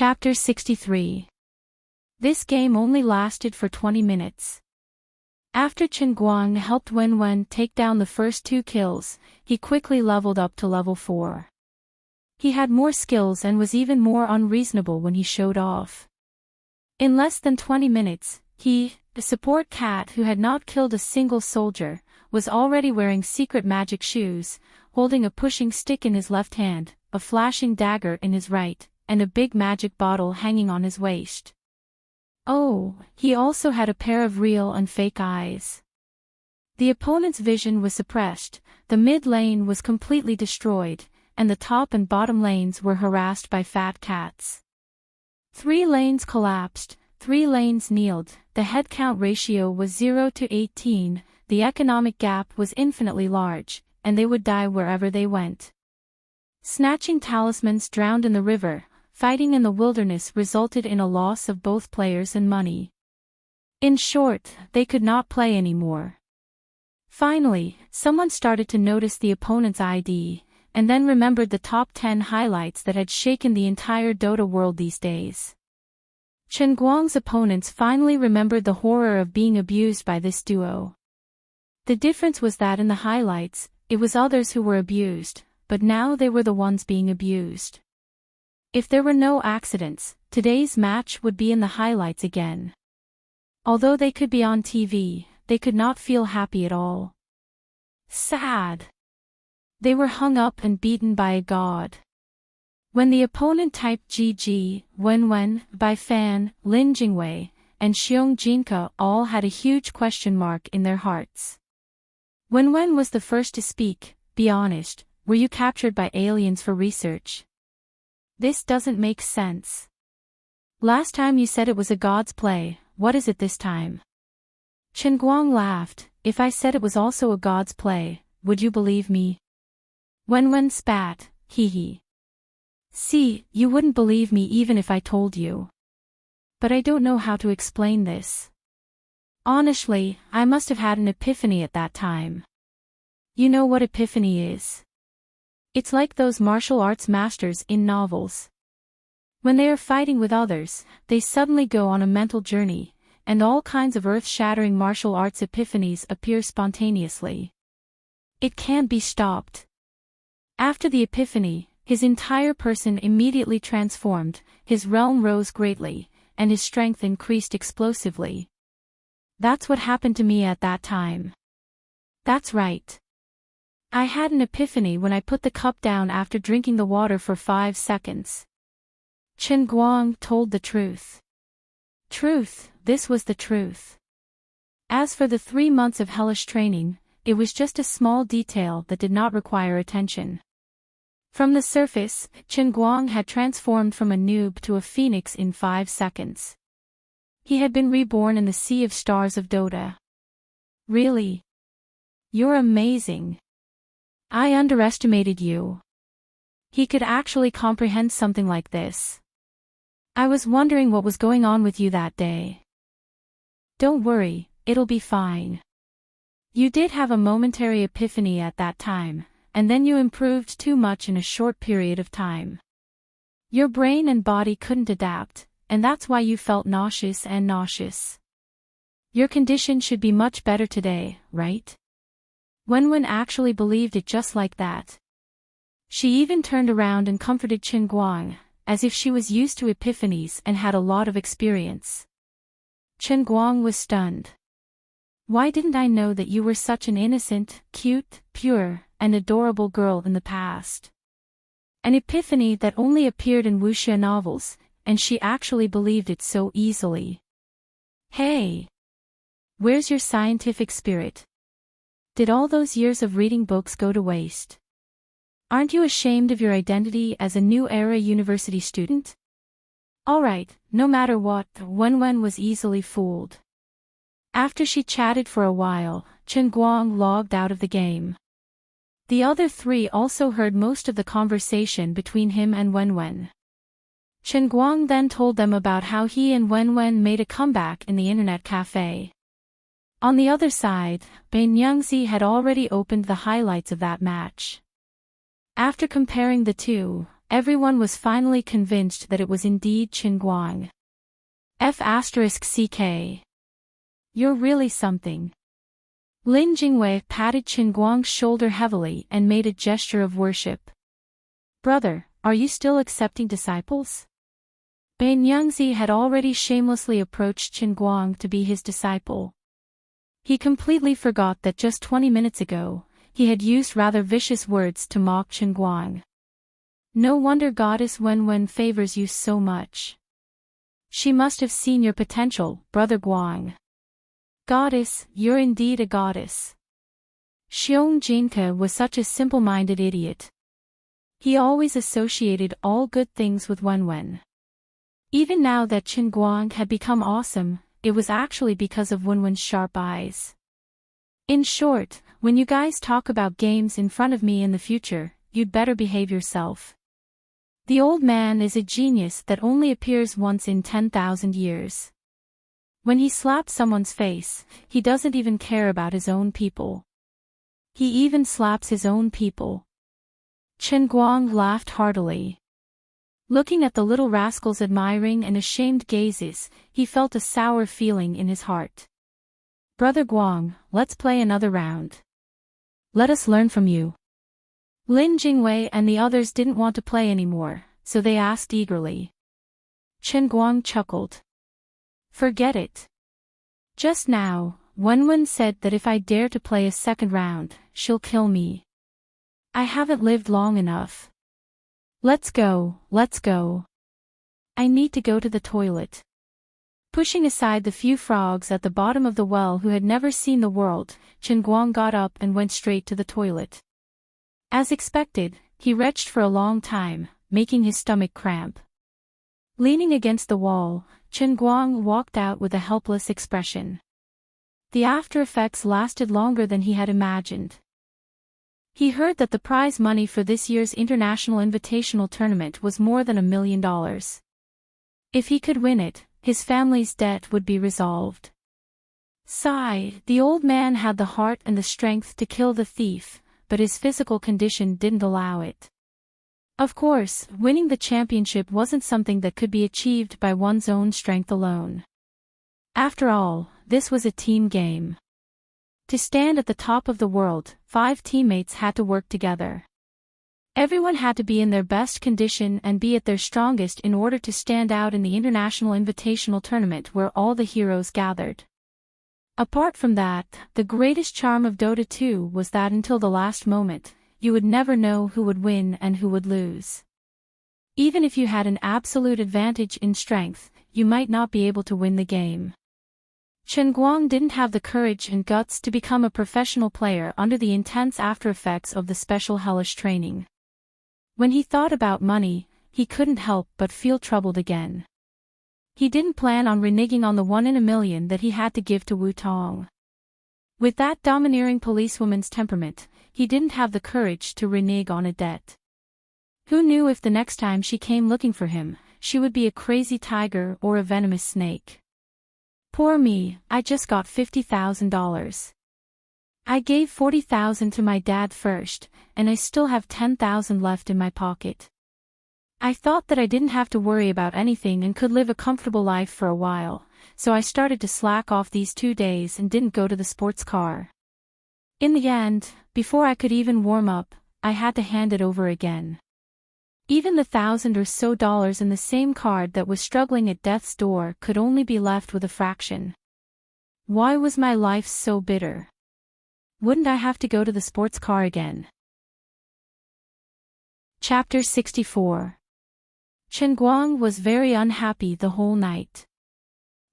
Chapter 63. This game only lasted for 20 minutes. After Chen Guang helped Wen take down the first 2 kills, he quickly leveled up to level 4. He had more skills and was even more unreasonable when he showed off. In less than 20 minutes, he, the support cat who had not killed a single soldier, was already wearing secret magic shoes, holding a pushing stick in his left hand, a flashing dagger in his right, and a big magic bottle hanging on his waist. Oh, he also had a pair of real and fake eyes. The opponent's vision was suppressed, the mid lane was completely destroyed, and the top and bottom lanes were harassed by fat cats. 3 lanes collapsed, 3 lanes kneeled, the headcount ratio was 0 to 18, the economic gap was infinitely large, and they would die wherever they went. Snatching talismans drowned in the river, fighting in the wilderness resulted in a loss of both players and money. In short, they could not play anymore. Finally, someone started to notice the opponent's ID, and then remembered the top 10 highlights that had shaken the entire Dota world these days. Chen Guang's opponents finally remembered the horror of being abused by this duo. The difference was that in the highlights, it was others who were abused, but now they were the ones being abused. If there were no accidents, today's match would be in the highlights again. Although they could be on TV, they could not feel happy at all. Sad. They were hung up and beaten by a god. When the opponent typed GG, Wen, Bai Fan, Lin Jingwei, and Xiong Jinke all had a huge question mark in their hearts. Wen was the first to speak. Be honest, were you captured by aliens for research? This doesn't make sense. Last time you said it was a god's play, what is it this time? Chen Guang laughed. If I said it was also a god's play, would you believe me? Wen spat, hee hee. See, you wouldn't believe me even if I told you. But I don't know how to explain this. Honestly, I must have had an epiphany at that time. You know what epiphany is? It's like those martial arts masters in novels. When they are fighting with others, they suddenly go on a mental journey, and all kinds of earth-shattering martial arts epiphanies appear spontaneously. It can't be stopped. After the epiphany, his entire person immediately transformed, his realm rose greatly, and his strength increased explosively. That's what happened to me at that time. That's right. I had an epiphany when I put the cup down after drinking the water for 5 seconds. Chen Guang told the truth. Truth, this was the truth. As for the 3 months of hellish training, it was just a small detail that did not require attention. From the surface, Chen Guang had transformed from a noob to a phoenix in 5 seconds. He had been reborn in the sea of stars of Dota. Really? You're amazing. I underestimated you. He could actually comprehend something like this. I was wondering what was going on with you that day. Don't worry, it'll be fine. You did have a momentary epiphany at that time, and then you improved too much in a short period of time. Your brain and body couldn't adapt, and that's why you felt nauseous and nauseous. Your condition should be much better today, right? Wen actually believed it just like that. She even turned around and comforted Chen Guang, as if she was used to epiphanies and had a lot of experience. Chen Guang was stunned. Why didn't I know that you were such an innocent, cute, pure, and adorable girl in the past? An epiphany that only appeared in wuxia novels, and she actually believed it so easily. Hey! Where's your scientific spirit? Did all those years of reading books go to waste? Aren't you ashamed of your identity as a new era university student? Alright, no matter what, Wen was easily fooled. After she chatted for a while, Chen Guang logged out of the game. The other 3 also heard most of the conversation between him and Wen. Chen Guang then told them about how he and Wen made a comeback in the internet cafe. On the other side, Bai Nyingzi had already opened the highlights of that match. After comparing the two, everyone was finally convinced that it was indeed Chen Guang. F***CK. You're really something. Lin Jingwei patted Chen Guang's shoulder heavily and made a gesture of worship. Brother, are you still accepting disciples? Ban Yangzi had already shamelessly approached Chen Guang to be his disciple. He completely forgot that just 20 minutes ago, he had used rather vicious words to mock Chen Guang. No wonder Goddess Wenwen favors you so much. She must have seen your potential, Brother Guang. Goddess, you're indeed a goddess. Xiong Jinke was such a simple-minded idiot. He always associated all good things with Wenwen. Even now that Chen Guang had become awesome, it was actually because of Wenwen's sharp eyes. In short, when you guys talk about games in front of me in the future, you'd better behave yourself. The old man is a genius that only appears once in 10,000 years. When he slaps someone's face, he doesn't even care about his own people. He even slaps his own people. Chen Guang laughed heartily. Looking at the little rascal's admiring and ashamed gazes, he felt a sour feeling in his heart. Brother Guang, let's play another round. Let us learn from you. Lin Jingwei and the others didn't want to play anymore, so they asked eagerly. Chen Guang chuckled. Forget it. Just now, Wenwen said that if I dare to play a second round, she'll kill me. I haven't lived long enough. Let's go, let's go. I need to go to the toilet. Pushing aside the few frogs at the bottom of the well who had never seen the world, Chen Guang got up and went straight to the toilet. As expected, he retched for a long time, making his stomach cramp. Leaning against the wall, Chen Guang walked out with a helpless expression. The after effects lasted longer than he had imagined. He heard that the prize money for this year's International Invitational Tournament was more than $1 million. If he could win it, his family's debt would be resolved. Sigh, the old man had the heart and the strength to kill the thief, but his physical condition didn't allow it. Of course, winning the championship wasn't something that could be achieved by one's own strength alone. After all, this was a team game. To stand at the top of the world, 5 teammates had to work together. Everyone had to be in their best condition and be at their strongest in order to stand out in the International Invitational Tournament where all the heroes gathered. Apart from that, the greatest charm of Dota 2 was that until the last moment, you would never know who would win and who would lose. Even if you had an absolute advantage in strength, you might not be able to win the game. Chen Guang didn't have the courage and guts to become a professional player under the intense after-effects of the special hellish training. When he thought about money, he couldn't help but feel troubled again. He didn't plan on reneging on the 1 in a million that he had to give to Wu Tong. With that domineering policewoman's temperament, he didn't have the courage to renege on a debt. Who knew if the next time she came looking for him, she would be a crazy tiger or a venomous snake. Poor me, I just got $50,000. I gave $40,000 to my dad first, and I still have $10,000 left in my pocket. I thought that I didn't have to worry about anything and could live a comfortable life for a while, so I started to slack off these 2 days and didn't go to the sports car. In the end, before I could even warm up, I had to hand it over again. Even the $1,000 or so in the same card that was struggling at death's door could only be left with a fraction. Why was my life so bitter? Wouldn't I have to go to the sports car again? Chapter 64. Chen Guang was very unhappy the whole night.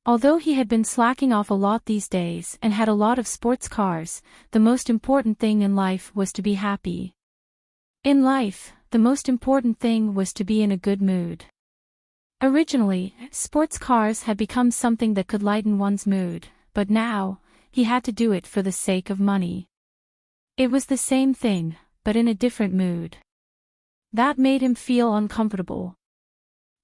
Although he had been slacking off a lot these days and had a lot of sports cars, the most important thing in life was to be happy. In life, the most important thing was to be in a good mood. Originally, sports cars had become something that could lighten one's mood, but now, he had to do it for the sake of money. It was the same thing, but in a different mood. That made him feel uncomfortable.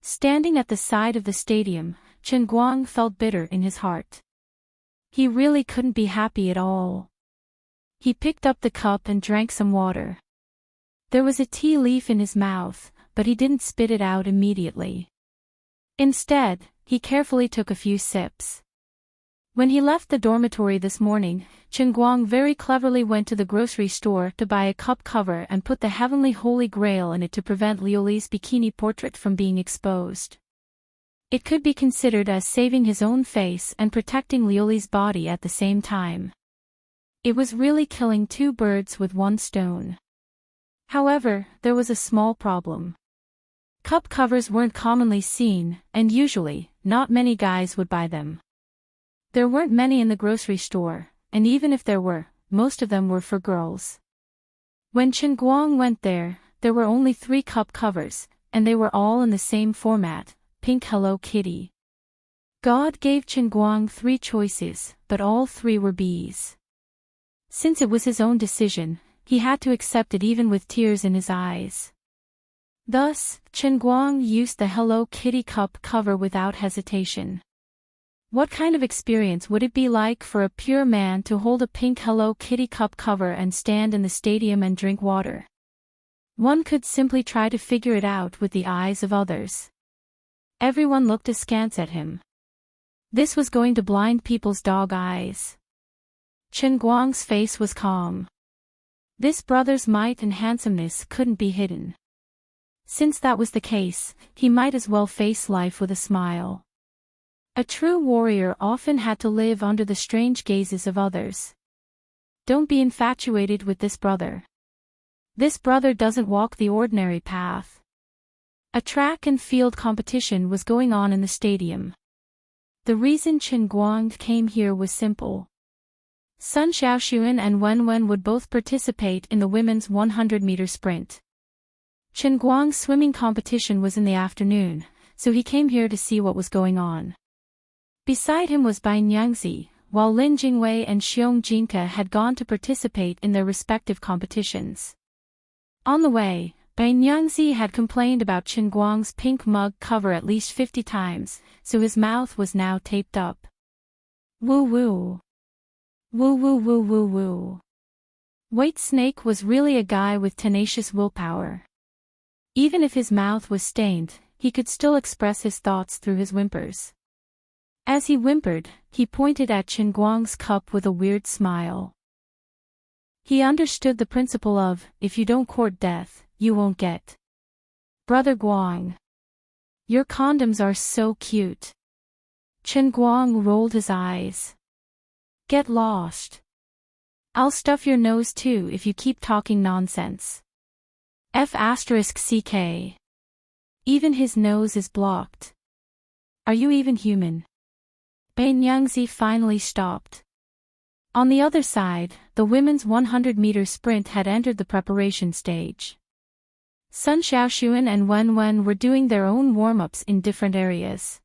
Standing at the side of the stadium, Chen Guang felt bitter in his heart. He really couldn't be happy at all. He picked up the cup and drank some water. There was a tea leaf in his mouth, but but he didn't spit it out immediately. Instead, he carefully took a few sips. When he left the dormitory this morning, Chen Guang very cleverly went to the grocery store to buy a cup cover and put the heavenly holy grail in it to prevent Liuli's bikini portrait from being exposed. It could be considered as saving his own face and protecting Liuli's body at the same time. It was really killing two birds with one stone. However, there was a small problem. Cup covers weren't commonly seen, and usually, not many guys would buy them. There weren't many in the grocery store, and even if there were, most of them were for girls. When Chen Guang went there were only 3 cup covers, and they were all in the same format, pink Hello Kitty. God gave Chen Guang 3 choices, but all 3 were B's. Since it was his own decision, he had to accept it even with tears in his eyes. Thus, Chen Guang used the Hello Kitty cup cover without hesitation. What kind of experience would it be like for a pure man to hold a pink Hello Kitty cup cover and stand in the stadium and drink water? One could simply try to figure it out with the eyes of others. Everyone looked askance at him. This was going to blind people's dog eyes. Chen Guang's face was calm. This brother's might and handsomeness couldn't be hidden. Since that was the case, he might as well face life with a smile. A true warrior often had to live under the strange gazes of others. Don't be infatuated with this brother. This brother doesn't walk the ordinary path. A track and field competition was going on in the stadium. The reason Chen Guang came here was simple. Sun Xiaoxuan and Wen Wen would both participate in the women's 100-meter sprint. Chen Guang's swimming competition was in the afternoon, so he came here to see what was going on. Beside him was Bai Nyangzi, while Lin Jingwei and Xiong Jinka had gone to participate in their respective competitions. On the way, Bai Nyangzi had complained about Chen Guang's pink mug cover at least 50 times, so his mouth was now taped up. Woo woo. Woo woo woo woo woo. White Snake was really a guy with tenacious willpower. Even if his mouth was stained, he could still express his thoughts through his whimpers. As he whimpered, he pointed at Chen Guang's cup with a weird smile. He understood the principle of, if you don't court death, you won't get. Brother Guang. Your condoms are so cute. Chen Guang rolled his eyes. Get lost. I'll stuff your nose too if you keep talking nonsense. F***ck. Even his nose is blocked. Are you even human? Bai Nyangzi finally stopped. On the other side, the women's 100-meter sprint had entered the preparation stage. Sun Xiaoxuan and Wen Wen were doing their own warm-ups in different areas.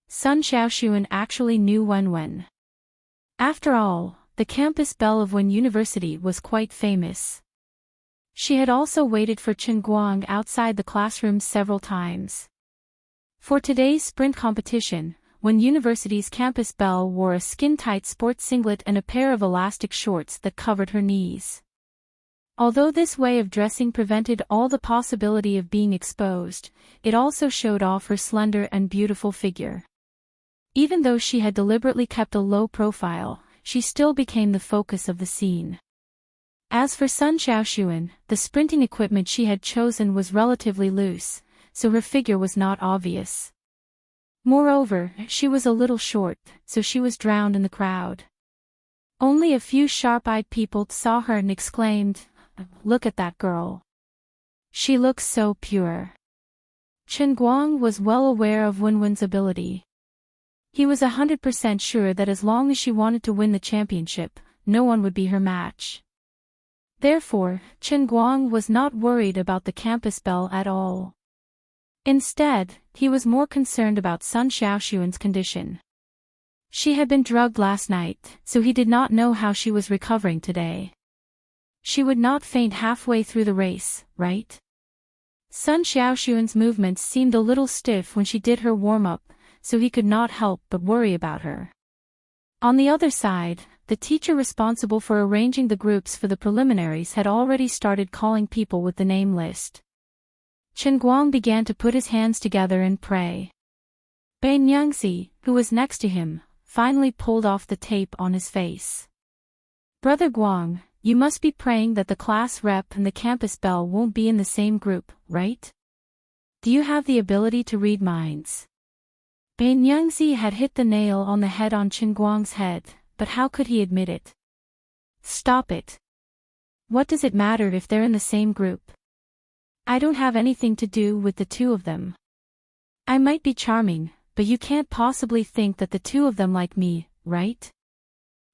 Sun Xiaoxuan actually knew Wen Wen. After all, the campus belle of Wen University was quite famous. She had also waited for Chen Guang outside the classroom several times. For today's sprint competition, Wen University's campus belle wore a skin-tight sports singlet and a pair of elastic shorts that covered her knees. Although this way of dressing prevented all the possibility of being exposed, it also showed off her slender and beautiful figure. Even though she had deliberately kept a low profile, she still became the focus of the scene. As for Sun Xiaoxuan, the sprinting equipment she had chosen was relatively loose, so her figure was not obvious. Moreover, she was a little short, so she was drowned in the crowd. Only a few sharp-eyed people saw her and exclaimed, "Look at that girl. She looks so pure." Chen Guang was well aware of Wen Wen's ability. He was 100% sure that as long as she wanted to win the championship, no one would be her match. Therefore, Chen Guang was not worried about the campus belle at all. Instead, he was more concerned about Sun Xiaoxuan's condition. She had been drugged last night, so he did not know how she was recovering today. She would not faint halfway through the race, right? Sun Xiaoxuan's movements seemed a little stiff when she did her warm-up, so he could not help but worry about her. On the other side, the teacher responsible for arranging the groups for the preliminaries had already started calling people with the name list. Chen Guang began to put his hands together and pray. Bai Nyingzi, who was next to him, finally pulled off the tape on his face. Brother Guang, you must be praying that the class rep and the campus belle won't be in the same group, right? Do you have the ability to read minds? Bai Nyingzi had hit the nail on the head on Chen Guang's head, but how could he admit it? Stop it. What does it matter if they're in the same group? I don't have anything to do with the two of them. I might be charming, but you can't possibly think that the two of them like me, right?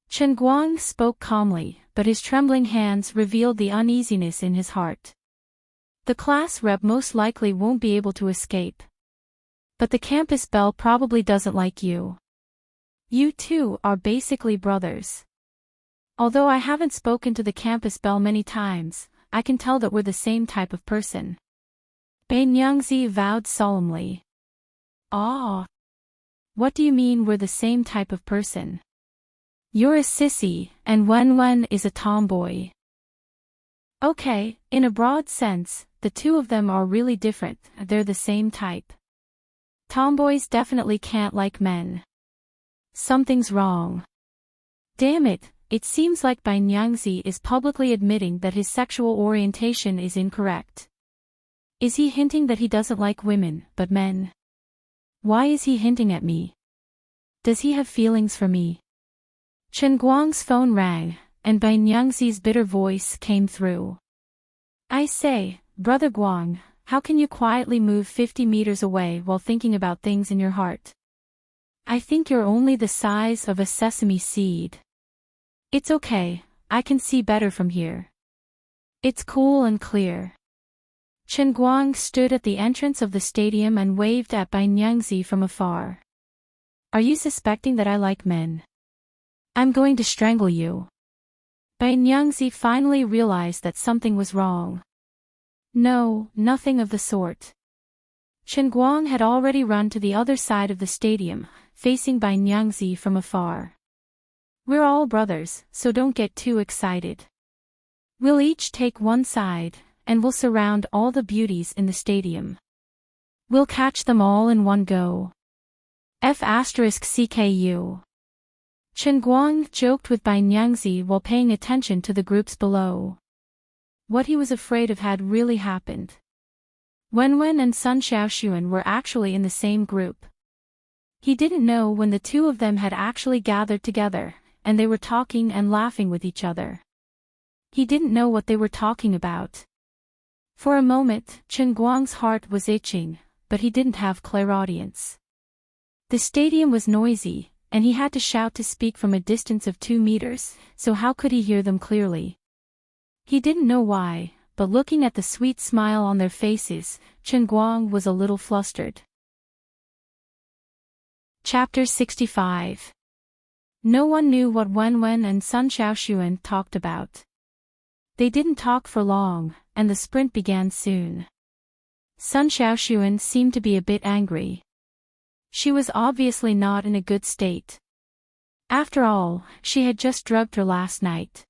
Chen Guang spoke calmly, but his trembling hands revealed the uneasiness in his heart. The class rep most likely won't be able to escape. But the campus belle probably doesn't like you. You two are basically brothers. Although I haven't spoken to the campus belle many times, I can tell that we're the same type of person. Bai Nyingzi vowed solemnly. Ah. What do you mean we're the same type of person? You're a sissy, and Wen is a tomboy. Okay, in a broad sense, the two of them are really different, they're the same type. Tomboys definitely can't like men. Something's wrong. Damn it, it seems like Bai Nyingzi is publicly admitting that his sexual orientation is incorrect. Is he hinting that he doesn't like women, but men? Why is he hinting at me? Does he have feelings for me? Chen Guang's phone rang, and Bai Nyingzi's bitter voice came through. I say, Brother Guang, how can you quietly move 50 meters away while thinking about things in your heart? I think you're only the size of a sesame seed. It's okay, I can see better from here. It's cool and clear. Chen Guang stood at the entrance of the stadium and waved at Bai Nyingzi from afar. Are you suspecting that I like men? I'm going to strangle you. Bai Nyingzi finally realized that something was wrong. No, nothing of the sort. Chen Guang had already run to the other side of the stadium, facing Bai Nyingzi from afar. We're all brothers, so don't get too excited. We'll each take one side, and we'll surround all the beauties in the stadium. We'll catch them all in one go. F*CKU. Chen Guang joked with Bai Nyingzi while paying attention to the groups below. What he was afraid of had really happened. Wen and Sun Xiaoxuan were actually in the same group. He didn't know when the two of them had actually gathered together, and they were talking and laughing with each other. He didn't know what they were talking about. For a moment, Chen Guang's heart was itching, but he didn't have clairaudience. The stadium was noisy, and he had to shout to speak from a distance of 2 meters, so how could he hear them clearly? He didn't know why, but looking at the sweet smile on their faces, Chen Guang was a little flustered. Chapter 65. No one knew what Wen and Sun Xiaoxuan talked about. They didn't talk for long, and the sprint began soon. Sun Xiaoxuan seemed to be a bit angry. She was obviously not in a good state. After all, she had just drugged her last night.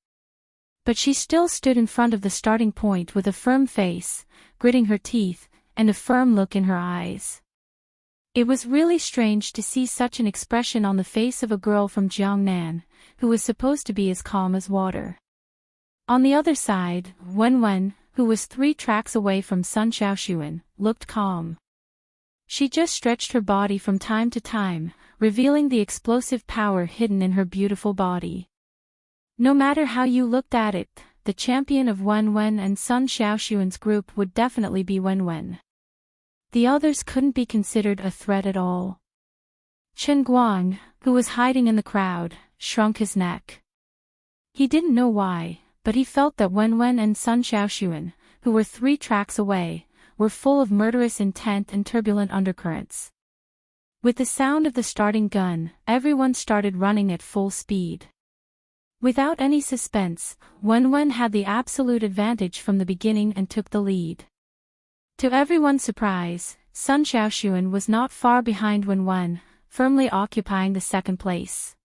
But she still stood in front of the starting point with a firm face, gritting her teeth, and a firm look in her eyes. It was really strange to see such an expression on the face of a girl from Jiangnan, who was supposed to be as calm as water. On the other side, Wen, who was 3 tracks away from Sun Xiaoxuan, looked calm. She just stretched her body from time to time, revealing the explosive power hidden in her beautiful body. No matter how you looked at it, the champion of Wen and Sun Xiaoxuan's group would definitely be Wen. The others couldn't be considered a threat at all. Chen Guang, who was hiding in the crowd, shrunk his neck. He didn't know why, but he felt that Wen and Sun Xiaoxuan, who were 3 tracks away, were full of murderous intent and turbulent undercurrents. With the sound of the starting gun, everyone started running at full speed. Without any suspense, Wen had the absolute advantage from the beginning and took the lead. To everyone's surprise, Sun Xiaoxuan was not far behind Wen, firmly occupying the second place.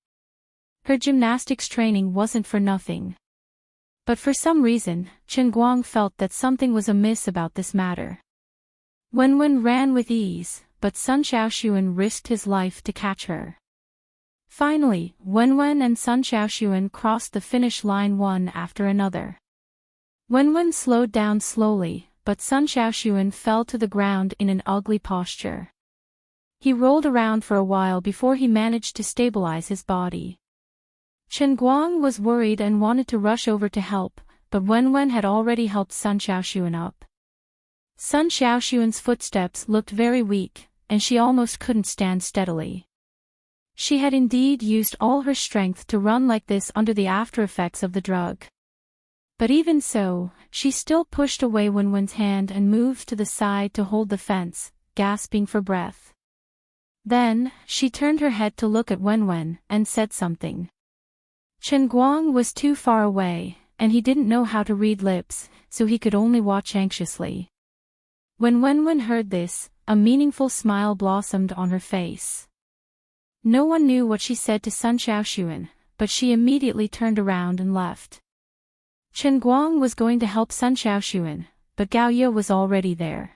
Her gymnastics training wasn't for nothing. But for some reason, Chen Guang felt that something was amiss about this matter. Wenwen ran with ease, but Sun Xiaoxuan risked his life to catch her. Finally, Wenwen and Sun Xiaoxuan crossed the finish line one after another. Wenwen slowed down slowly, but Sun Xiaoxuan fell to the ground in an ugly posture. He rolled around for a while before he managed to stabilize his body. Chen Guang was worried and wanted to rush over to help, but Wenwen had already helped Sun Xiaoxuan up. Sun Xiaoxuan's footsteps looked very weak, and she almost couldn't stand steadily. She had indeed used all her strength to run like this under the after-effects of the drug. But even so, she still pushed away Wenwen's hand and moved to the side to hold the fence, gasping for breath. Then, she turned her head to look at Wenwen and said something. Chen Guang was too far away, and he didn't know how to read lips, so he could only watch anxiously. When Wenwen heard this, a meaningful smile blossomed on her face. No one knew what she said to Sun Xiaoxuan, but she immediately turned around and left. Chen Guang was going to help Sun Xiaoxuan, but Gao Ye was already there.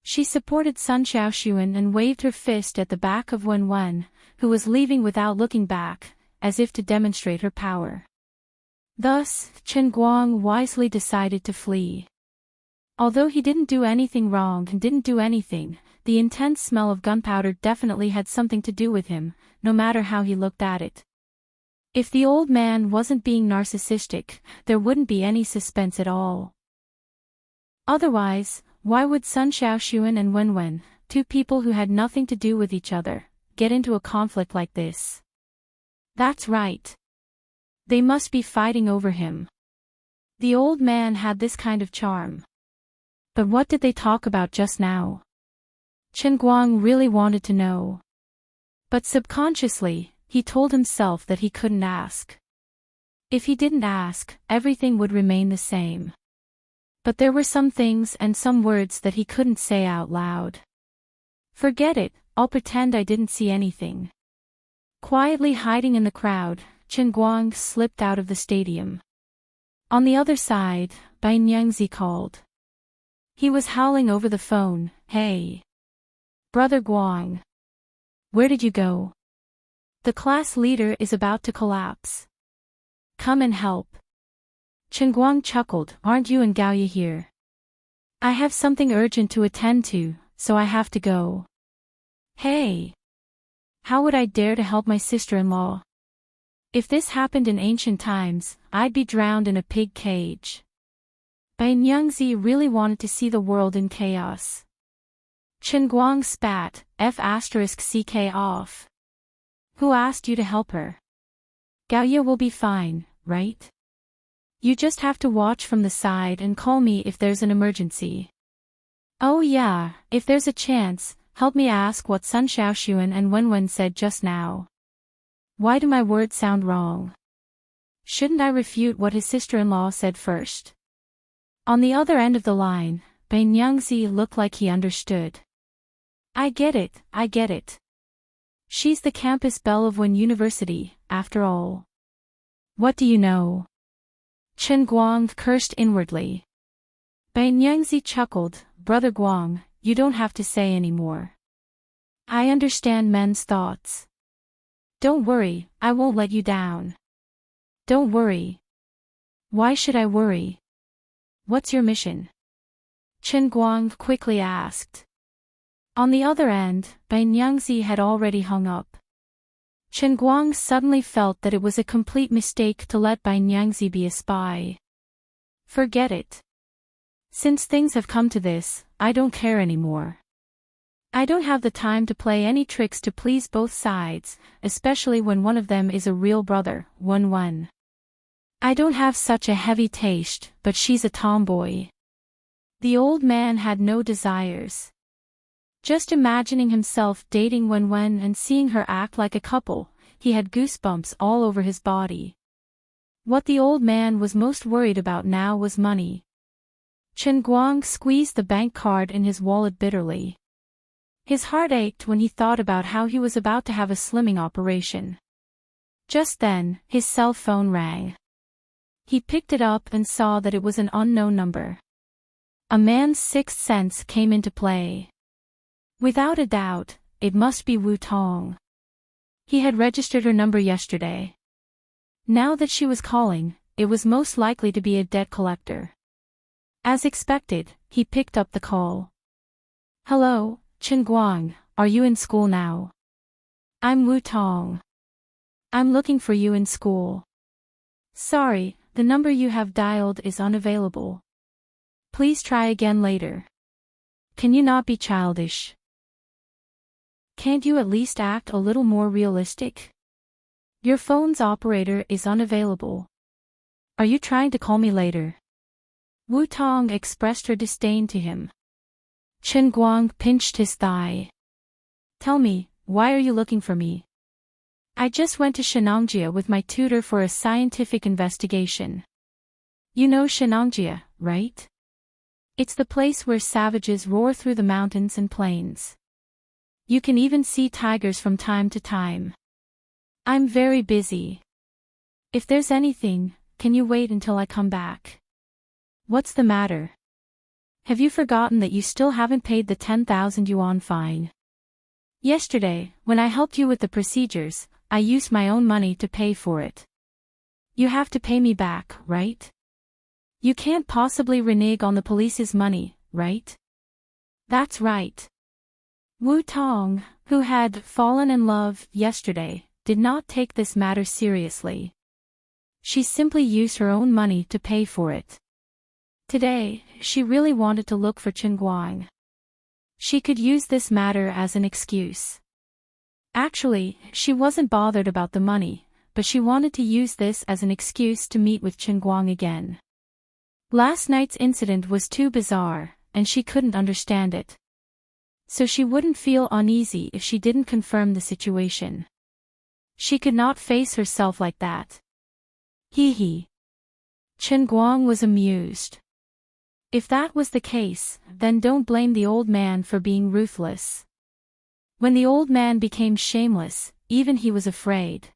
She supported Sun Xiaoxuan and waved her fist at the back of Wenwen, who was leaving without looking back, as if to demonstrate her power. Thus, Chen Guang wisely decided to flee. Although he didn't do anything wrong and didn't do anything, the intense smell of gunpowder definitely had something to do with him, no matter how he looked at it. If the old man wasn't being narcissistic, there wouldn't be any suspense at all. Otherwise, why would Sun Xiaoxuan and Wenwen, two people who had nothing to do with each other, get into a conflict like this? That's right. They must be fighting over him. The old man had this kind of charm. But what did they talk about just now? Chen Guang really wanted to know. But subconsciously, he told himself that he couldn't ask. If he didn't ask, everything would remain the same. But there were some things and some words that he couldn't say out loud. Forget it, I'll pretend I didn't see anything. Quietly hiding in the crowd, Chen Guang slipped out of the stadium. On the other side, Bai Nyangzi called. He was howling over the phone, "Hey! Brother Guang! Where did you go? The class leader is about to collapse. Come and help." Chen Guang chuckled, "Aren't you and Gao Ye here? I have something urgent to attend to, so I have to go." "Hey! How would I dare to help my sister-in-law? If this happened in ancient times, I'd be drowned in a pig cage." Bai Nyangzi really wanted to see the world in chaos. Chen Guang spat, F***ck off. "Who asked you to help her? Gao Ye will be fine, right? You just have to watch from the side and call me if there's an emergency. Oh yeah, if there's a chance, help me ask what Sun Xiaoxuan and Wenwen said just now. Why do my words sound wrong? Shouldn't I refute what his sister-in-law said first?" On the other end of the line, Bai Nyangzi looked like he understood. I get it. She's the campus belle of Wen University, after all. What do you know? Chen Guang cursed inwardly. Bai Nyangzi chuckled, "Brother Guang, you don't have to say any more. I understand men's thoughts. Don't worry, I won't let you down. Don't worry." "Why should I worry? What's your mission?" Chen Guang quickly asked. On the other end, Bai Nyangzi had already hung up. Chen Guang suddenly felt that it was a complete mistake to let Bai Nyangzi be a spy. Forget it. Since things have come to this, I don't care anymore. I don't have the time to play any tricks to please both sides, especially when one of them is a real brother, Wenwen. I don't have such a heavy taste, but she's a tomboy. The old man had no desires. Just imagining himself dating Wenwen and seeing her act like a couple, he had goosebumps all over his body. What the old man was most worried about now was money. Chen Guang squeezed the bank card in his wallet bitterly. His heart ached when he thought about how he was about to have a slimming operation. Just then, his cell phone rang. He picked it up and saw that it was an unknown number. A man's sixth sense came into play. Without a doubt, it must be Wu Tong. He had registered her number yesterday. Now that she was calling, it was most likely to be a debt collector. As expected, he picked up the call. Hello, Chen Guang, are you in school now? I'm Wu Tong. I'm looking for you in school. Sorry, the number you have dialed is unavailable. Please try again later. Can you not be childish? Can't you at least act a little more realistic? Your phone's operator is unavailable. Are you trying to call me later? Wu Tong expressed her disdain to him. Chen Guang pinched his thigh. Tell me, why are you looking for me? I just went to Shenangjia with my tutor for a scientific investigation. You know Shenangjia, right? It's the place where savages roar through the mountains and plains. You can even see tigers from time to time. I'm very busy. If there's anything, can you wait until I come back? What's the matter? Have you forgotten that you still haven't paid the 10,000 yuan fine? Yesterday, when I helped you with the procedures, I used my own money to pay for it. You have to pay me back, right? You can't possibly renege on the police's money, right? That's right. Wu Tong, who had fallen in love yesterday, did not take this matter seriously. She simply used her own money to pay for it. Today, she really wanted to look for Chen Guang. She could use this matter as an excuse. Actually, she wasn't bothered about the money, but she wanted to use this as an excuse to meet with Chen Guang again. Last night's incident was too bizarre, and she couldn't understand it. So she wouldn't feel uneasy if she didn't confirm the situation. She could not face herself like that. Hee hee. Chen Guang was amused. If that was the case, then don't blame the old man for being ruthless. When the old man became shameless, even he was afraid.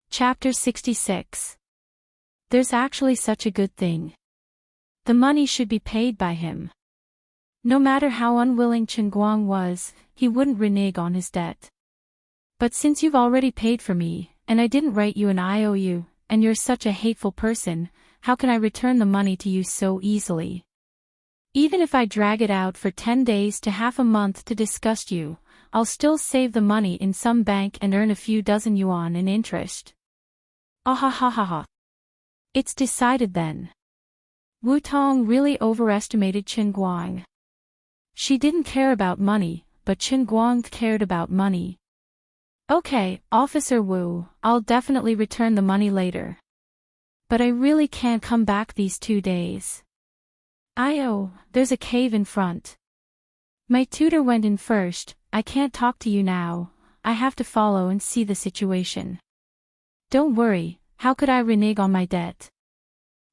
Chapter 66. There's actually such a good thing. The money should be paid by him. No matter how unwilling Chen Guang was, he wouldn't renege on his debt. But since you've already paid for me, and I didn't write you an IOU, and you're such a hateful person, how can I return the money to you so easily? Even if I drag it out for 10 days to half a month to disgust you, I'll still save the money in some bank and earn a few dozen yuan in interest. Ah. It's decided then. Wu Tong really overestimated Chen Guang. She didn't care about money, but Chen Guang cared about money. Okay, Officer Wu, I'll definitely return the money later. But I really can't come back these 2 days. There's a cave in front. My tutor went in first, I can't talk to you now, I have to follow and see the situation. Don't worry, how could I renege on my debt?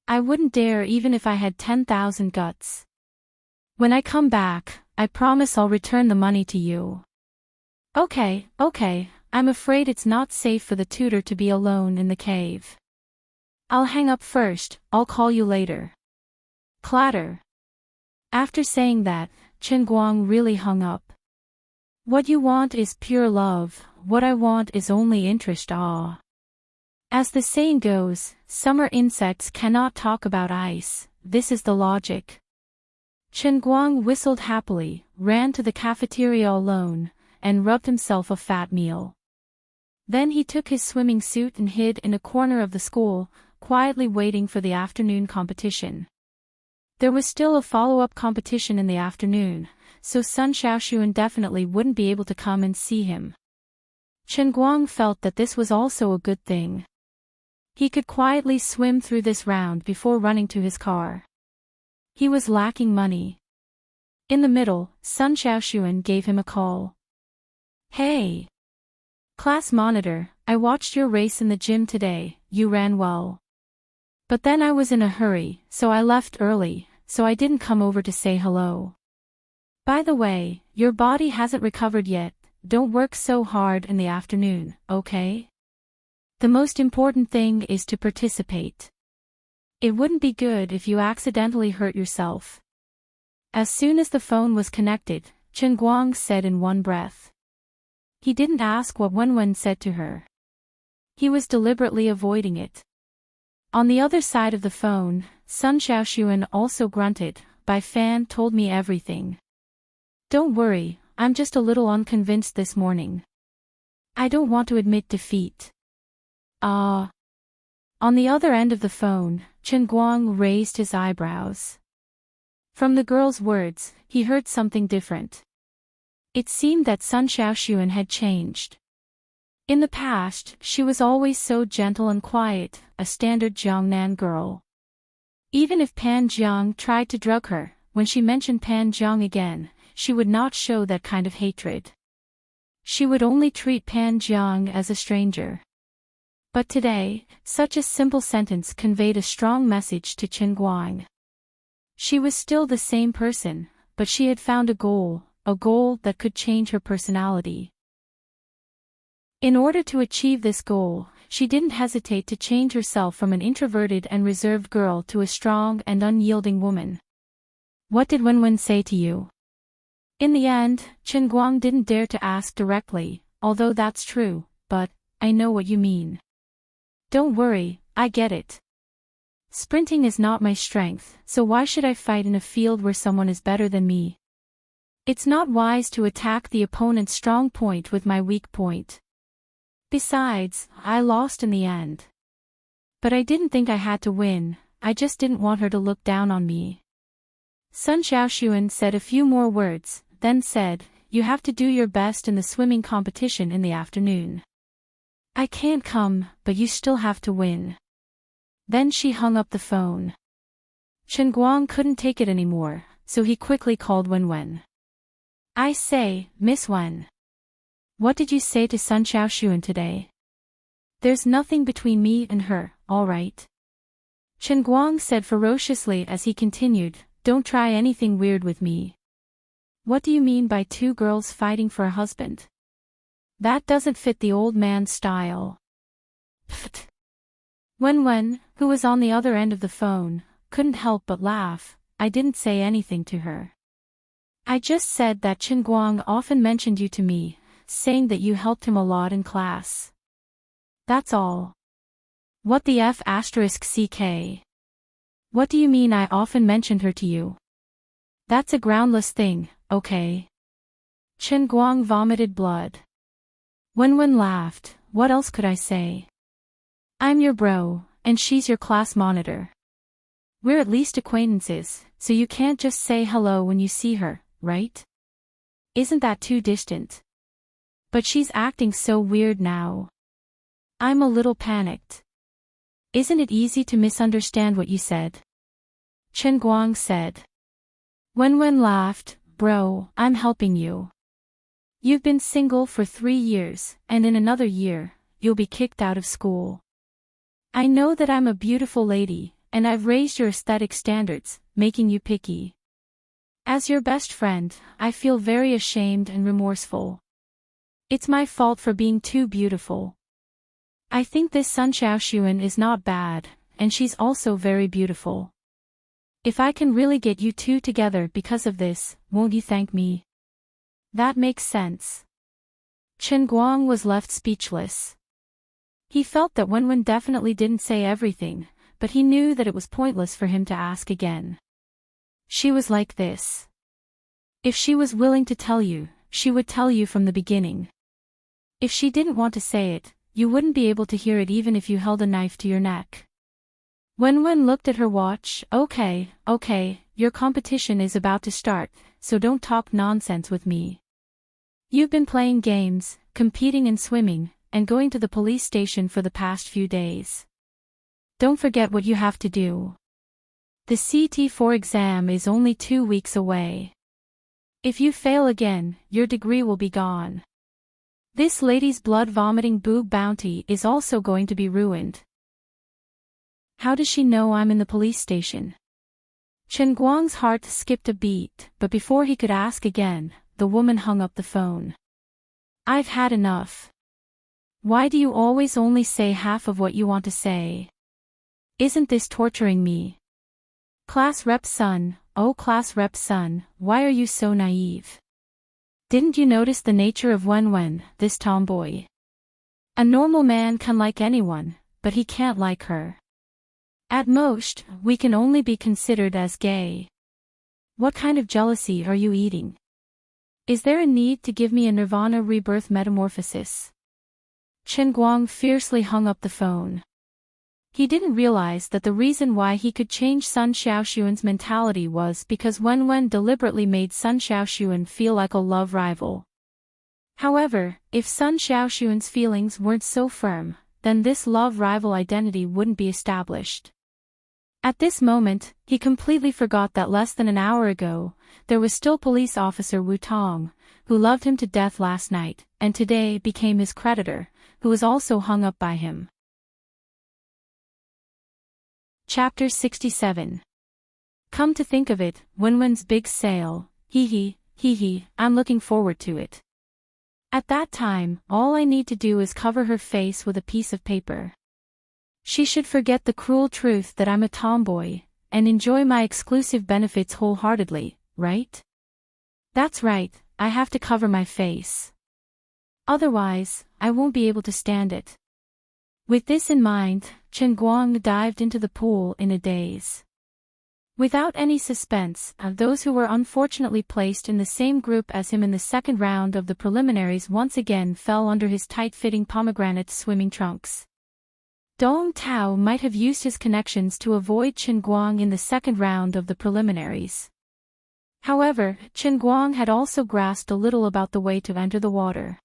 I wouldn't dare even if I had 10,000 guts. When I come back, I promise I'll return the money to you. Okay, I'm afraid it's not safe for the tutor to be alone in the cave. I'll hang up first, I'll call you later. Clatter. After saying that, Chen Guang really hung up. What you want is pure love, what I want is only interest. As the saying goes, summer insects cannot talk about ice, this is the logic. Chen Guang whistled happily, ran to the cafeteria alone, and rubbed himself a fat meal. Then he took his swimming suit and hid in a corner of the school, quietly waiting for the afternoon competition. There was still a follow-up competition in the afternoon, so Sun Xiaoxuan definitely wouldn't be able to come and see him. Chen Guang felt that this was also a good thing. He could quietly swim through this round before running to his car. He was lacking money. In the middle, Sun Xiaoxuan gave him a call. Hey! Class monitor, I watched your race in the gym today, you ran well. But then I was in a hurry, so I left early, so I didn't come over to say hello. By the way, your body hasn't recovered yet, don't work so hard in the afternoon, okay? The most important thing is to participate. It wouldn't be good if you accidentally hurt yourself. As soon as the phone was connected, Chen Guang said in one breath. He didn't ask what Wenwen said to her. He was deliberately avoiding it. On the other side of the phone, Sun Xiaoxuan also grunted. Bai Fan told me everything. Don't worry, I'm just a little unconvinced this morning. I don't want to admit defeat. On the other end of the phone, Chen Guang raised his eyebrows. From the girl's words, he heard something different. It seemed that Sun Xiaoxuan had changed. In the past, she was always so gentle and quiet, a standard Jiangnan girl. Even if Pan Jiang tried to drug her, when she mentioned Pan Jiang again, she would not show that kind of hatred. She would only treat Pan Jiang as a stranger. But today, such a simple sentence conveyed a strong message to Chen Guang. She was still the same person, but she had found a goal that could change her personality. In order to achieve this goal, she didn't hesitate to change herself from an introverted and reserved girl to a strong and unyielding woman. What did Wenwen say to you? In the end, Chen Guang didn't dare to ask directly, although that's true, but, I know what you mean. Don't worry, I get it. Sprinting is not my strength, so why should I fight in a field where someone is better than me? It's not wise to attack the opponent's strong point with my weak point. Besides, I lost in the end. But I didn't think I had to win, I just didn't want her to look down on me. Sun Xiaoxuan said a few more words, then said, you have to do your best in the swimming competition in the afternoon. I can't come, but you still have to win. Then she hung up the phone. Chen Guang couldn't take it anymore, so he quickly called Wenwen. I say, Miss Wen. What did you say to Sun Xiaoxuan today? There's nothing between me and her, all right? Chen Guang said ferociously as he continued, don't try anything weird with me. What do you mean by two girls fighting for a husband? That doesn't fit the old man's style. Pfft. Wenwen, who was on the other end of the phone, couldn't help but laugh. I didn't say anything to her. I just said that Chen Guang often mentioned you to me, saying that you helped him a lot in class. That's all. What the F***ck? What do you mean I often mentioned her to you? That's a groundless thing, okay? Chen Guang vomited blood. Wenwen laughed, what else could I say? I'm your bro, and she's your class monitor. We're at least acquaintances, so you can't just say hello when you see her, right? Isn't that too distant? But she's acting so weird now. I'm a little panicked. Isn't it easy to misunderstand what you said? Chen Guang said. Wenwen laughed, bro, I'm helping you. You've been single for 3 years, and in another year, you'll be kicked out of school. I know that I'm a beautiful lady, and I've raised your aesthetic standards, making you picky. As your best friend, I feel very ashamed and remorseful. It's my fault for being too beautiful. I think this Sun Xiaoxuan is not bad, and she's also very beautiful. If I can really get you two together because of this, won't you thank me? That makes sense. Chen Guang was left speechless. He felt that Wenwen definitely didn't say everything, but he knew that it was pointless for him to ask again. She was like this. If she was willing to tell you, she would tell you from the beginning. If she didn't want to say it, you wouldn't be able to hear it even if you held a knife to your neck. Wenwen looked at her watch. Okay, your competition is about to start, so don't talk nonsense with me. You've been playing games, competing in swimming, and going to the police station for the past few days. Don't forget what you have to do. The CT4 exam is only 2 weeks away. If you fail again, your degree will be gone. This lady's blood-vomiting boob bounty is also going to be ruined. How does she know I'm in the police station? Chen Guang's heart skipped a beat, but before he could ask again, the woman hung up the phone. I've had enough. Why do you always only say half of what you want to say? Isn't this torturing me? Class rep son, oh class rep son, why are you so naive? Didn't you notice the nature of Wen, this tomboy? A normal man can like anyone, but he can't like her. At most, we can only be considered as gay. What kind of jealousy are you eating? Is there a need to give me a nirvana rebirth metamorphosis? Chen Guang fiercely hung up the phone. He didn't realize that the reason why he could change Sun Xiaoxuan's mentality was because Wen deliberately made Sun Xiaoxuan feel like a love rival. However, if Sun Xiaoxuan's feelings weren't so firm, then this love rival identity wouldn't be established. At this moment, he completely forgot that less than an hour ago, there was still police officer Wu Tong, who loved him to death last night, and today became his creditor, who was also hung up by him. Chapter 67. Come to think of it, Wenwen's big sale, hee hee, I'm looking forward to it. At that time, all I need to do is cover her face with a piece of paper. She should forget the cruel truth that I'm a tomboy, and enjoy my exclusive benefits wholeheartedly, right? That's right, I have to cover my face. Otherwise, I won't be able to stand it. With this in mind, Chen Guang dived into the pool in a daze. Without any suspense, those who were unfortunately placed in the same group as him in the second round of the preliminaries once again fell under his tight-fitting pomegranate swimming trunks. Dong Tao might have used his connections to avoid Chen Guang in the second round of the preliminaries. However, Chen Guang had also grasped a little about the way to enter the water.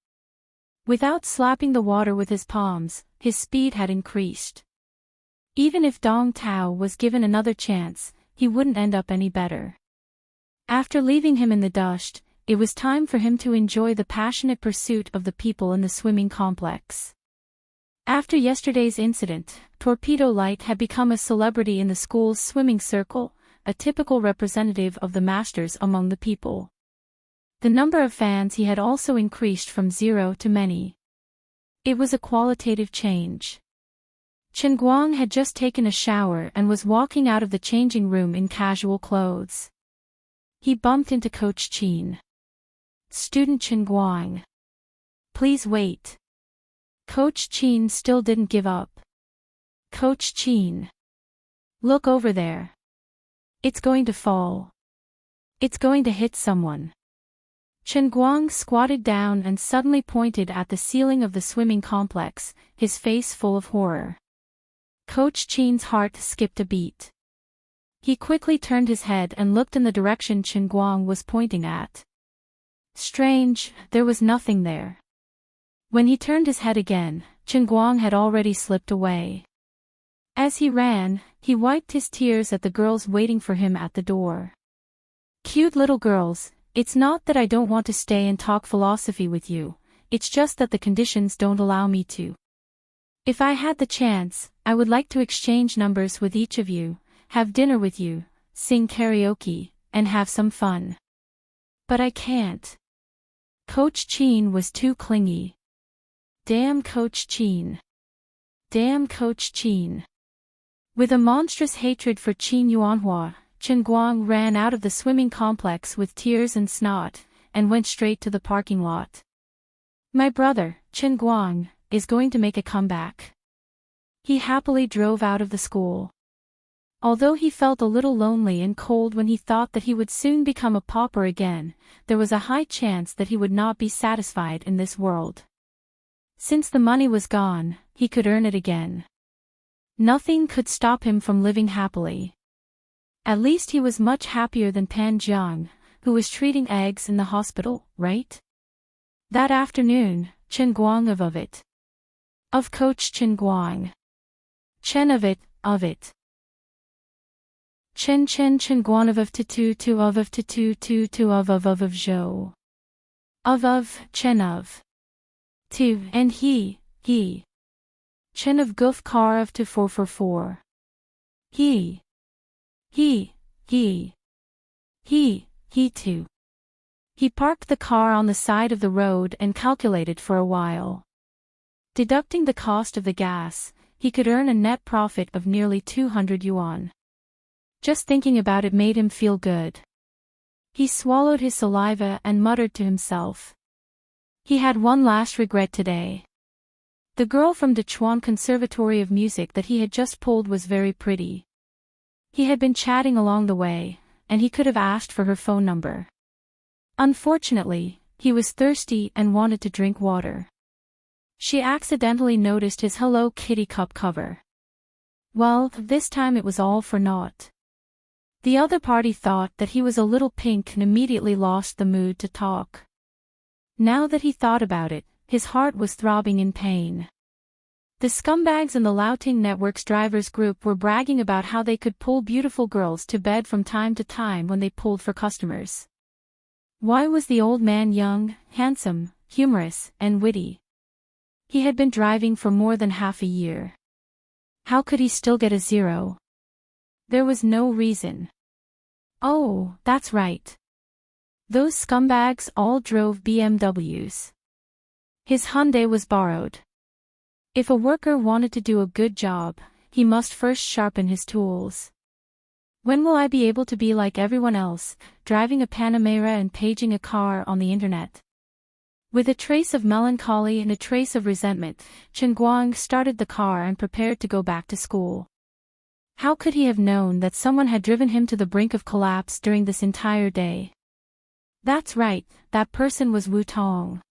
Without slapping the water with his palms, his speed had increased. Even if Dong Tao was given another chance, he wouldn't end up any better. After leaving him in the dust, it was time for him to enjoy the passionate pursuit of the people in the swimming complex. After yesterday's incident, Torpedo Light had become a celebrity in the school's swimming circle, a typical representative of the masters among the people. The number of fans he had also increased from 0 to many. It was a qualitative change. Chen Guang had just taken a shower and was walking out of the changing room in casual clothes. He bumped into Coach Qin. Student Chen Guang. Please wait. Coach Qin still didn't give up. Coach Qin. Look over there. It's going to fall. It's going to hit someone. Chen Guang squatted down and suddenly pointed at the ceiling of the swimming complex, his face full of horror. Coach Qin's heart skipped a beat. He quickly turned his head and looked in the direction Chen Guang was pointing at. Strange, there was nothing there. When he turned his head again, Chen Guang had already slipped away. As he ran, he wiped his tears at the girls waiting for him at the door. Cute little girls, it's not that I don't want to stay and talk philosophy with you, it's just that the conditions don't allow me to. If I had the chance, I would like to exchange numbers with each of you, have dinner with you, sing karaoke, and have some fun. But I can't. Coach Qin was too clingy. Damn Coach Qin. Damn Coach Qin. With a monstrous hatred for Qin Yuanhua, Chen Guang ran out of the swimming complex with tears and snot, and went straight to the parking lot. My brother, Chen Guang, is going to make a comeback. He happily drove out of the school. Although he felt a little lonely and cold when he thought that he would soon become a pauper again, there was a high chance that he would not be satisfied in this world. Since the money was gone, he could earn it again. Nothing could stop him from living happily. At least he was much happier than Pan Jiang, who was treating eggs in the hospital, right? That afternoon, Chen Guang of it. Of Coach Chen Guang. Chen of it. Chen Guan of to of to of zhou. Of, Chen of. To, and he. Chen of goof car of to 444. He too. He parked the car on the side of the road and calculated for a while. Deducting the cost of the gas, he could earn a net profit of nearly 200 yuan. Just thinking about it made him feel good. He swallowed his saliva and muttered to himself. He had one last regret today. The girl from the Chuan Conservatory of Music that he had just pulled was very pretty. He had been chatting along the way, and he could have asked for her phone number. Unfortunately, he was thirsty and wanted to drink water. She accidentally noticed his Hello Kitty cup cover. Well, this time it was all for naught. The other party thought that he was a little pink and immediately lost the mood to talk. Now that he thought about it, his heart was throbbing in pain. The scumbags in the Liaoting Network's drivers group were bragging about how they could pull beautiful girls to bed from time to time when they pulled for customers. Why was the old man young, handsome, humorous, and witty? He had been driving for more than half a year. How could he still get a 0? There was no reason. Oh, that's right. Those scumbags all drove BMWs. His Hyundai was borrowed. If a worker wanted to do a good job, he must first sharpen his tools. When will I be able to be like everyone else, driving a Panamera and paging a car on the internet? With a trace of melancholy and a trace of resentment, Chen Guang started the car and prepared to go back to school. How could he have known that someone had driven him to the brink of collapse during this entire day? That's right, that person was Wu Tong.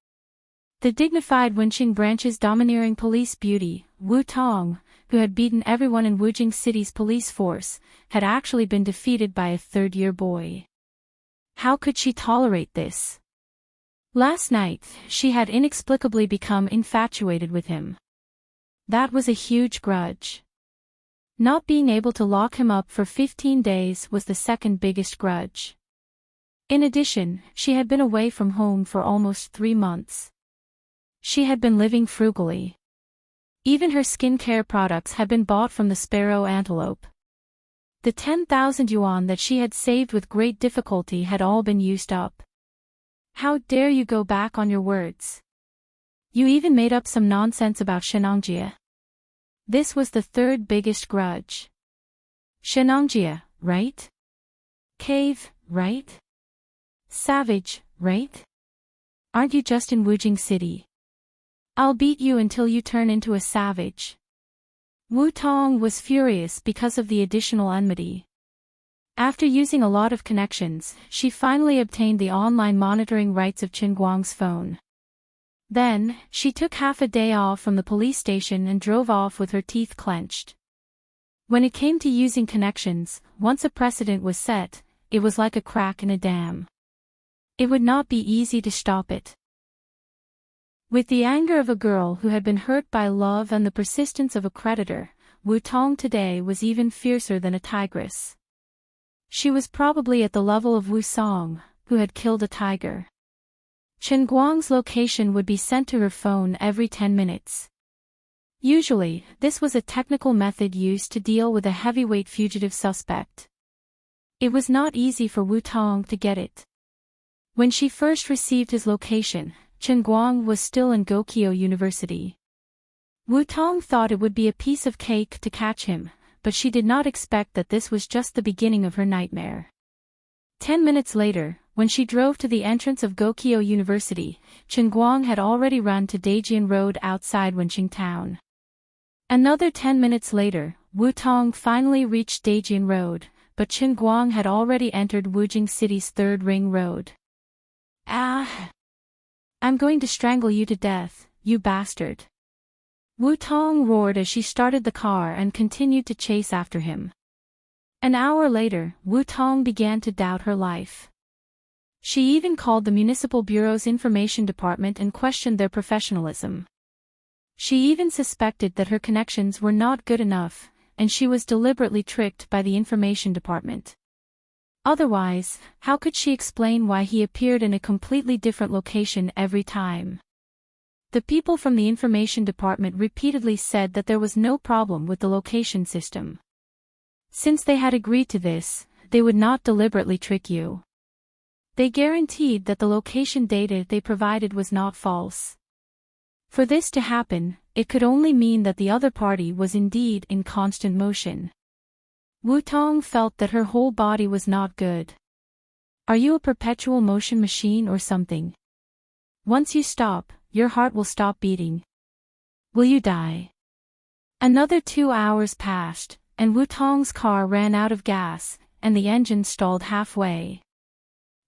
The dignified Wenqing branch's domineering police beauty, Wu Tong, who had beaten everyone in Wujing City's police force, had actually been defeated by a third-year boy. How could she tolerate this? Last night, she had inexplicably become infatuated with him. That was a huge grudge. Not being able to lock him up for 15 days was the second biggest grudge. In addition, she had been away from home for almost 3 months. She had been living frugally. Even her skincare products had been bought from the Sparrow Antelope. The 10,000 yuan that she had saved with great difficulty had all been used up. How dare you go back on your words? You even made up some nonsense about Shenangjia. This was the third biggest grudge. Shenangjia, right? Cave, right? Savage, right? Aren't you just in Wujing City? I'll beat you until you turn into a savage. Wu Tong was furious because of the additional enmity. After using a lot of connections, she finally obtained the online monitoring rights of Chen Guang's phone. Then, she took half a day off from the police station and drove off with her teeth clenched. When it came to using connections, once a precedent was set, it was like a crack in a dam. It would not be easy to stop it. With the anger of a girl who had been hurt by love and the persistence of a creditor, Wu Tong today was even fiercer than a tigress. She was probably at the level of Wu Song, who had killed a tiger. Chen Guang's location would be sent to her phone every 10 minutes. Usually, this was a technical method used to deal with a heavyweight fugitive suspect. It was not easy for Wu Tong to get it. When she first received his location, Chen Guang was still in Gokyo University. Wu Tong thought it would be a piece of cake to catch him, but she did not expect that this was just the beginning of her nightmare. 10 minutes later, when she drove to the entrance of Gokyo University, Chen Guang had already run to Daijian Road outside Wenqing Town. Another 10 minutes later, Wu Tong finally reached Daijian Road, but Chen Guang had already entered Wujing City's third ring road. Ah! I'm going to strangle you to death, you bastard. Wu Tong roared as she started the car and continued to chase after him. An hour later, Wu Tong began to doubt her life. She even called the Municipal Bureau's information department and questioned their professionalism. She even suspected that her connections were not good enough, and she was deliberately tricked by the information department. Otherwise, how could she explain why he appeared in a completely different location every time? The people from the information department repeatedly said that there was no problem with the location system. Since they had agreed to this, they would not deliberately trick you. They guaranteed that the location data they provided was not false. For this to happen, it could only mean that the other party was indeed in constant motion. Wu-Tong felt that her whole body was not good. Are you a perpetual motion machine or something? Once you stop, your heart will stop beating. Will you die? Another 2 hours passed, and Wu-Tong's car ran out of gas, and the engine stalled halfway.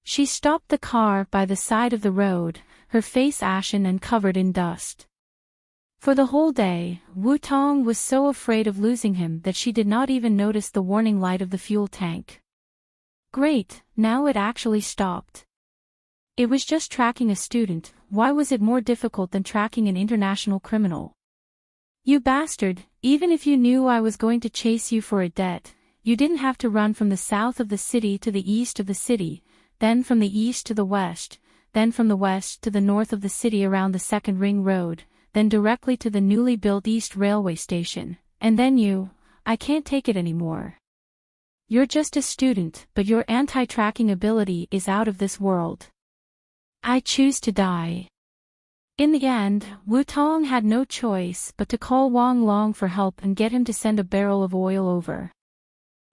She stopped the car by the side of the road, her face ashen and covered in dust. For the whole day, Wu-Tong was so afraid of losing him that she did not even notice the warning light of the fuel tank. Great, now it actually stopped. It was just tracking a student. Why was it more difficult than tracking an international criminal? You bastard, even if you knew I was going to chase you for a debt, you didn't have to run from the south of the city to the east of the city, then from the east to the west, then from the west to the north of the city around the second ring road, then directly to the newly built East Railway Station, and then you. I can't take it anymore. You're just a student, but your anti-tracking ability is out of this world. I choose to die. In the end, Wu-Tong had no choice but to call Wang Long for help and get him to send a barrel of oil over.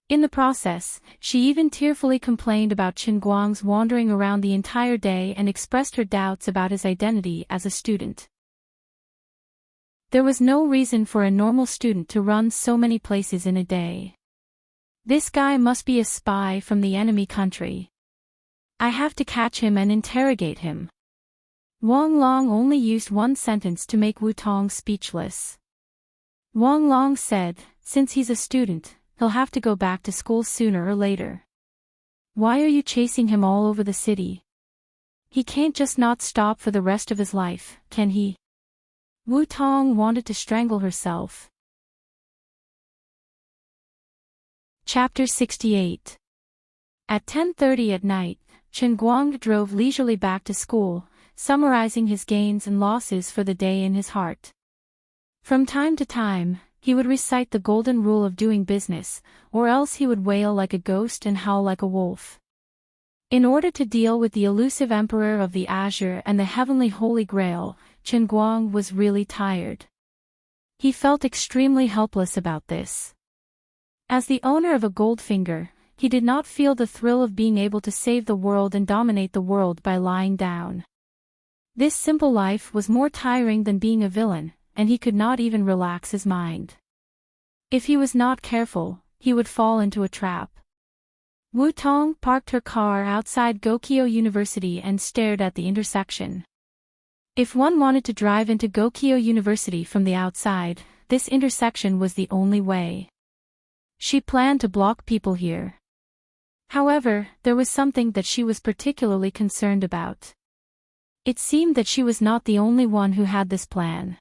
In the process, she even tearfully complained about Chen Guang's wandering around the entire day and expressed her doubts about his identity as a student. There was no reason for a normal student to run so many places in a day. This guy must be a spy from the enemy country. I have to catch him and interrogate him. Wang Long only used one sentence to make Wu-Tong speechless. Wang Long said, since he's a student, he'll have to go back to school sooner or later. Why are you chasing him all over the city? He can't just not stop for the rest of his life, can he? Wu-Tong wanted to strangle herself. Chapter 68. At 10:30 at night, Chen Guang drove leisurely back to school, summarizing his gains and losses for the day in his heart. From time to time, he would recite the golden rule of doing business, or else he would wail like a ghost and howl like a wolf. In order to deal with the elusive Emperor of the Azure and the heavenly Holy Grail, Chen Guang was really tired. He felt extremely helpless about this. As the owner of a gold finger, he did not feel the thrill of being able to save the world and dominate the world by lying down. This simple life was more tiring than being a villain, and he could not even relax his mind. If he was not careful, he would fall into a trap. Wu-Tong parked her car outside Gokyo University and stared at the intersection. If one wanted to drive into Gokyo University from the outside, this intersection was the only way. She planned to block people here. However, there was something that she was particularly concerned about. It seemed that she was not the only one who had this plan.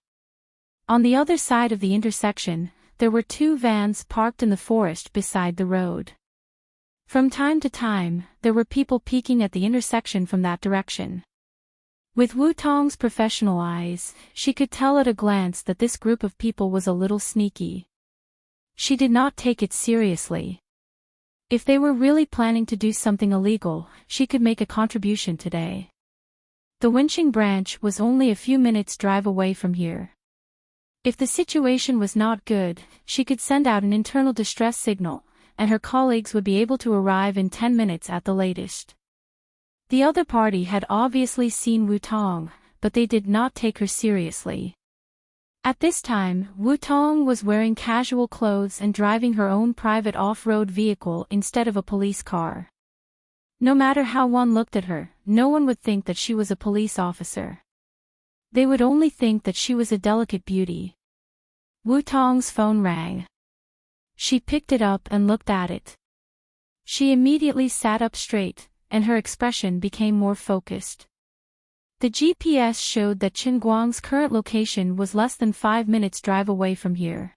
On the other side of the intersection, there were 2 vans parked in the forest beside the road. From time to time, there were people peeking at the intersection from that direction. With Wu-Tong's professional eyes, she could tell at a glance that this group of people was a little sneaky. She did not take it seriously. If they were really planning to do something illegal, she could make a contribution today. The Winching branch was only a few minutes' drive away from here. If the situation was not good, she could send out an internal distress signal, and her colleagues would be able to arrive in 10 minutes at the latest. The other party had obviously seen Wu-Tong, but they did not take her seriously. At this time, Wu-Tong was wearing casual clothes and driving her own private off-road vehicle instead of a police car. No matter how one looked at her, no one would think that she was a police officer. They would only think that she was a delicate beauty. Wu-Tong's phone rang. She picked it up and looked at it. She immediately sat up straight, and her expression became more focused. The GPS showed that Chen Guang's current location was less than 5 minutes' drive away from here.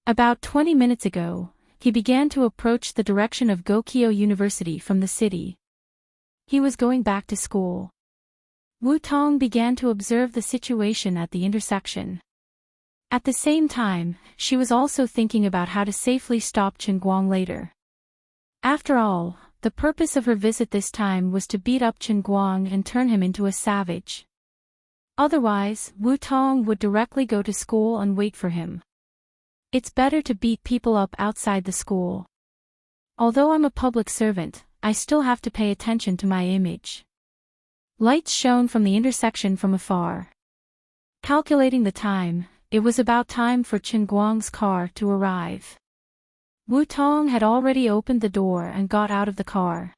About 20 minutes ago, he began to approach the direction of Gokyo University from the city. He was going back to school. Wu-Tong began to observe the situation at the intersection. At the same time, she was also thinking about how to safely stop Chen Guang later. After all, the purpose of her visit this time was to beat up Chen Guang and turn him into a savage. Otherwise, Wu Tong would directly go to school and wait for him. It's better to beat people up outside the school. Although I'm a public servant, I still have to pay attention to my image. Lights shone from the intersection from afar. Calculating the time, it was about time for Chen Guang's car to arrive. Wu Tong had already opened the door and got out of the car.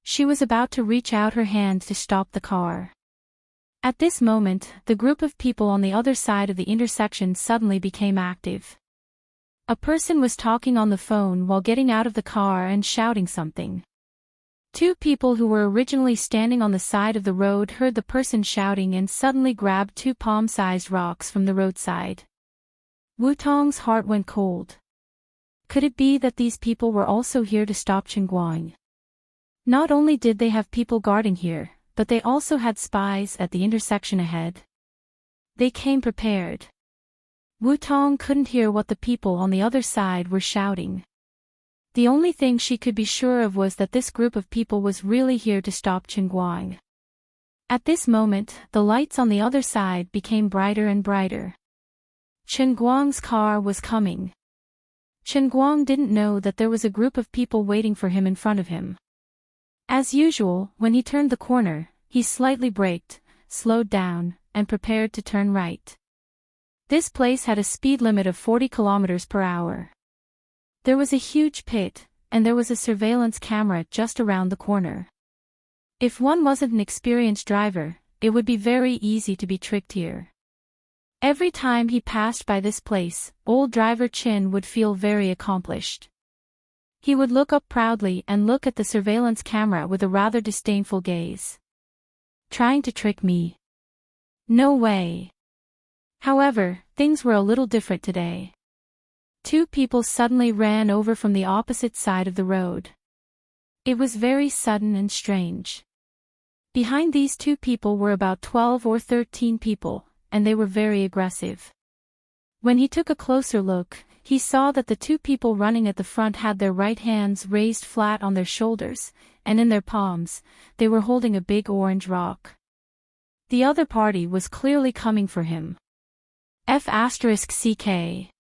She was about to reach out her hand to stop the car. At this moment, the group of people on the other side of the intersection suddenly became active. A person was talking on the phone while getting out of the car and shouting something. Two people who were originally standing on the side of the road heard the person shouting and suddenly grabbed two palm-sized rocks from the roadside. Wu Tong's heart went cold. Could it be that these people were also here to stop Chen Guang? Not only did they have people guarding here, but they also had spies at the intersection ahead. They came prepared. Wu Tong couldn't hear what the people on the other side were shouting. The only thing she could be sure of was that this group of people was really here to stop Chen Guang. At this moment, the lights on the other side became brighter and brighter. Chen Guang's car was coming. Chen Guang didn't know that there was a group of people waiting for him in front of him. As usual, when he turned the corner, he slightly braked, slowed down, and prepared to turn right. This place had a speed limit of 40 kilometers per hour. There was a huge pit, and there was a surveillance camera just around the corner. If one wasn't an experienced driver, it would be very easy to be tricked here. Every time he passed by this place, old driver Chin would feel very accomplished. He would look up proudly and look at the surveillance camera with a rather disdainful gaze. Trying to trick me? No way. However, things were a little different today. Two people suddenly ran over from the opposite side of the road. It was very sudden and strange. Behind these two people were about 12 or 13 people, and they were very aggressive. When he took a closer look, he saw that the two people running at the front had their right hands raised flat on their shoulders, and in their palms, they were holding a big orange rock. The other party was clearly coming for him. F***CK.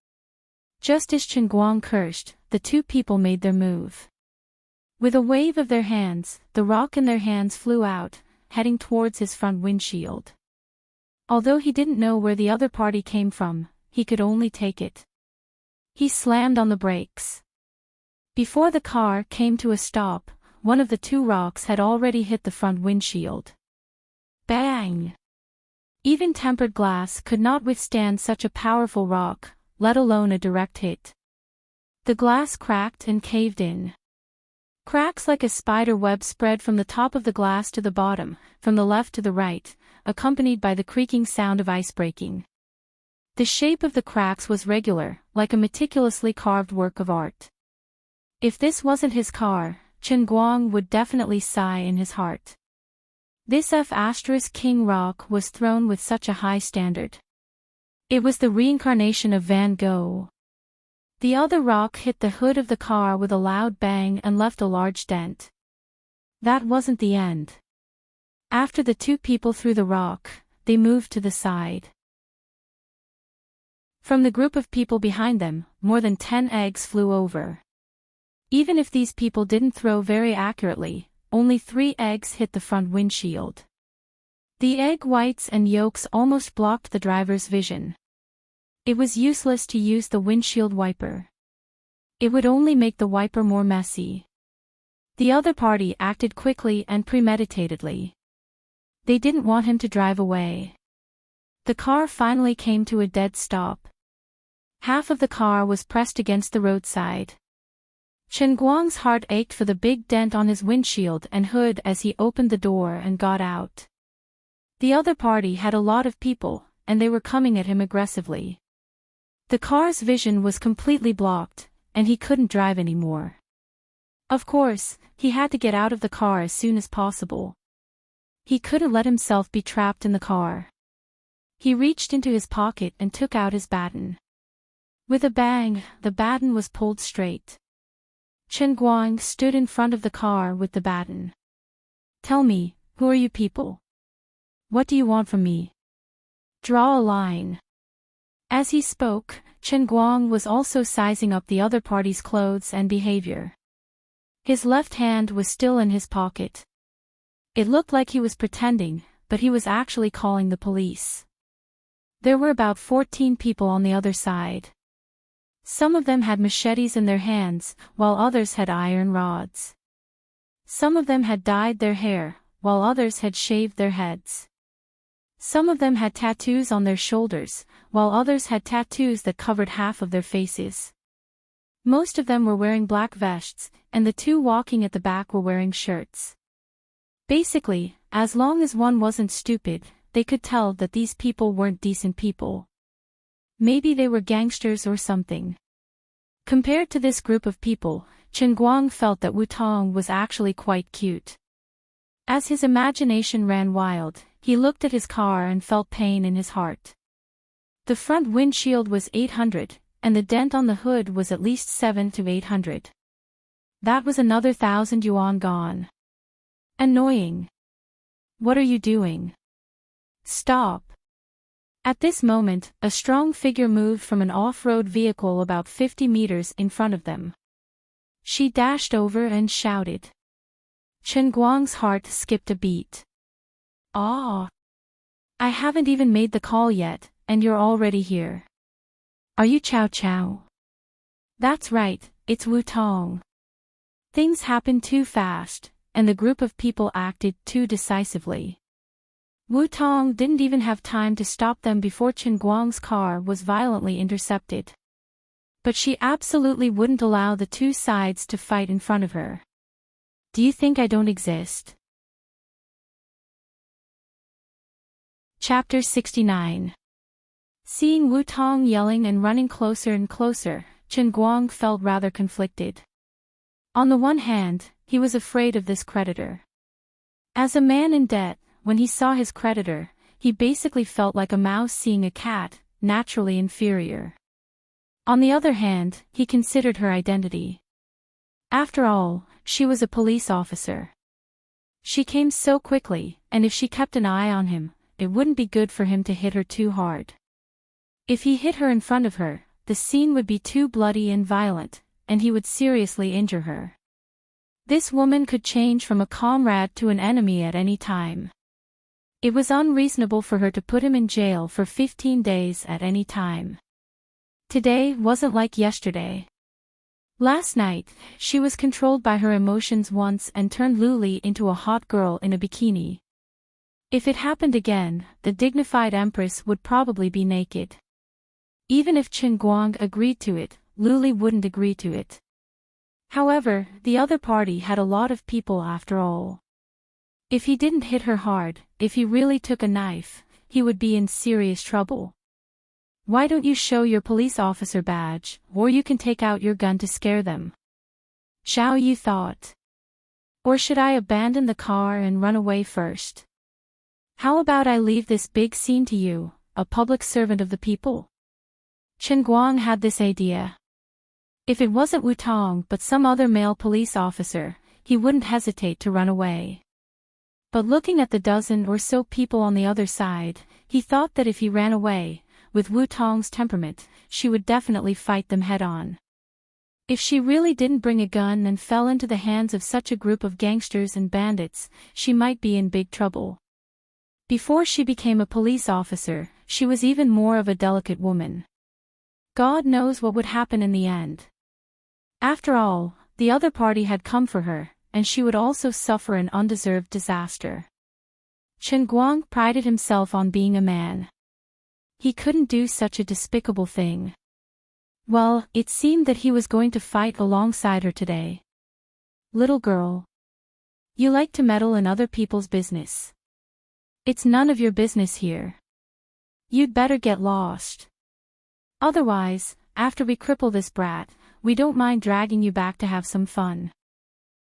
Just as Chen Guang cursed, the two people made their move. With a wave of their hands, the rock in their hands flew out, heading towards his front windshield. Although he didn't know where the other party came from, he could only take it. He slammed on the brakes. Before the car came to a stop, one of the two rocks had already hit the front windshield. Bang! Even tempered glass could not withstand such a powerful rock, let alone a direct hit. The glass cracked and caved in. Cracks like a spider web spread from the top of the glass to the bottom, from the left to the right, accompanied by the creaking sound of ice breaking. The shape of the cracks was regular, like a meticulously carved work of art. If this wasn't his car, Chen Guang would definitely sigh in his heart. This F***King rock was thrown with such a high standard. It was the reincarnation of Van Gogh. The other rock hit the hood of the car with a loud bang and left a large dent. That wasn't the end. After the two people threw the rock, they moved to the side. From the group of people behind them, more than 10 eggs flew over. Even if these people didn't throw very accurately, only 3 eggs hit the front windshield. The egg whites and yolks almost blocked the driver's vision. It was useless to use the windshield wiper. It would only make the wiper more messy. The other party acted quickly and premeditatedly. They didn't want him to drive away. The car finally came to a dead stop. Half of the car was pressed against the roadside. Chen Guang's heart ached for the big dent on his windshield and hood as he opened the door and got out. The other party had a lot of people, and they were coming at him aggressively. The car's vision was completely blocked, and he couldn't drive anymore. Of course, he had to get out of the car as soon as possible. He couldn't let himself be trapped in the car. He reached into his pocket and took out his baton. With a bang, the baton was pulled straight. Chen Guang stood in front of the car with the baton. "Tell me, who are you people? What do you want from me? Draw a line. As he spoke, Chen Guang was also sizing up the other party's clothes and behavior. His left hand was still in his pocket. It looked like he was pretending, but he was actually calling the police. There were about 14 people on the other side. Some of them had machetes in their hands, while others had iron rods. Some of them had dyed their hair, while others had shaved their heads. Some of them had tattoos on their shoulders, while others had tattoos that covered half of their faces. Most of them were wearing black vests, and the two walking at the back were wearing shirts. Basically, as long as one wasn't stupid, they could tell that these people weren't decent people. Maybe they were gangsters or something. Compared to this group of people, Chen Guang felt that Wu Tong was actually quite cute. As his imagination ran wild, he looked at his car and felt pain in his heart. The front windshield was 800, and the dent on the hood was at least 700 to 800. That was another 1,000 yuan gone. Annoying. What are you doing? Stop. At this moment, a strong figure moved from an off-road vehicle about 50 meters in front of them. She dashed over and shouted. Chen Guang's heart skipped a beat. Ah! I haven't even made the call yet, and you're already here. Are you Chow Chow? That's right, it's Wu Tong. Things happened too fast, and the group of people acted too decisively. Wu Tong didn't even have time to stop them before Chen Guang's car was violently intercepted. But she absolutely wouldn't allow the two sides to fight in front of her. Do you think I don't exist? Chapter 69. Seeing Wu Tong yelling and running closer and closer, Chen Guang felt rather conflicted. On the one hand, he was afraid of this creditor. As a man in debt, when he saw his creditor, he basically felt like a mouse seeing a cat, naturally inferior. On the other hand, he considered her identity. After all, she was a police officer. She came so quickly, and if she kept an eye on him, it wouldn't be good for him to hit her too hard. If he hit her in front of her, the scene would be too bloody and violent, and he would seriously injure her. This woman could change from a comrade to an enemy at any time. It was unreasonable for her to put him in jail for 15 days at any time. Today wasn't like yesterday. Last night, she was controlled by her emotions once and turned Luli into a hot girl in a bikini. If it happened again, the dignified empress would probably be naked. Even if Chen Guang agreed to it, Luli wouldn't agree to it. However, the other party had a lot of people after all. If he didn't hit her hard, if he really took a knife, he would be in serious trouble. Why don't you show your police officer badge, or you can take out your gun to scare them? Xiao Yu thought. Or should I abandon the car and run away first? How about I leave this big scene to you, a public servant of the people? Chen Guang had this idea. If it wasn't Wu Tong but some other male police officer, he wouldn't hesitate to run away. But looking at the dozen or so people on the other side, he thought that if he ran away, with Wu Tong's temperament, she would definitely fight them head-on. If she really didn't bring a gun and fell into the hands of such a group of gangsters and bandits, she might be in big trouble. Before she became a police officer, she was even more of a delicate woman. God knows what would happen in the end. After all, the other party had come for her, and she would also suffer an undeserved disaster. Chen Guang prided himself on being a man. He couldn't do such a despicable thing. Well, it seemed that he was going to fight alongside her today. Little girl. You like to meddle in other people's business. It's none of your business here. You'd better get lost. Otherwise, after we cripple this brat, we don't mind dragging you back to have some fun.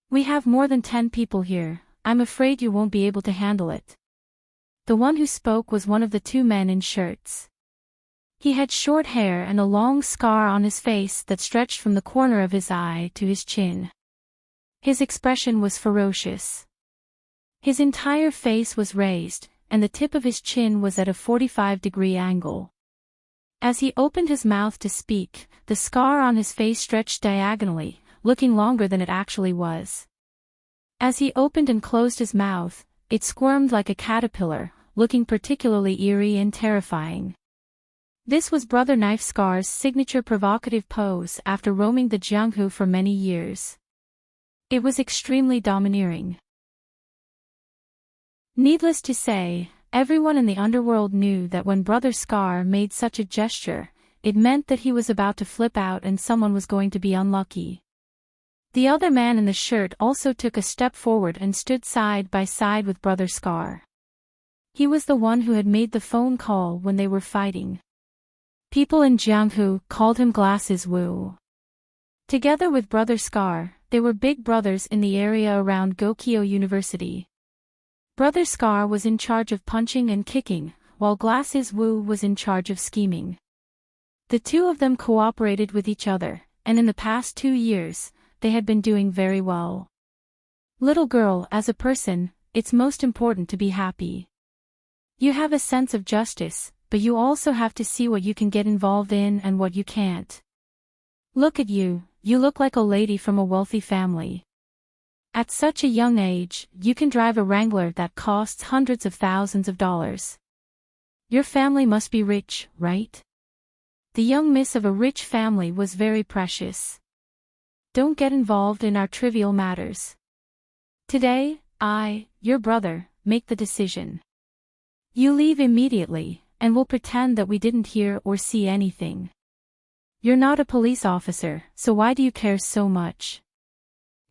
We have more than 10 people here, I'm afraid you won't be able to handle it. The one who spoke was one of the two men in shirts. He had short hair and a long scar on his face that stretched from the corner of his eye to his chin. His expression was ferocious. His entire face was raised, and the tip of his chin was at a 45-degree angle. As he opened his mouth to speak, the scar on his face stretched diagonally, looking longer than it actually was. As he opened and closed his mouth, it squirmed like a caterpillar, looking particularly eerie and terrifying. This was Brother Knife Scar's signature provocative pose after roaming the Jianghu for many years. It was extremely domineering. Needless to say, everyone in the underworld knew that when Brother Scar made such a gesture, it meant that he was about to flip out and someone was going to be unlucky. The other man in the shirt also took a step forward and stood side by side with Brother Scar. He was the one who had made the phone call when they were fighting. People in Jianghu called him Glasses Wu. Together with Brother Scar, they were big brothers in the area around Gokyo University. Brother Scar was in charge of punching and kicking, while Glasses Wu was in charge of scheming. The two of them cooperated with each other, and in the past 2 years, they had been doing very well. Little girl, as a person, it's most important to be happy. You have a sense of justice, but you also have to see what you can get involved in and what you can't. Look at you, you look like a lady from a wealthy family. At such a young age, you can drive a Wrangler that costs hundreds of thousands of dollars. Your family must be rich, right? The young miss of a rich family was very precious. Don't get involved in our trivial matters. Today, I, your brother, make the decision. You leave immediately, and we'll pretend that we didn't hear or see anything. You're not a police officer, so why do you care so much?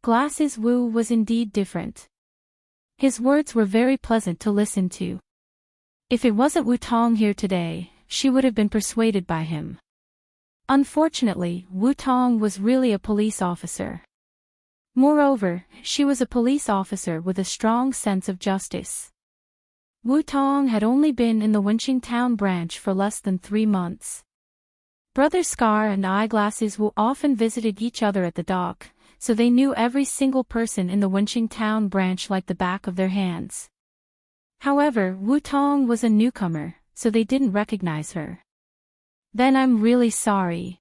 Glasses Wu was indeed different. His words were very pleasant to listen to. If it wasn't Wu Tong here today, she would have been persuaded by him. Unfortunately, Wu Tong was really a police officer. Moreover, she was a police officer with a strong sense of justice. Wu Tong had only been in the Wenqing Town branch for less than 3 months. Brother Scar and Eyeglasses Wu often visited each other at the dock, so they knew every single person in the Wenqing Town branch like the back of their hands. However, Wu Tong was a newcomer, so they didn't recognize her. Then I'm really sorry.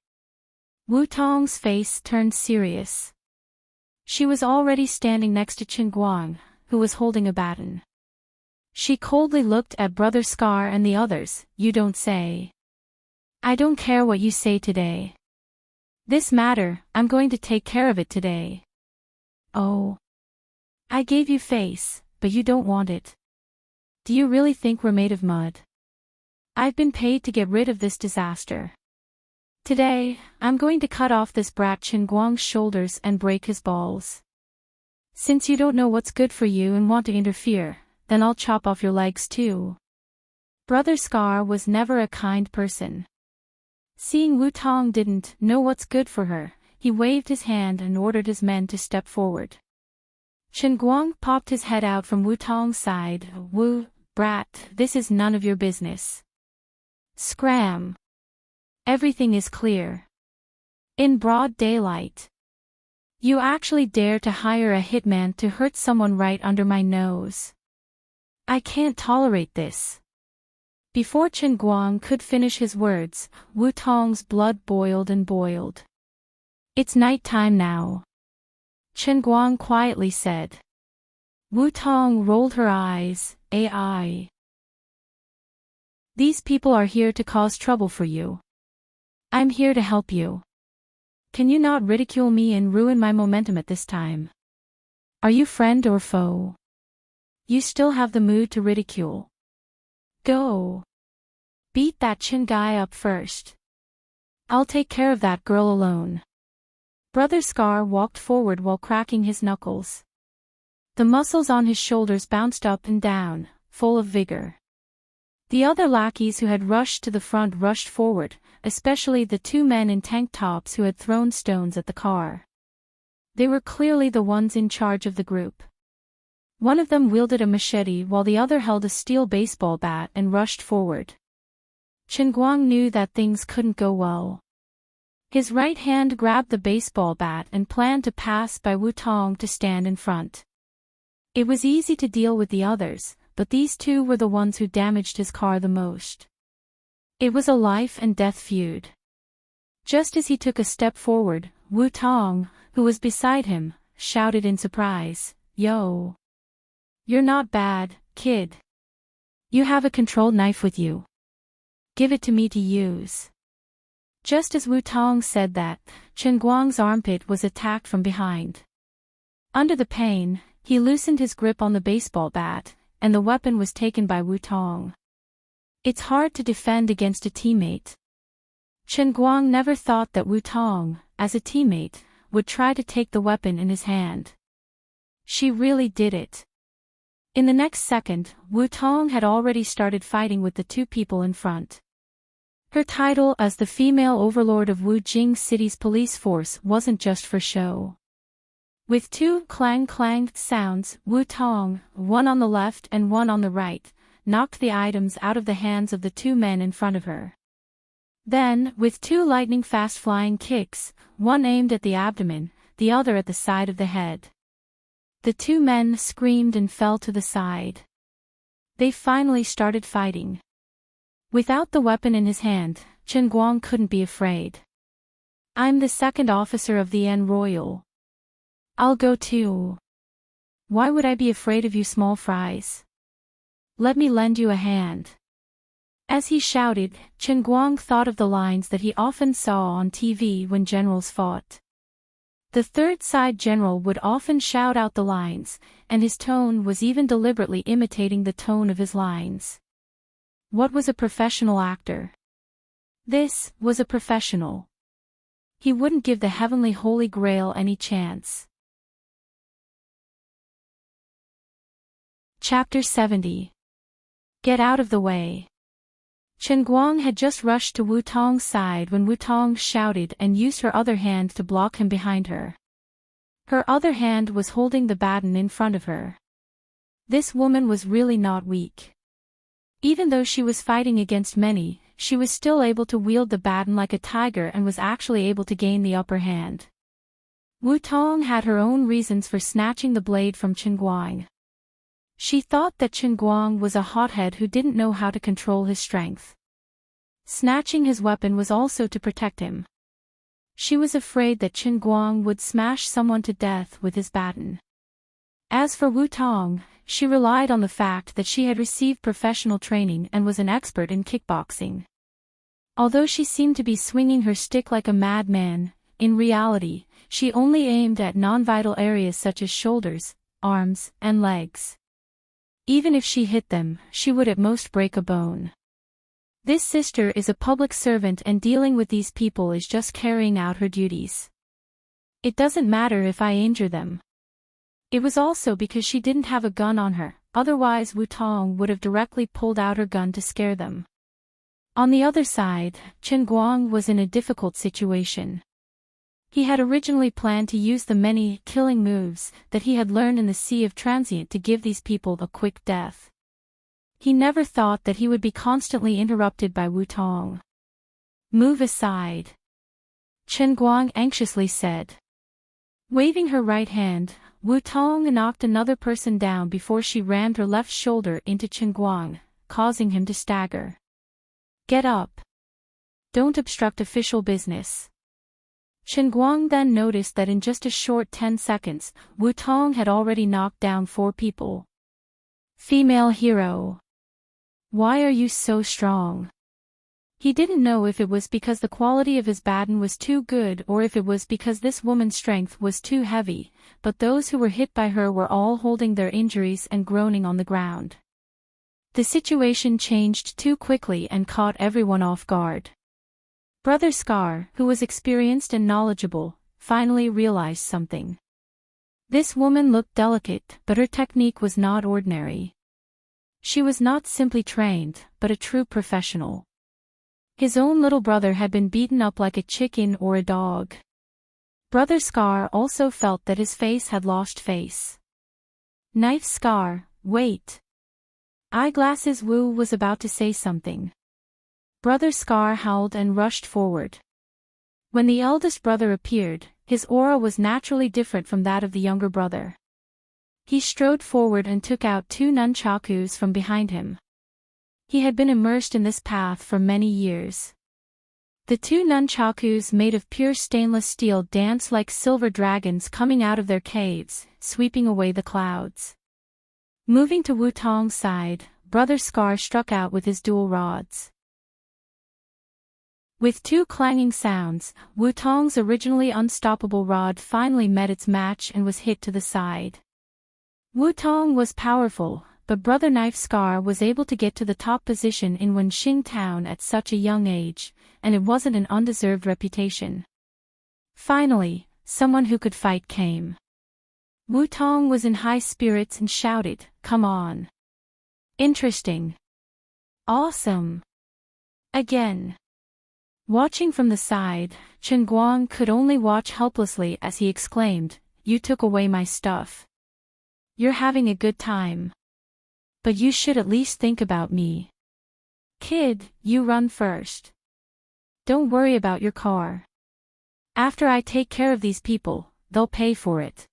Wu Tong's face turned serious. She was already standing next to Qin Guang, who was holding a baton. She coldly looked at Brother Scar and the others. You don't say. I don't care what you say today. This matter, I'm going to take care of it today. Oh. I gave you face, but you don't want it. Do you really think we're made of mud? I've been paid to get rid of this disaster. Today, I'm going to cut off this brat Qin Guang's shoulders and break his balls. Since you don't know what's good for you and want to interfere, then I'll chop off your legs too. Brother Scar was never a kind person. Seeing Wu Tong didn't know what's good for her, he waved his hand and ordered his men to step forward. Qin Guang popped his head out from Wu Tong's side. Wu, brat, this is none of your business. Scram. Everything is clear. In broad daylight. You actually dare to hire a hitman to hurt someone right under my nose. I can't tolerate this. Before Qin Guang could finish his words, Wu Tong's blood boiled and boiled. It's night time now. Qin Guang quietly said. Wu Tong rolled her eyes. AI. These people are here to cause trouble for you. I'm here to help you. Can you not ridicule me and ruin my momentum at this time? Are you friend or foe? You still have the mood to ridicule. Go. Beat that Qin guy up first. I'll take care of that girl alone. Brother Scar walked forward while cracking his knuckles. The muscles on his shoulders bounced up and down, full of vigor. The other lackeys who had rushed to the front rushed forward, especially the 2 men in tank tops who had thrown stones at the car. They were clearly the ones in charge of the group. One of them wielded a machete while the other held a steel baseball bat and rushed forward. Qin Guang knew that things couldn't go well. His right hand grabbed the baseball bat and planned to pass by Wu Tong to stand in front. It was easy to deal with the others, but these two were the ones who damaged his car the most. It was a life-and-death feud. Just as he took a step forward, Wu Tong, who was beside him, shouted in surprise, "Yo! You're not bad, kid. You have a controlled knife with you. Give it to me to use." Just as Wu Tong said that, Chen Guang's armpit was attacked from behind. Under the pain, he loosened his grip on the baseball bat, and the weapon was taken by Wu Tong. It's hard to defend against a teammate. Chen Guang never thought that Wu Tong, as a teammate, would try to take the weapon in his hand. She really did it. In the next second, Wu Tong had already started fighting with the two people in front. Her title as the female overlord of Wu Jing City's police force wasn't just for show. With two clang-clang sounds, Wu Tong, one on the left and one on the right, knocked the items out of the hands of the two men in front of her. Then, with two lightning-fast flying kicks, one aimed at the abdomen, the other at the side of the head. The two men screamed and fell to the side. They finally started fighting. Without the weapon in his hand, Chen Guang couldn't be afraid. "I'm the second officer of the N Royal. I'll go too. Why would I be afraid of you small fries? Let me lend you a hand." As he shouted, Chen Guang thought of the lines that he often saw on TV when generals fought. The third side general would often shout out the lines, and his tone was even deliberately imitating the tone of his lines. What was a professional actor? This was a professional. He wouldn't give the heavenly Holy Grail any chance. Chapter 70. Get out of the way. Chen Guang had just rushed to Wu Tong's side when Wu Tong shouted and used her other hand to block him behind her. Her other hand was holding the baton in front of her. This woman was really not weak. Even though she was fighting against many, she was still able to wield the baton like a tiger and was actually able to gain the upper hand. Wu Tong had her own reasons for snatching the blade from Chen Guang. She thought that Chen Guang was a hothead who didn't know how to control his strength. Snatching his weapon was also to protect him. She was afraid that Chen Guang would smash someone to death with his baton. As for Wu Tong, she relied on the fact that she had received professional training and was an expert in kickboxing. Although she seemed to be swinging her stick like a madman, in reality, she only aimed at non-vital areas such as shoulders, arms, and legs. Even if she hit them, she would at most break a bone. This sister is a public servant and dealing with these people is just carrying out her duties. It doesn't matter if I injure them. It was also because she didn't have a gun on her, otherwise Wu Tong would have directly pulled out her gun to scare them. On the other side, Chen Guang was in a difficult situation. He had originally planned to use the many killing moves that he had learned in the Sea of Transient to give these people a quick death. He never thought that he would be constantly interrupted by Wu Tong. "Move aside," Chen Guang anxiously said. Waving her right hand, Wu Tong knocked another person down before she rammed her left shoulder into Chen Guang, causing him to stagger. "Get up. Don't obstruct official business." Chen Guang then noticed that in just a short 10 seconds, Wu Tong had already knocked down 4 people. Female hero. Why are you so strong? He didn't know if it was because the quality of his baton was too good or if it was because this woman's strength was too heavy, but those who were hit by her were all holding their injuries and groaning on the ground. The situation changed too quickly and caught everyone off guard. Brother Scar, who was experienced and knowledgeable, finally realized something. This woman looked delicate, but her technique was not ordinary. She was not simply trained, but a true professional. His own little brother had been beaten up like a chicken or a dog. Brother Scar also felt that his face had lost face. Knife Scar, wait. Eyeglasses Wu was about to say something. Brother Scar howled and rushed forward. When the eldest brother appeared, his aura was naturally different from that of the younger brother. He strode forward and took out 2 nunchakus from behind him. He had been immersed in this path for many years. The 2 nunchakus made of pure stainless steel danced like silver dragons coming out of their caves, sweeping away the clouds. Moving to Wu Tong's side, Brother Scar struck out with his dual rods. With 2 clanging sounds, Wu Tong's originally unstoppable rod finally met its match and was hit to the side. Wu Tong was powerful, but Brother Knife Scar was able to get to the top position in Wenxing Town at such a young age, and it wasn't an undeserved reputation. Finally, someone who could fight came. Wu Tong was in high spirits and shouted, "Come on. Interesting. Awesome." Again. Watching from the side, Chen Guang could only watch helplessly as he exclaimed, "You took away my stuff. You're having a good time. But you should at least think about me. Kid, you run first. Don't worry about your car. After I take care of these people, they'll pay for it."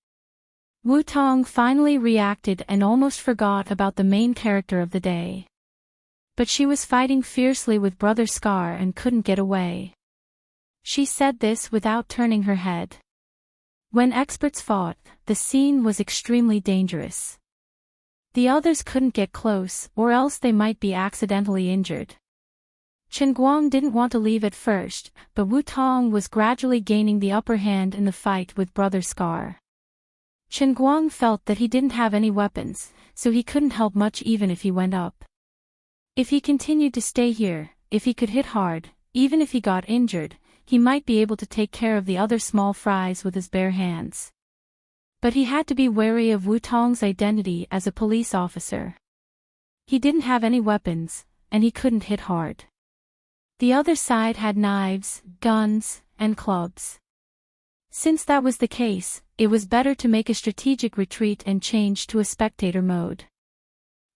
Wu Tong finally reacted and almost forgot about the main character of the day. But she was fighting fiercely with Brother Scar and couldn't get away. She said this without turning her head. When experts fought, the scene was extremely dangerous. The others couldn't get close, or else they might be accidentally injured. Chen Guang didn't want to leave at first, but Wu Tong was gradually gaining the upper hand in the fight with Brother Scar. Chen Guang felt that he didn't have any weapons, so he couldn't help much even if he went up. If he continued to stay here, if he could hit hard, even if he got injured, he might be able to take care of the other small fries with his bare hands. But he had to be wary of Wu Tong's identity as a police officer. He didn't have any weapons, and he couldn't hit hard. The other side had knives, guns, and clubs. Since that was the case, it was better to make a strategic retreat and change to a spectator mode.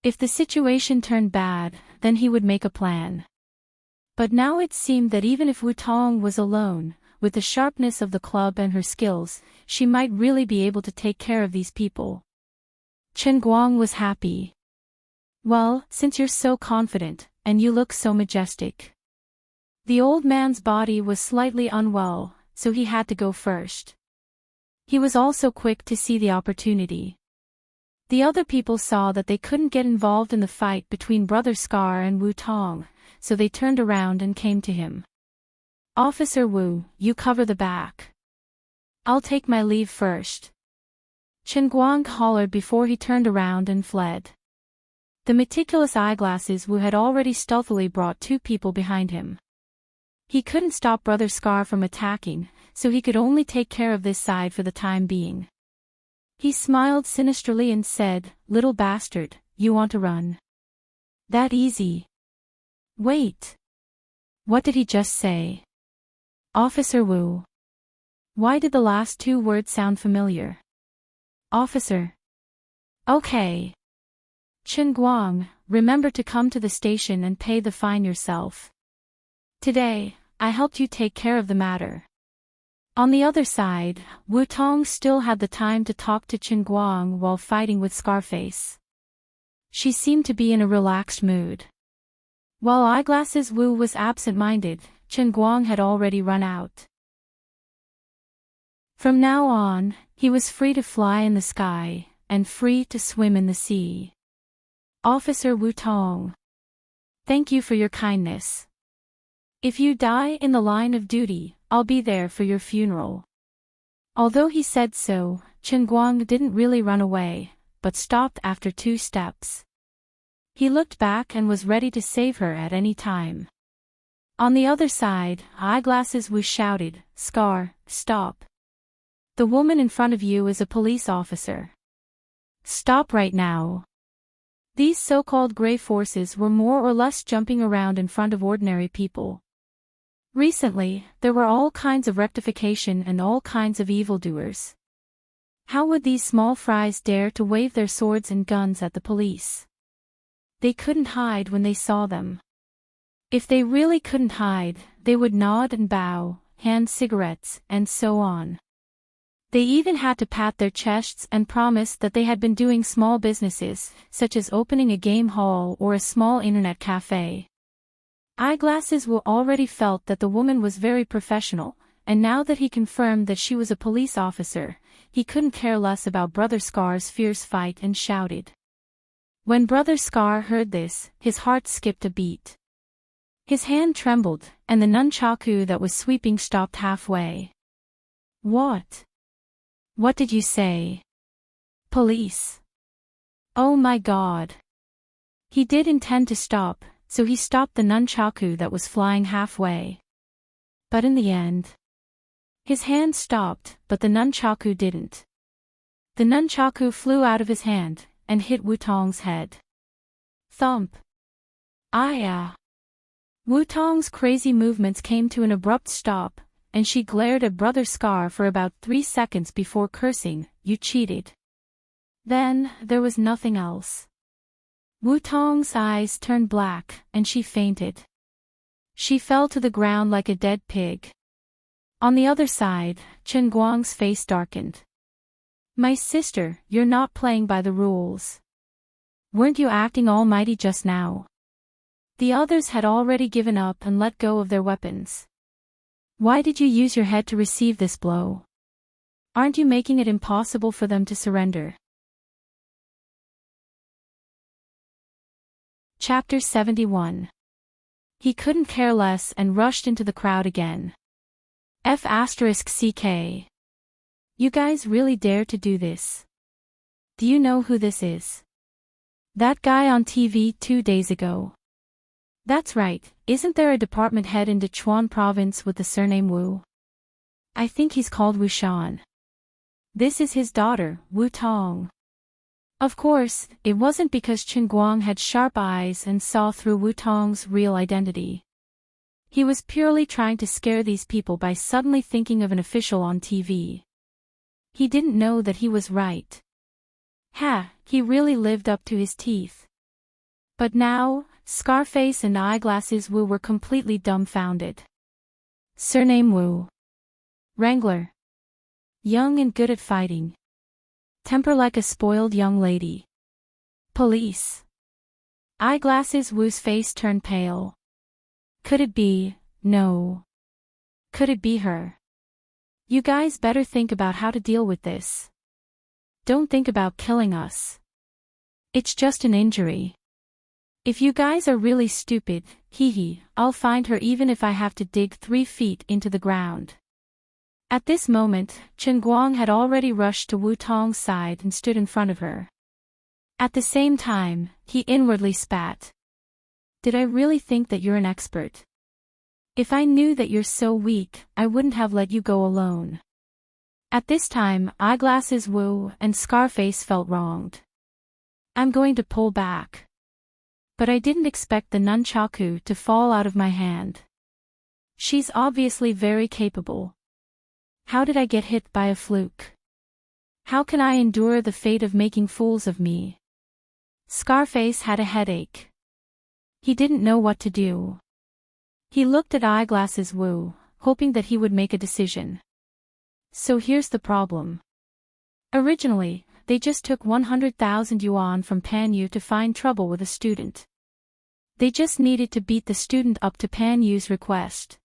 If the situation turned bad, then he would make a plan. But now it seemed that even if Wu Tong was alone, with the sharpness of the club and her skills, she might really be able to take care of these people. Chen Guang was happy. "Well, since you're so confident, and you look so majestic." The old man's body was slightly unwell, so he had to go first. He was also quick to see the opportunity. The other people saw that they couldn't get involved in the fight between Brother Scar and Wu Tong, so they turned around and came to him. "Officer Wu, you cover the back. I'll take my leave first." Chen Guang hollered before he turned around and fled. The meticulous eyeglasses Wu had already stealthily brought 2 people behind him. He couldn't stop Brother Scar from attacking, so he could only take care of this side for the time being. He smiled sinisterly and said, "Little bastard, you want to run? That easy? Wait. What did he just say? Officer Wu." Why did the last 2 words sound familiar? Officer. Okay. Chen Guang, remember to come to the station and pay the fine yourself. Today, I helped you take care of the matter. On the other side, Wu Tong still had the time to talk to Chen Guang while fighting with Scarface. She seemed to be in a relaxed mood. While Eyeglasses Wu was absent-minded, Chen Guang had already run out. From now on, he was free to fly in the sky, and free to swim in the sea. Officer Wu Tong. Thank you for your kindness. If you die in the line of duty, I'll be there for your funeral. Although he said so, Chen Guang didn't really run away, but stopped after 2 steps. He looked back and was ready to save her at any time. On the other side, Eyeglasses Wu shouted, "Scar, stop. The woman in front of you is a police officer. Stop right now." These so-called gray forces were more or less jumping around in front of ordinary people. Recently, there were all kinds of rectification and all kinds of evildoers. How would these small fries dare to wave their swords and guns at the police? They couldn't hide when they saw them. If they really couldn't hide, they would nod and bow, hand cigarettes, and so on. They even had to pat their chests and promise that they had been doing small businesses, such as opening a game hall or a small internet cafe. Eyeglasses Wu already felt that the woman was very professional, and now that he confirmed that she was a police officer, he couldn't care less about Brother Scar's fierce fight and shouted. When Brother Scar heard this, his heart skipped a beat. His hand trembled, and the nunchaku that was sweeping stopped halfway. What? What did you say? Police. Oh my God. He did intend to stop, so he stopped the nunchaku that was flying halfway. But in the end, his hand stopped, but the nunchaku didn't. The nunchaku flew out of his hand and hit Wutong's head. Thump. Ah. Wutong's crazy movements came to an abrupt stop, and she glared at Brother Scar for about 3 seconds before cursing, "You cheated." Then, there was nothing else. Wutong's eyes turned black, and she fainted. She fell to the ground like a dead pig. On the other side, Chen Guang's face darkened. "My sister, you're not playing by the rules. Weren't you acting almighty just now?" The others had already given up and let go of their weapons. "Why did you use your head to receive this blow? Aren't you making it impossible for them to surrender?" Chapter 71. He couldn't care less and rushed into the crowd again. F***ck. You guys really dare to do this? Do you know who this is? That guy on TV 2 days ago. That's right, isn't there a department head in Sichuan province with the surname Wu? I think he's called Wu Shan. This is his daughter, Wu Tong. Of course, it wasn't because Chen Guang had sharp eyes and saw through Wu Tong's real identity. He was purely trying to scare these people by suddenly thinking of an official on TV. He didn't know that he was right. He really lived up to his teeth. But now, Scarface and Eyeglasses Wu were completely dumbfounded. Surname Wu. Wrangler. Young and good at fighting. Temper like a spoiled young lady. Police. Eyeglasses Wu's face turned pale. Could it be? No. Could it be her? You guys better think about how to deal with this. Don't think about killing us. It's just an injury. If you guys are really stupid, I'll find her even if I have to dig 3 feet into the ground. At this moment, Chen Guang had already rushed to Wu Tong's side and stood in front of her. At the same time, he inwardly spat. Did I really think that you're an expert? If I knew that you're so weak, I wouldn't have let you go alone. At this time, Eyeglasses Wu and Scarface felt wronged. I'm going to pull back. But I didn't expect the nunchaku to fall out of my hand. She's obviously very capable. How did I get hit by a fluke? How can I endure the fate of making fools of me? Scarface had a headache. He didn't know what to do. He looked at Eyeglasses Wu, hoping that he would make a decision. So here's the problem. Originally, they just took 100,000 yuan from Pan Yu to find trouble with a student. They just needed to beat the student up to Pan Yu's request.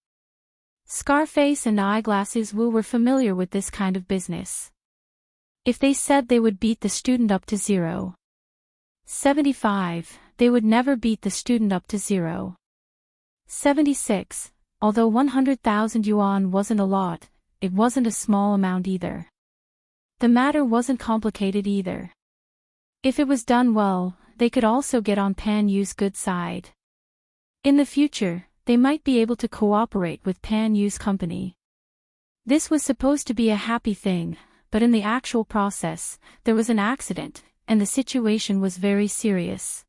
Scarface and Eyeglasses Wu were familiar with this kind of business. If they said they would beat the student up to 0.75, they would never beat the student up to 0.76, although 100,000 yuan wasn't a lot, it wasn't a small amount either. The matter wasn't complicated either. If it was done well, they could also get on Pan Yu's good side. In the future, they might be able to cooperate with Pan Yu's company. This was supposed to be a happy thing, but in the actual process, there was an accident, and the situation was very serious.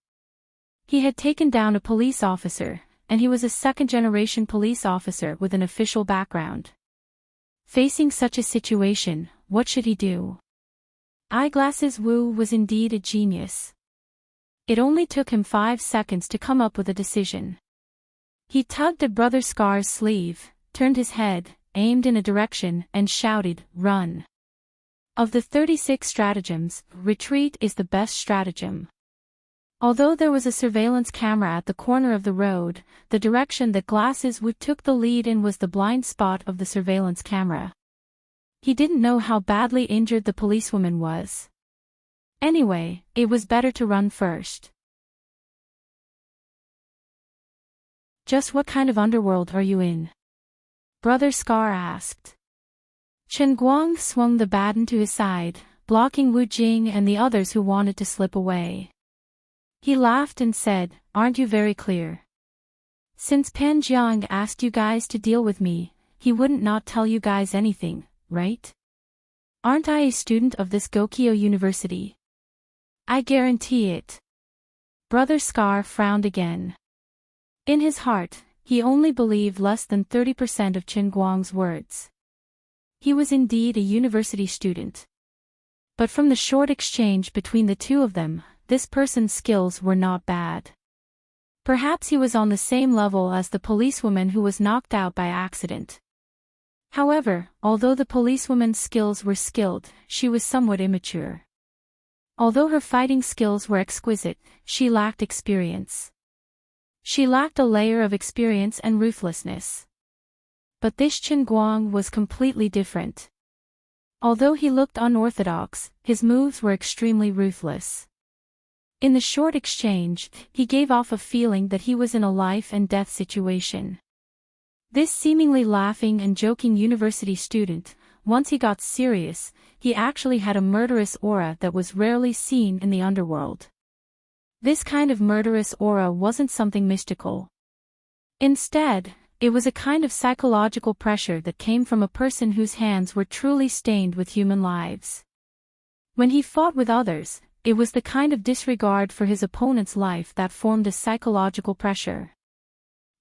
He had taken down a police officer, and he was a second-generation police officer with an official background. Facing such a situation, what should he do? Eyeglasses Wu was indeed a genius. It only took him 5 seconds to come up with a decision. He tugged at Brother Scar's sleeve, turned his head, aimed in a direction, and shouted, "Run!" Of the 36 stratagems, retreat is the best stratagem. Although there was a surveillance camera at the corner of the road, the direction that Glasses Woot took the lead in was the blind spot of the surveillance camera. He didn't know how badly injured the policewoman was. Anyway, it was better to run first. Just what kind of underworld are you in? Brother Scar asked. Chen Guang swung the baton to his side, blocking Wu Jing and the others who wanted to slip away. He laughed and said, "Aren't you very clear? Since Pan Jiang asked you guys to deal with me, he wouldn't not tell you guys anything, right? Aren't I a student of this Gokyo University? I guarantee it." Brother Scar frowned again. In his heart, he only believed less than 30% of Chen Guang's words. He was indeed a university student. But from the short exchange between the two of them, this person's skills were not bad. Perhaps he was on the same level as the policewoman who was knocked out by accident. However, although the policewoman's skills were skilled, she was somewhat immature. Although her fighting skills were exquisite, she lacked experience. She lacked a layer of experience and ruthlessness. But this Chen Guang was completely different. Although he looked unorthodox, his moves were extremely ruthless. In the short exchange, he gave off a feeling that he was in a life and death situation. This seemingly laughing and joking university student, once he got serious, he actually had a murderous aura that was rarely seen in the underworld. This kind of murderous aura wasn't something mystical. Instead, it was a kind of psychological pressure that came from a person whose hands were truly stained with human lives. When he fought with others, it was the kind of disregard for his opponent's life that formed a psychological pressure.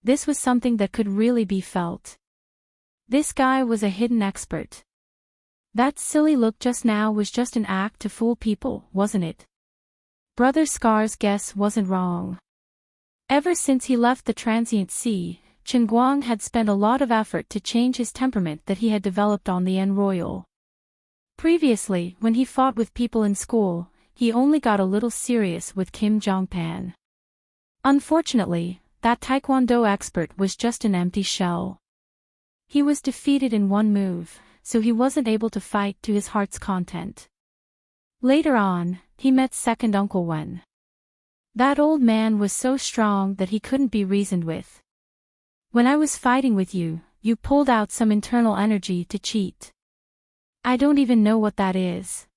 This was something that could really be felt. This guy was a hidden expert. That silly look just now was just an act to fool people, wasn't it? Brother Scar's guess wasn't wrong. Ever since he left the transient sea, Chen Guang had spent a lot of effort to change his temperament that he had developed on the N Royal. Previously, when he fought with people in school, he only got a little serious with Kim Jongpan. Unfortunately, that Taekwondo expert was just an empty shell. He was defeated in one move, so he wasn't able to fight to his heart's content. Later on, he met second Uncle Wen. That old man was so strong that he couldn't be reasoned with. When I was fighting with you, you pulled out some internal energy to cheat. I don't even know what that is.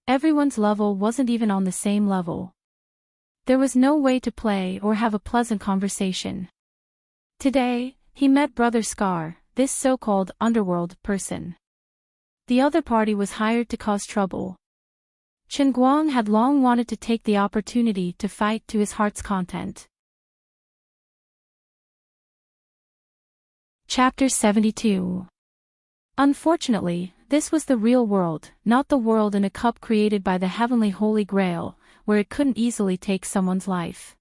Everyone's level wasn't even on the same level. There was no way to play or have a pleasant conversation. Today, he met Brother Scar, this so-called underworld person. The other party was hired to cause trouble. Chen Guang had long wanted to take the opportunity to fight to his heart's content. Chapter 72. Unfortunately, this was the real world, not the world in a cup created by the heavenly Holy Grail, where it couldn't easily take someone's life.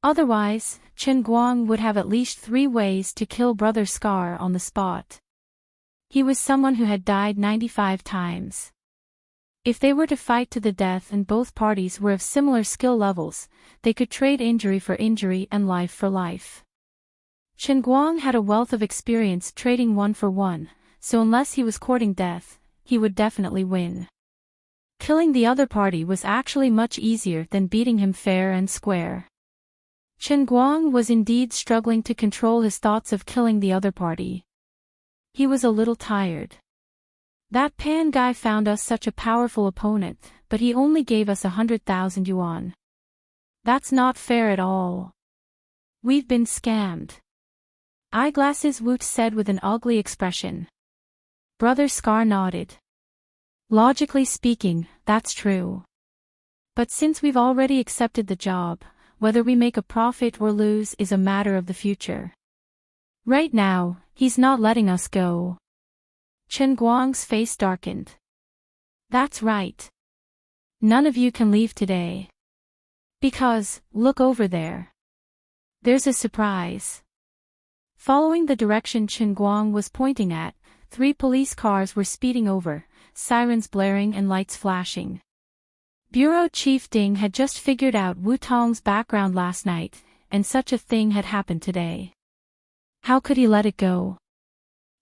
Otherwise, Chen Guang would have at least 3 ways to kill Brother Scar on the spot. He was someone who had died 95 times. If they were to fight to the death and both parties were of similar skill levels, they could trade injury for injury and life for life. Chen Guang had a wealth of experience trading 1 for 1, so unless he was courting death, he would definitely win. Killing the other party was actually much easier than beating him fair and square. Chen Guang was indeed struggling to control his thoughts of killing the other party. He was a little tired. That Pan guy found us such a powerful opponent, but he only gave us 100,000 yuan. That's not fair at all. We've been scammed. Eyeglasses Woot said with an ugly expression. Brother Scar nodded. Logically speaking, that's true. But since we've already accepted the job, whether we make a profit or lose is a matter of the future. Right now, he's not letting us go. Chen Guang's face darkened. That's right. None of you can leave today. Because, look over there. There's a surprise. Following the direction Chen Guang was pointing at, 3 police cars were speeding over, sirens blaring and lights flashing. Bureau Chief Ding had just figured out Wu Tong's background last night, and such a thing had happened today. How could he let it go?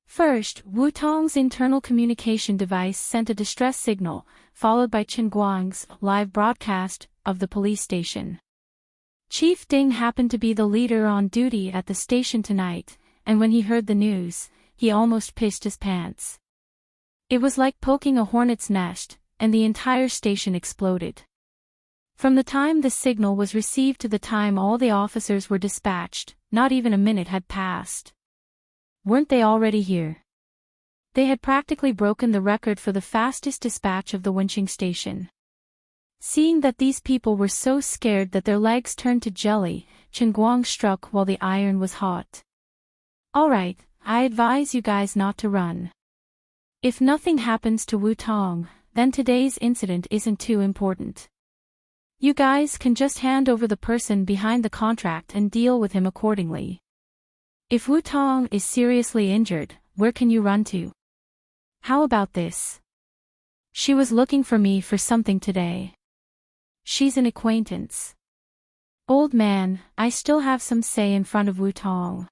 First, Wu Tong's internal communication device sent a distress signal, followed by Chen Guang's live broadcast of the police station. Chief Ding happened to be the leader on duty at the station tonight, and when he heard the news, he almost pissed his pants. It was like poking a hornet's nest, and the entire station exploded. From the time the signal was received to the time all the officers were dispatched, not even a minute had passed. Weren't they already here? They had practically broken the record for the fastest dispatch of the Wenqing station. Seeing that these people were so scared that their legs turned to jelly, Chen Guang struck while the iron was hot. All right, I advise you guys not to run. If nothing happens to Wu Tong, then today's incident isn't too important. You guys can just hand over the person behind the contract and deal with him accordingly. If Wu Tong is seriously injured, where can you run to? How about this? She was looking for me for something today. She's an acquaintance. Old man, I still have some say in front of Wu Tong.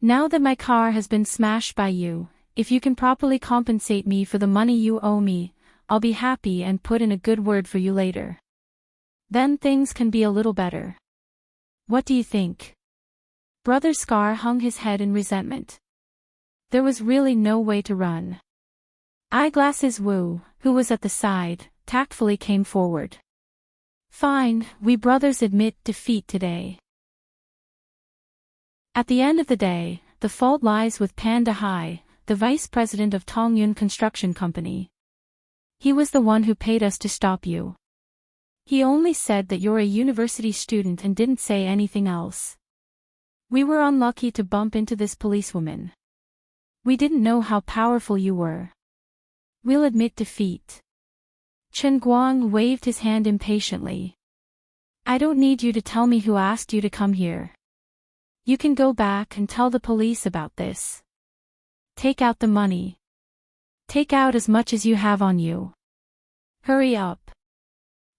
Now that my car has been smashed by you, if you can properly compensate me for the money you owe me, I'll be happy and put in a good word for you later. Then things can be a little better. What do you think? Brother Scar hung his head in resentment. There was really no way to run. Eyeglasses Wu, who was at the side, tactfully came forward. Fine, we brothers admit defeat today. At the end of the day, the fault lies with Panda Hai, the vice president of Tongyun Construction Company. He was the one who paid us to stop you. He only said that you're a university student and didn't say anything else. We were unlucky to bump into this policewoman. We didn't know how powerful you were. We'll admit defeat. Chen Guang waved his hand impatiently. I don't need you to tell me who asked you to come here. You can go back and tell the police about this. Take out the money. Take out as much as you have on you. Hurry up.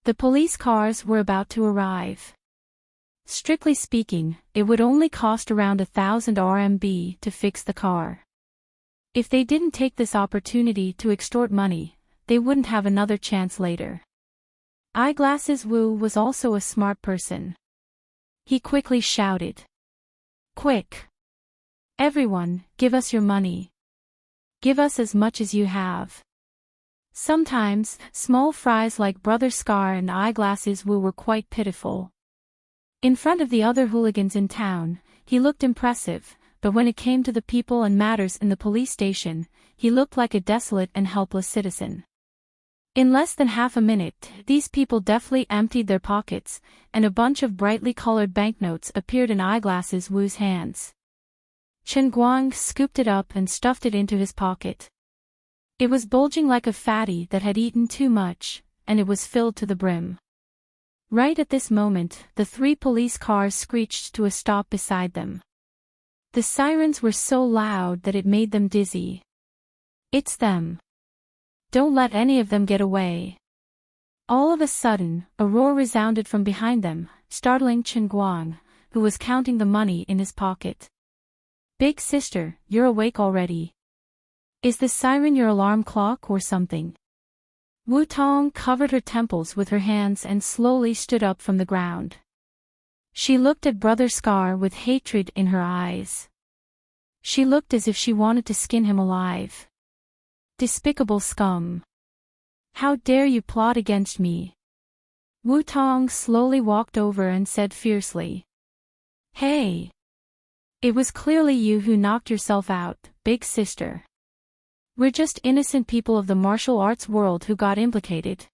The police cars were about to arrive. Strictly speaking, it would only cost around 1,000 RMB to fix the car. If they didn't take this opportunity to extort money, they wouldn't have another chance later. Eyeglasses Wu was also a smart person. He quickly shouted. Quick! Everyone, give us your money. Give us as much as you have. Sometimes, small fries like Brother Scar and Eyeglasses Wu were quite pitiful. In front of the other hooligans in town, he looked impressive, but when it came to the people and matters in the police station, he looked like a desolate and helpless citizen. In less than half a minute, these people deftly emptied their pockets, and a bunch of brightly colored banknotes appeared in Eyeglasses Wu's hands. Chen Guang scooped it up and stuffed it into his pocket. It was bulging like a fatty that had eaten too much, and it was filled to the brim. Right at this moment, the 3 police cars screeched to a stop beside them. The sirens were so loud that it made them dizzy. It's them. Don't let any of them get away. All of a sudden, a roar resounded from behind them, startling Chen Guang, who was counting the money in his pocket. Big sister, you're awake already. Is the siren your alarm clock or something? Wu Tong covered her temples with her hands and slowly stood up from the ground. She looked at Brother Scar with hatred in her eyes. She looked as if she wanted to skin him alive. Despicable scum. How dare you plot against me? Wu Tong slowly walked over and said fiercely. Hey! It was clearly you who knocked yourself out, big sister. We're just innocent people of the martial arts world who got implicated.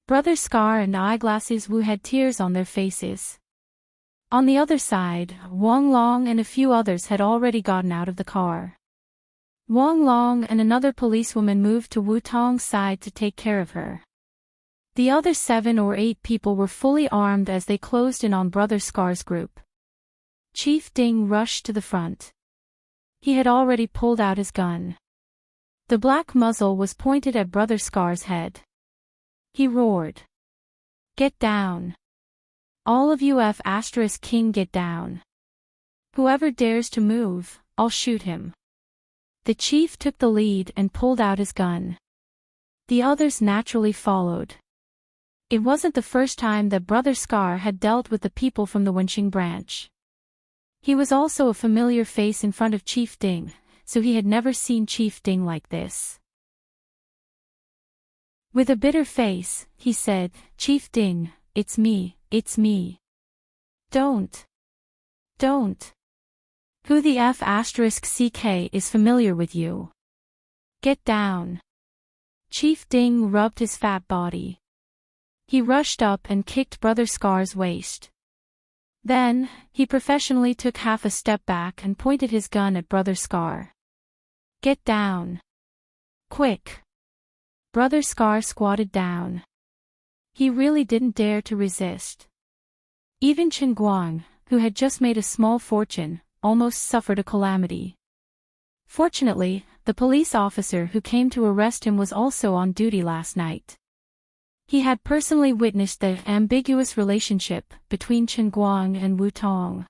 Brother Scar and Eyeglasses Wu had tears on their faces. On the other side, Wang Long and a few others had already gotten out of the car. Wang Long and another policewoman moved to Wu Tong's side to take care of her. The other 7 or 8 people were fully armed as they closed in on Brother Scar's group. Chief Ding rushed to the front. He had already pulled out his gun. The black muzzle was pointed at Brother Scar's head. He roared. Get down. All of you F*King get down. Whoever dares to move, I'll shoot him. The chief took the lead and pulled out his gun. The others naturally followed. It wasn't the first time that Brother Scar had dealt with the people from the Wenqing branch. He was also a familiar face in front of Chief Ding, so he had never seen Chief Ding like this. With a bitter face, he said, Chief Ding, it's me, it's me. Don't. Who the F*** is familiar with you? Get down. Chief Ding rubbed his fat body. He rushed up and kicked Brother Scar's waist. Then, he professionally took half a step back and pointed his gun at Brother Scar. Get down. Quick. Brother Scar squatted down. He really didn't dare to resist. Even Chen Guang, who had just made a small fortune, almost suffered a calamity. Fortunately, the police officer who came to arrest him was also on duty last night. He had personally witnessed the ambiguous relationship between Chen Guang and Wu Tong.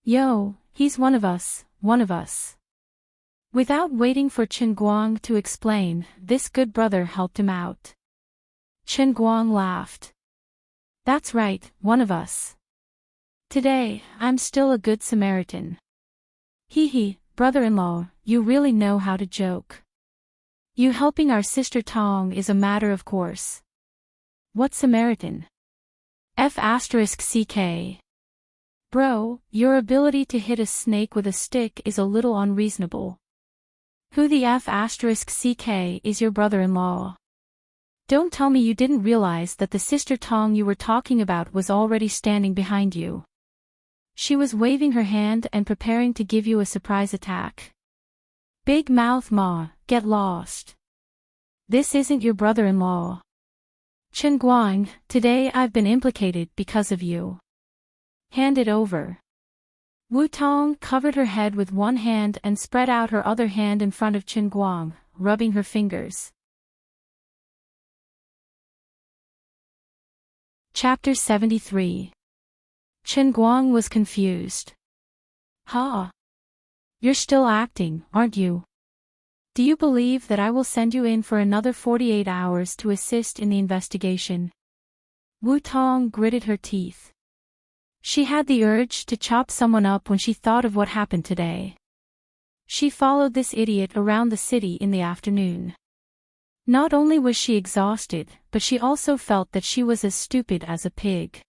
Yo, he's one of us, one of us. Without waiting for Chen Guang to explain, this good brother helped him out. Chen Guang laughed. That's right, one of us. Today, I'm still a good Samaritan. Hee, brother-in-law, you really know how to joke. You helping our sister Tong is a matter of course. What Samaritan? F***. Bro, your ability to hit a snake with a stick is a little unreasonable. Who the F*** is your brother-in-law? Don't tell me you didn't realize that the sister Tong you were talking about was already standing behind you. She was waving her hand and preparing to give you a surprise attack. Big mouth ma, get lost. This isn't your brother-in-law. Chen Guang, today I've been implicated because of you. Hand it over. Wu Tong covered her head with one hand and spread out her other hand in front of Chen Guang, rubbing her fingers. Chapter 73. Chen Guang was confused. Ha! You're still acting, aren't you? Do you believe that I will send you in for another 48 hours to assist in the investigation? Wu Tong gritted her teeth. She had the urge to chop someone up when she thought of what happened today. She followed this idiot around the city in the afternoon. Not only was she exhausted, but she also felt that she was as stupid as a pig.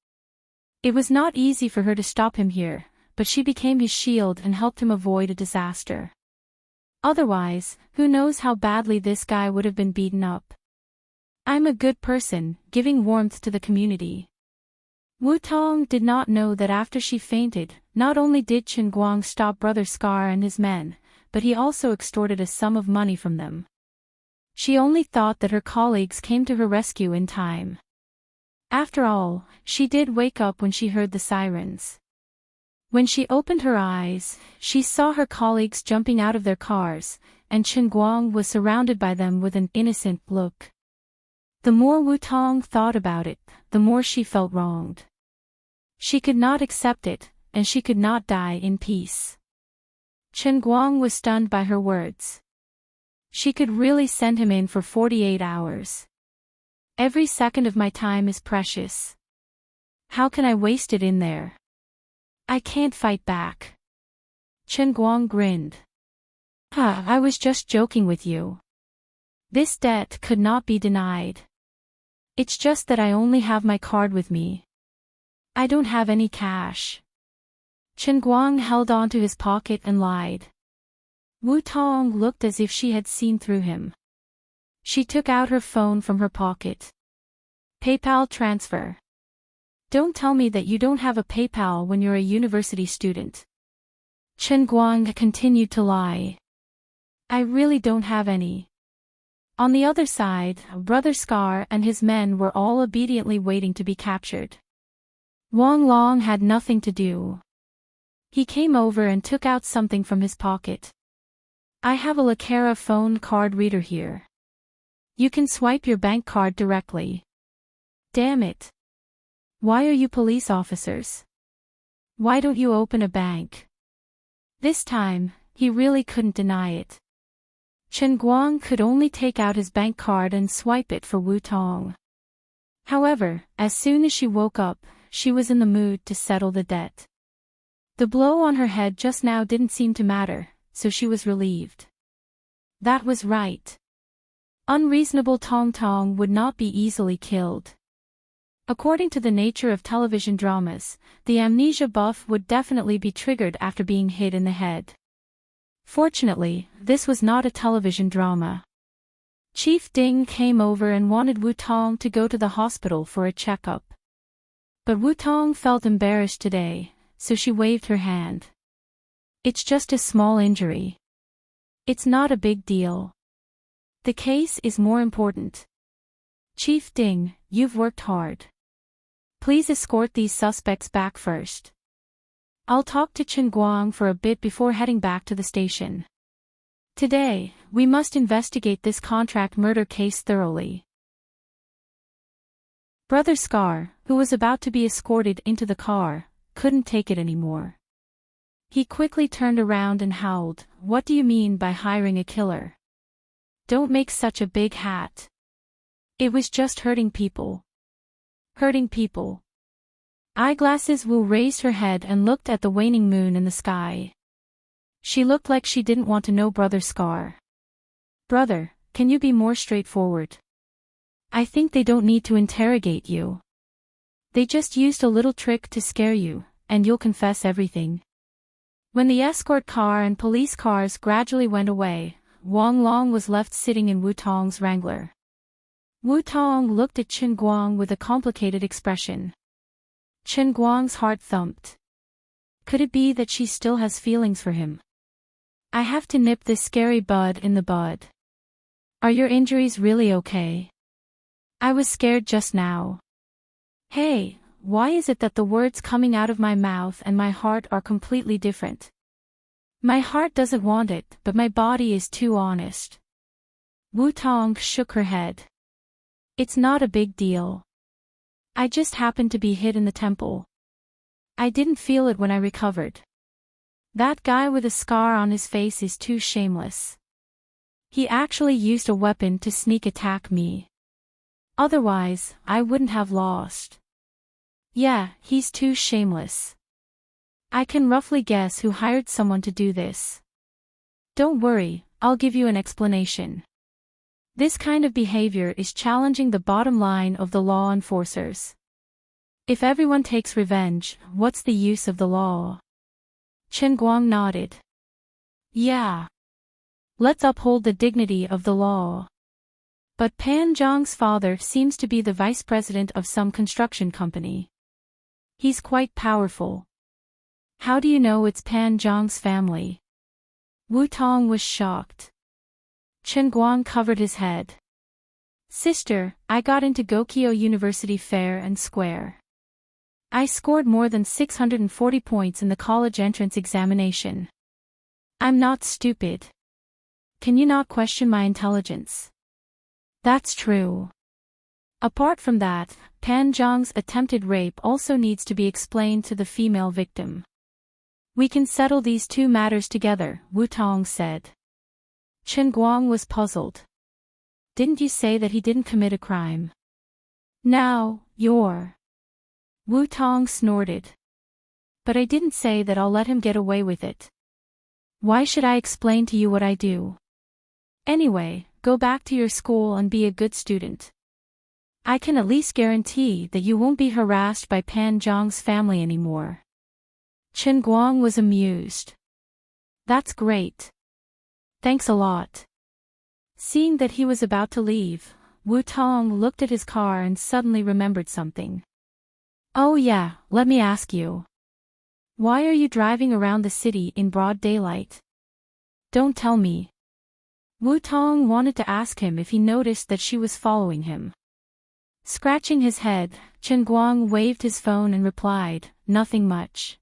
It was not easy for her to stop him here, but she became his shield and helped him avoid a disaster. Otherwise, who knows how badly this guy would have been beaten up. I'm a good person, giving warmth to the community. Wu Tong did not know that after she fainted, not only did Chen Guang stop Brother Scar and his men, but he also extorted a sum of money from them. She only thought that her colleagues came to her rescue in time. After all, she did wake up when she heard the sirens. When she opened her eyes, she saw her colleagues jumping out of their cars, and Chen Guang was surrounded by them with an innocent look. The more Wu Tong thought about it, the more she felt wronged. She could not accept it, and she could not die in peace. Chen Guang was stunned by her words. She could really send him in for 48 hours. Every second of my time is precious. How can I waste it in there? I can't fight back. Chen Guang grinned. I was just joking with you. This debt could not be denied. It's just that I only have my card with me. I don't have any cash. Chen Guang held onto his pocket and lied. Wu Tong looked as if she had seen through him. She took out her phone from her pocket. PayPal transfer. Don't tell me that you don't have a PayPal when you're a university student. Chen Guang continued to lie. I really don't have any. On the other side, Brother Scar and his men were all obediently waiting to be captured. Wang Long had nothing to do. He came over and took out something from his pocket. I have a Lakera phone card reader here. You can swipe your bank card directly. Damn it. Why are you police officers? Why don't you open a bank? This time, he really couldn't deny it. Chen Guang could only take out his bank card and swipe it for Wu Tong. However, as soon as she woke up, she was in the mood to settle the debt. The blow on her head just now didn't seem to matter, so she was relieved. That was right. Unreasonable Tong Tong would not be easily killed. According to the nature of television dramas, the amnesia buff would definitely be triggered after being hit in the head. Fortunately, this was not a television drama. Chief Ding came over and wanted Wu Tong to go to the hospital for a checkup. But Wu Tong felt embarrassed today, so she waved her hand. It's just a small injury. It's not a big deal. The case is more important. Chief Ding, you've worked hard. Please escort these suspects back first. I'll talk to Chen Guang for a bit before heading back to the station. Today, we must investigate this contract murder case thoroughly. Brother Scar, who was about to be escorted into the car, couldn't take it anymore. He quickly turned around and howled, "What do you mean by hiring a killer? Don't make such a big hat. It was just hurting people." Hurting people. Eyeglasses Wu raised her head and looked at the waning moon in the sky. She looked like she didn't want to know Brother Scar. "Brother, can you be more straightforward? I think they don't need to interrogate you. They just used a little trick to scare you, and you'll confess everything." When the escort car and police cars gradually went away, Wang Long was left sitting in Wu Tong's Wrangler. Wu Tong looked at Chen Guang with a complicated expression. Chen Guang's heart thumped. Could it be that she still has feelings for him? I have to nip this scary bud in the bud. Are your injuries really okay? I was scared just now. Hey, why is it that the words coming out of my mouth and my heart are completely different? My heart doesn't want it, but my body is too honest. Wu Tong shook her head. It's not a big deal. I just happened to be hit in the temple. I didn't feel it when I recovered. That guy with a scar on his face is too shameless. He actually used a weapon to sneak attack me. Otherwise, I wouldn't have lost. Yeah, he's too shameless. I can roughly guess who hired someone to do this. Don't worry, I'll give you an explanation. This kind of behavior is challenging the bottom line of the law enforcers. If everyone takes revenge, what's the use of the law? Chen Guang nodded. Yeah. Let's uphold the dignity of the law. But Pan Zhang's father seems to be the vice president of some construction company. He's quite powerful. How do you know it's Pan Zhang's family? Wu Tong was shocked. Chen Guang covered his head. Sister, I got into Gokyo University fair and square. I scored more than 640 points in the college entrance examination. I'm not stupid. Can you not question my intelligence? That's true. Apart from that, Pan Zhang's attempted rape also needs to be explained to the female victim. We can settle these two matters together, Wu Tong said. Chen Guang was puzzled. Didn't you say that he didn't commit a crime? Now, you're... Wu Tong snorted. But I didn't say that I'll let him get away with it. Why should I explain to you what I do? Anyway, go back to your school and be a good student. I can at least guarantee that you won't be harassed by Pan Zhang's family anymore. Chen Guang was amused. That's great. Thanks a lot. Seeing that he was about to leave, Wu Tong looked at his car and suddenly remembered something. Oh yeah, let me ask you. Why are you driving around the city in broad daylight? Don't tell me. Wu Tong wanted to ask him if he noticed that she was following him. Scratching his head, Chen Guang waved his phone and replied, nothing much.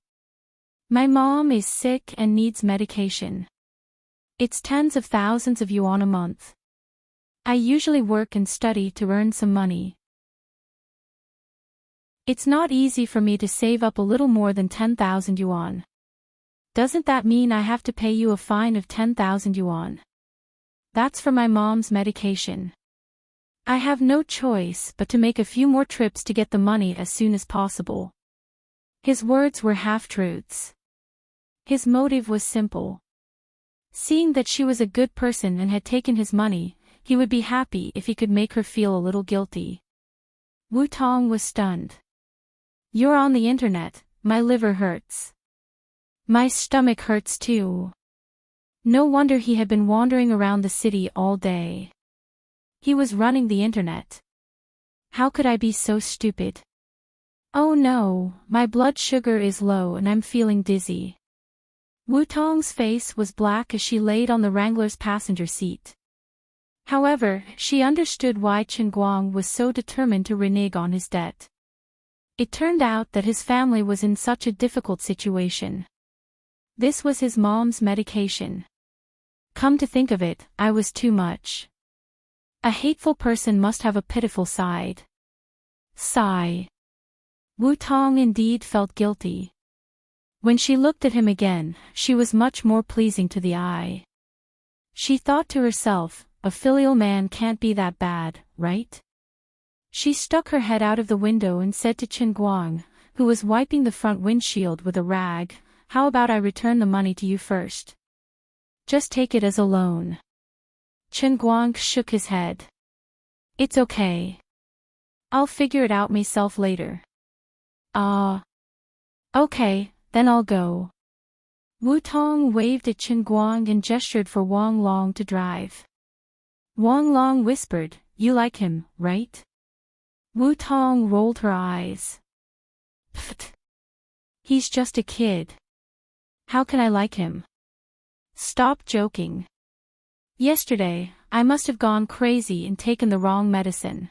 My mom is sick and needs medication. It's tens of thousands of yuan a month. I usually work and study to earn some money. It's not easy for me to save up a little more than 10,000 yuan. Doesn't that mean I have to pay you a fine of 10,000 yuan? That's for my mom's medication. I have no choice but to make a few more trips to get the money as soon as possible. His words were half-truths. His motive was simple. Seeing that she was a good person and had taken his money, he would be happy if he could make her feel a little guilty. Wu Tong was stunned. You're on the internet, my liver hurts. My stomach hurts too. No wonder he had been wandering around the city all day. He was running the internet. How could I be so stupid? Oh no, my blood sugar is low and I'm feeling dizzy. Wu Tong's face was black as she laid on the Wrangler's passenger seat. However, she understood why Chen Guang was so determined to renege on his debt. It turned out that his family was in such a difficult situation. This was his mom's medication. Come to think of it, I was too much. A hateful person must have a pitiful side. Sigh. Wu Tong indeed felt guilty. When she looked at him again, she was much more pleasing to the eye. She thought to herself, a filial man can't be that bad, right? She stuck her head out of the window and said to Chen Guang, who was wiping the front windshield with a rag, how about I return the money to you first? Just take it as a loan. Chen Guang shook his head. It's okay. I'll figure it out myself later. Okay, then I'll go. Wu Tong waved at Chen Guang and gestured for Wang Long to drive. Wang Long whispered, you like him, right? Wu Tong rolled her eyes. Pfft. He's just a kid. How can I like him? Stop joking. Yesterday, I must have gone crazy and taken the wrong medicine.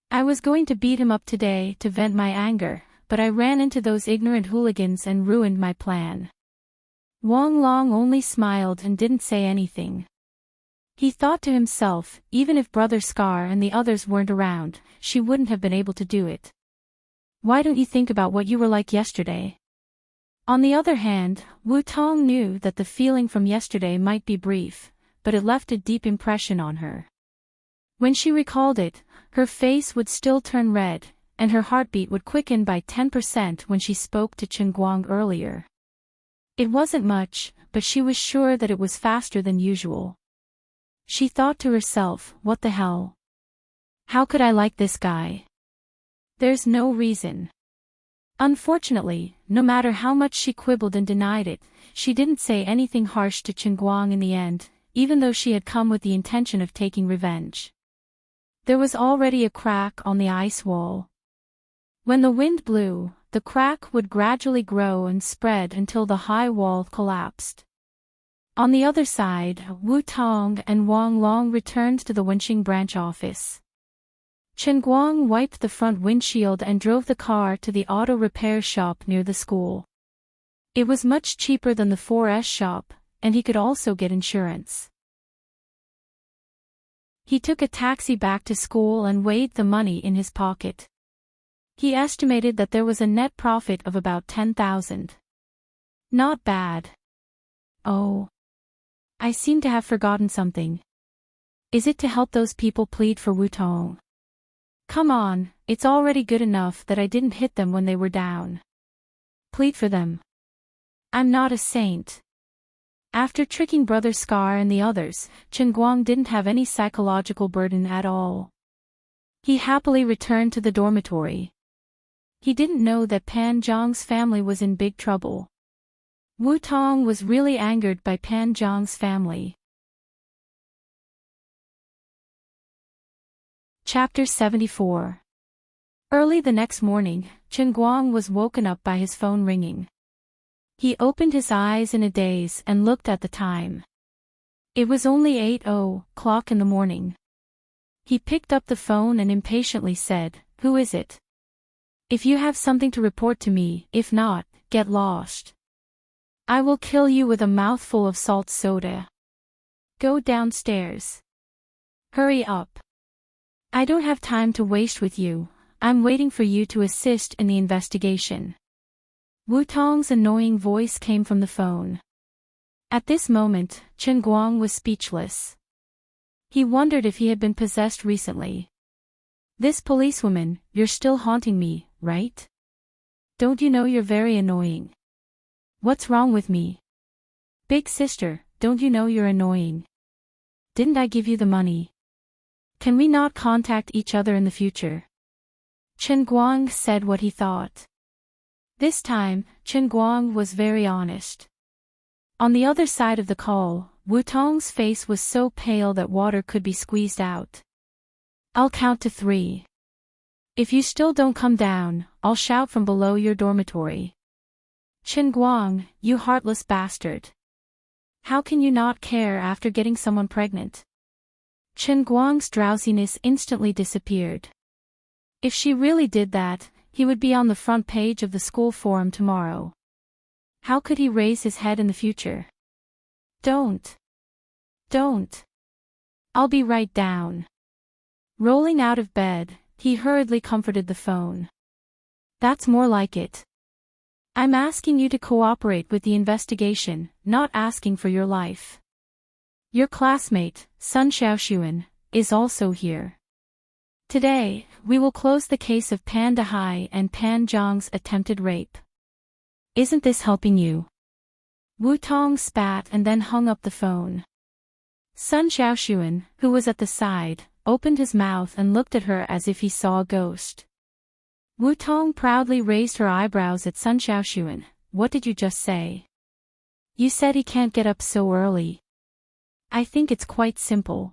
I was going to beat him up today to vent my anger, but I ran into those ignorant hooligans and ruined my plan. Wang Long only smiled and didn't say anything. He thought to himself, even if Brother Scar and the others weren't around, she wouldn't have been able to do it. Why don't you think about what you were like yesterday? On the other hand, Wu Tong knew that the feeling from yesterday might be brief, but it left a deep impression on her. When she recalled it, her face would still turn red, and her heartbeat would quicken by 10% when she spoke to Chen Guang earlier. It wasn't much, but she was sure that it was faster than usual. She thought to herself, what the hell? How could I like this guy? There's no reason. Unfortunately, no matter how much she quibbled and denied it, she didn't say anything harsh to Chen Guang in the end, even though she had come with the intention of taking revenge. There was already a crack on the ice wall. When the wind blew, the crack would gradually grow and spread until the high wall collapsed. On the other side, Wu Tong and Wang Long returned to the Wenxing branch office. Chen Guang wiped the front windshield and drove the car to the auto repair shop near the school. It was much cheaper than the 4S shop, and he could also get insurance. He took a taxi back to school and weighed the money in his pocket. He estimated that there was a net profit of about 10,000. Not bad. Oh. I seem to have forgotten something. Is it to help those people plead for Wu Tong? Come on, it's already good enough that I didn't hit them when they were down. Plead for them. I'm not a saint. After tricking Brother Scar and the others, Chen Guang didn't have any psychological burden at all. He happily returned to the dormitory. He didn't know that Pan Zhang's family was in big trouble. Wu Tong was really angered by Pan Zhang's family. Chapter 74. Early the next morning, Chen Guang was woken up by his phone ringing. He opened his eyes in a daze and looked at the time. It was only 8:00 in the morning. He picked up the phone and impatiently said, "Who is it? If you have something to report to me, if not, get lost. I will kill you with a mouthful of salt soda." Go downstairs. Hurry up. I don't have time to waste with you, I'm waiting for you to assist in the investigation. Wu Tong's annoying voice came from the phone. At this moment, Chen Guang was speechless. He wondered if he had been possessed recently. This policewoman, you're still haunting me, right? Don't you know you're very annoying? What's wrong with me? Big sister, don't you know you're annoying? Didn't I give you the money? Can we not contact each other in the future? Chen Guang said what he thought. This time, Chen Guang was very honest. On the other side of the call, Wu Tong's face was so pale that water could be squeezed out. I'll count to 3. If you still don't come down, I'll shout from below your dormitory. Chen Guang, you heartless bastard. How can you not care after getting someone pregnant? Chen Guang's drowsiness instantly disappeared. If she really did that, he would be on the front page of the school forum tomorrow. How could he raise his head in the future? Don't. I'll be right down. Rolling out of bed, he hurriedly comforted the phone. That's more like it. I'm asking you to cooperate with the investigation, not asking for your life. Your classmate, Sun Xiaoxuan, is also here. Today, we will close the case of Pan Dehai and Pan Zhang's attempted rape. Isn't this helping you? Wu Tong spat and then hung up the phone. Sun Xiaoxuan, who was at the side, opened his mouth and looked at her as if he saw a ghost. Wu Tong proudly raised her eyebrows at Sun Xiaoxuan. What did you just say? You said he can't get up so early. I think it's quite simple.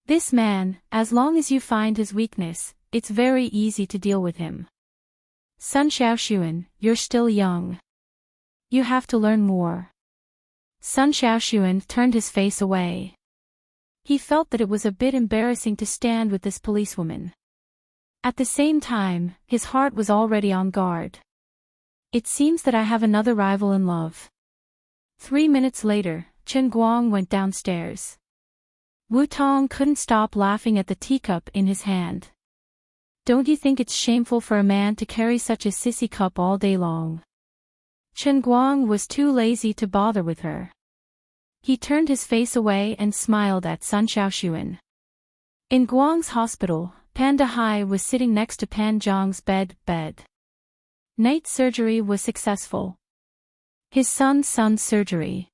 This man, as long as you find his weakness, it's very easy to deal with him. Sun Xiaoxuan, you're still young. You have to learn more. Sun Xiaoxuan turned his face away. He felt that it was a bit embarrassing to stand with this policewoman. At the same time, his heart was already on guard. It seems that I have another rival in love. 3 minutes later, Chen Guang went downstairs. Wu Tong couldn't stop laughing at the teacup in his hand. Don't you think it's shameful for a man to carry such a sissy cup all day long? Chen Guang was too lazy to bother with her. He turned his face away and smiled at Sun Xiaoxuan. In Guang's hospital, Pan Dehai was sitting next to Pan Zhang's bed. Night surgery was successful. His son's surgery.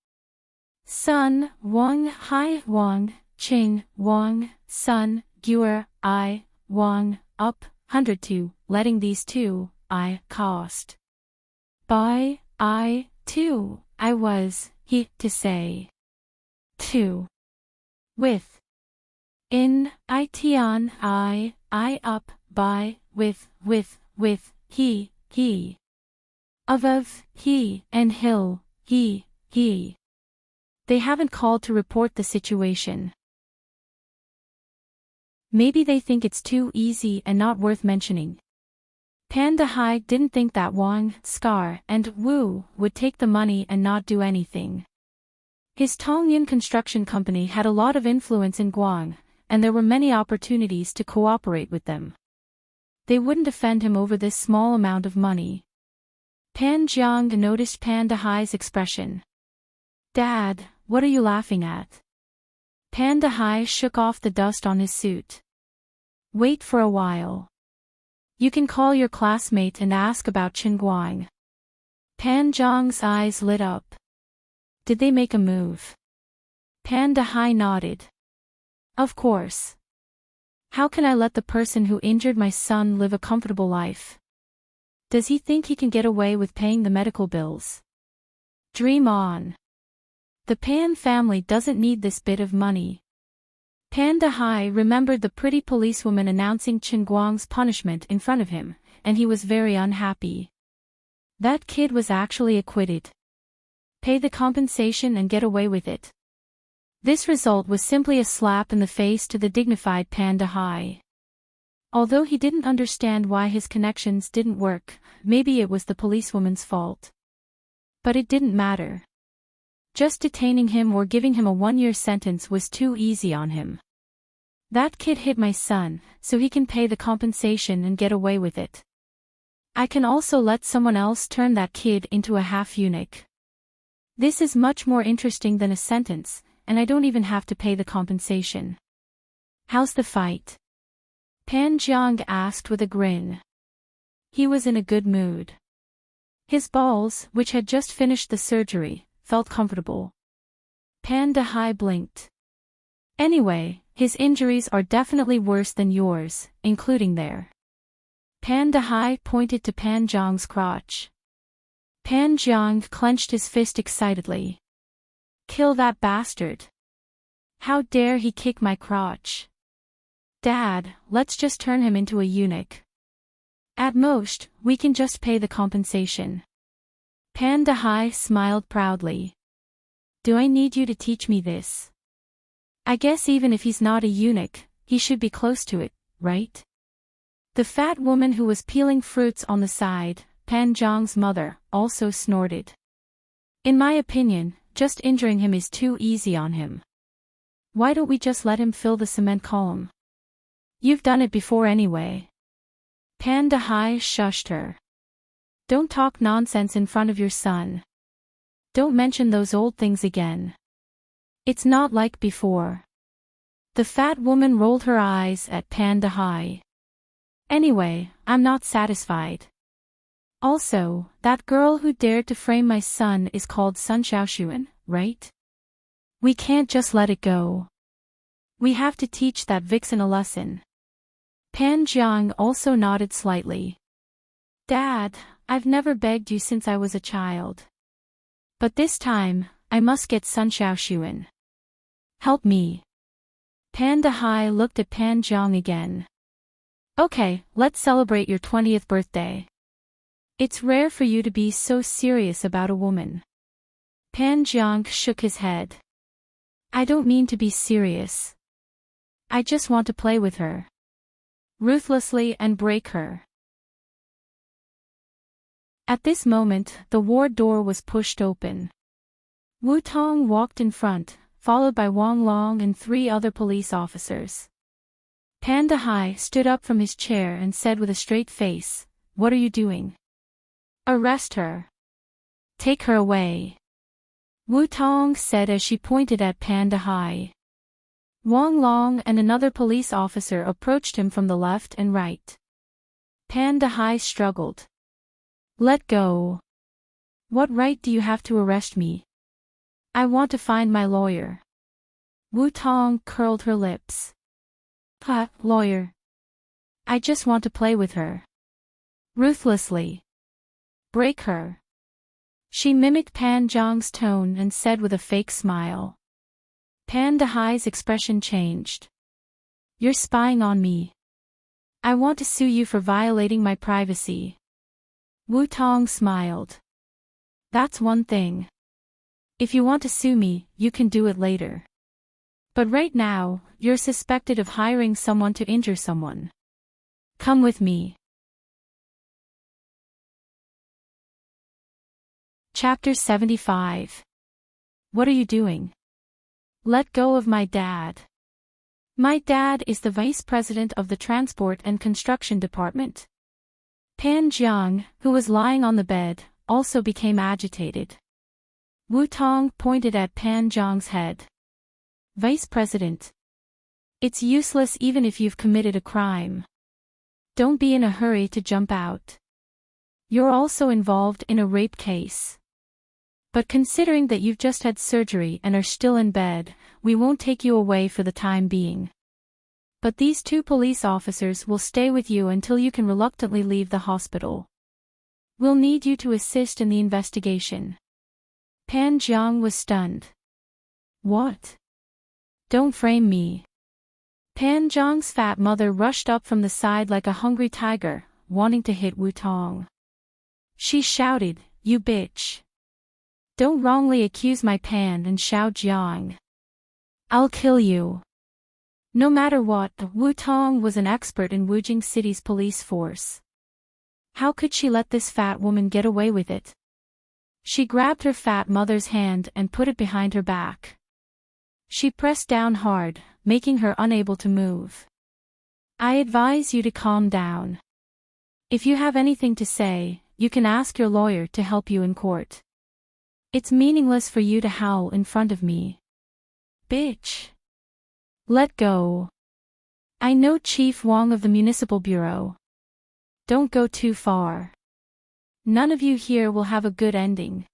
Sun, Wang, Hai, Wang, Qing, Wang, Sun, Guer, I, Wang, up, 102, letting these 2, I, cost. By, I, 2, I was, he, to say. 2. With. In, I, tian, I, up, by, with, he. Of, he, and hill, he. They haven't called to report the situation. Maybe they think it's too easy and not worth mentioning. Pan Dehai didn't think that Wang, Scar, and Wu would take the money and not do anything. His Tongyan construction company had a lot of influence in Guang, and there were many opportunities to cooperate with them. They wouldn't offend him over this small amount of money. Pan Jiang noticed Pan Dehai's expression. Dad, what are you laughing at? Pan Dehai shook off the dust on his suit. Wait for a while. You can call your classmate and ask about Chen Guang. Pan Zhang's eyes lit up. Did they make a move? Pan Dehai nodded. Of course. How can I let the person who injured my son live a comfortable life? Does he think he can get away with paying the medical bills? Dream on. The Pan family doesn't need this bit of money. Pan Dehai remembered the pretty policewoman announcing Chen Guang's punishment in front of him, and he was very unhappy. That kid was actually acquitted. Pay the compensation and get away with it. This result was simply a slap in the face to the dignified Pan Dehai. Although he didn't understand why his connections didn't work, maybe it was the policewoman's fault. But it didn't matter. Just detaining him or giving him a 1-year sentence was too easy on him. That kid hit my son, so he can pay the compensation and get away with it. I can also let someone else turn that kid into a half-eunuch. This is much more interesting than a sentence, and I don't even have to pay the compensation. How's the fight? Pan Jiang asked with a grin. He was in a good mood. His balls, which had just finished the surgery, felt comfortable. Pan Dehai blinked. Anyway, his injuries are definitely worse than yours, including there. Pan Dehai pointed to Pan Jiang's crotch. Pan Jiang clenched his fist excitedly. Kill that bastard. How dare he kick my crotch? Dad, let's just turn him into a eunuch. At most, we can just pay the compensation. Pan Dehai smiled proudly. Do I need you to teach me this? I guess even if he's not a eunuch, he should be close to it, right? The fat woman who was peeling fruits on the side, Pan Jiang's mother, also snorted. In my opinion, just injuring him is too easy on him. Why don't we just let him fill the cement column? You've done it before anyway. Pan Dehai shushed her. Don't talk nonsense in front of your son. Don't mention those old things again. It's not like before. The fat woman rolled her eyes at Pan Dehai. Anyway, I'm not satisfied. Also, that girl who dared to frame my son is called Sun Xiaoshuan, right? We can't just let it go. We have to teach that vixen a lesson. Pan Jiang also nodded slightly. Dad, I've never begged you since I was a child. But this time, I must get Sun Xiaoshuan. Help me. Pan Dehai looked at Pan Jiang again. Okay, let's celebrate your 20th birthday. It's rare for you to be so serious about a woman. Pan Jiang shook his head. I don't mean to be serious. I just want to play with her. Ruthlessly and break her. At this moment, the ward door was pushed open. Wu Tong walked in front, followed by Wang Long and 3 other police officers. Pan Dehai stood up from his chair and said with a straight face, What are you doing? Arrest her. Take her away. Wu Tong said as she pointed at Pan Dehai. Wang Long and another police officer approached him from the left and right. Pan Dehai struggled. Let go. What right do you have to arrest me? I want to find my lawyer. Wu Tong curled her lips. Lawyer. I just want to play with her. Ruthlessly. Break her. She mimicked Pan Jiang's tone and said with a fake smile. Pan Dehai's expression changed. You're spying on me. I want to sue you for violating my privacy. Wu Tong smiled. That's one thing. If you want to sue me, you can do it later. But right now, you're suspected of hiring someone to injure someone. Come with me. Chapter 75. What are you doing? Let go of my dad. My dad is the vice president of the Transport and Construction Department. Pan Jiang, who was lying on the bed, also became agitated. Wu Tong pointed at Pan Jiang's head. Vice President. It's useless even if you've committed a crime. Don't be in a hurry to jump out. You're also involved in a rape case. But considering that you've just had surgery and are still in bed, we won't take you away for the time being. But these 2 police officers will stay with you until you can reluctantly leave the hospital. We'll need you to assist in the investigation. Pan Jiang was stunned. What? Don't frame me. Pan Jiang's fat mother rushed up from the side like a hungry tiger, wanting to hit Wu Tong. She shouted, You bitch. Don't wrongly accuse my Pan and Xiao Jiang. I'll kill you. No matter what, Wu Tong was an expert in Wujing City's police force. How could she let this fat woman get away with it? She grabbed her fat mother's hand and put it behind her back. She pressed down hard, making her unable to move. I advise you to calm down. If you have anything to say, you can ask your lawyer to help you in court. It's meaningless for you to howl in front of me. Bitch. Let go. I know Chief Wong of the Municipal Bureau. Don't go too far. None of you here will have a good ending.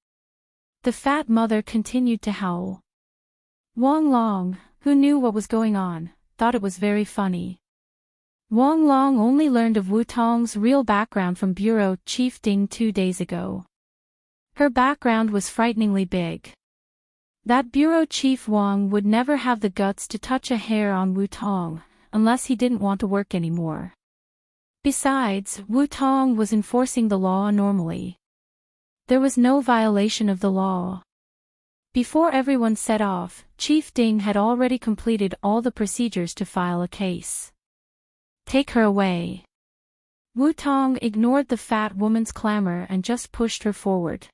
The fat mother continued to howl. Wong Long, who knew what was going on, thought it was very funny. Wong Long only learned of Wu Tong's real background from Bureau Chief Ding 2 days ago. Her background was frighteningly big. That Bureau Chief Wong would never have the guts to touch a hair on Wu Tong, unless he didn't want to work anymore. Besides, Wu Tong was enforcing the law normally. There was no violation of the law. Before everyone set off, Chief Ding had already completed all the procedures to file a case. Take her away. Wu Tong ignored the fat woman's clamor and just pushed her forward.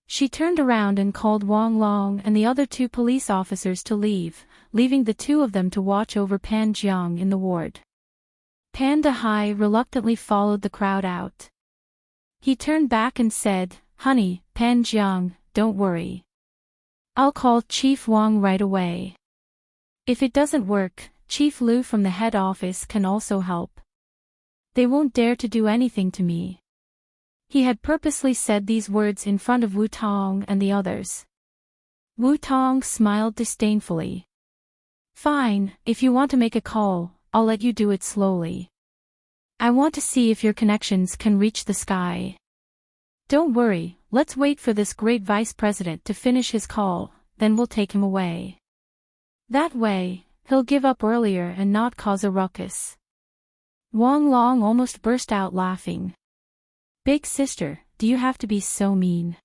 She turned around and called Wong Long and the other 2 police officers to leave, leaving the 2 of them to watch over Pan Jiang in the ward. Pan Dahai reluctantly followed the crowd out. He turned back and said, "Honey, Pan Jiang, don't worry. I'll call Chief Wong right away. If it doesn't work, Chief Lu from the head office can also help. They won't dare to do anything to me." He had purposely said these words in front of Wu Tong and the others. Wu Tong smiled disdainfully. "Fine, if you want to make a call, I'll let you do it slowly. I want to see if your connections can reach the sky. Don't worry, let's wait for this great vice president to finish his call, then we'll take him away. That way, he'll give up earlier and not cause a ruckus." Wong Long almost burst out laughing. "Big sister, do you have to be so mean?"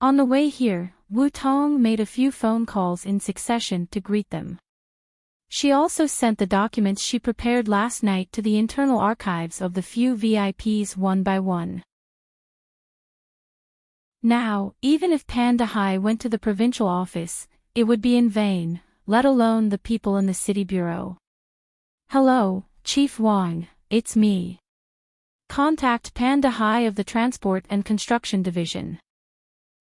On the way here, Wu Tong made a few phone calls in succession to greet them. She also sent the documents she prepared last night to the internal archives of the few VIPs one by one. Now, even if Pan Dahai went to the provincial office, it would be in vain, let alone the people in the city bureau. "Hello, Chief Wong, it's me. Contact Pan Dahai of the Transport and Construction Division.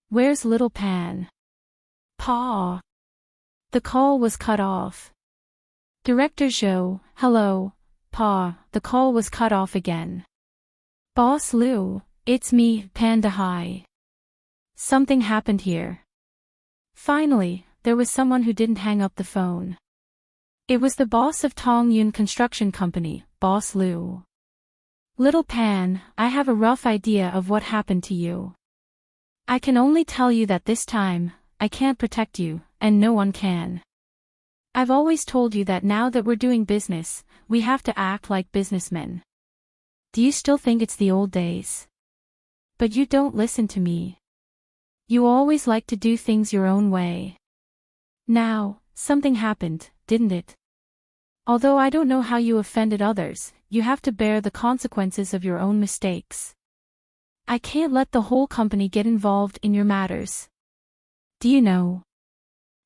Where's little Pan?" Pa. The call was cut off. Director Zhou, hello, Pa, the call was cut off again. Boss Liu, it's me, Pan Dahai. Something happened here. Finally, there was someone who didn't hang up the phone. It was the boss of Tong Yun Construction Company, Boss Liu. "Little Pan, I have a rough idea of what happened to you. I can only tell you that this time, I can't protect you, and no one can. I've always told you that now that we're doing business, we have to act like businessmen. Do you still think it's the old days? But you don't listen to me. You always like to do things your own way. Now, something happened, didn't it? Although I don't know how you offended others, you have to bear the consequences of your own mistakes. I can't let the whole company get involved in your matters. Do you know?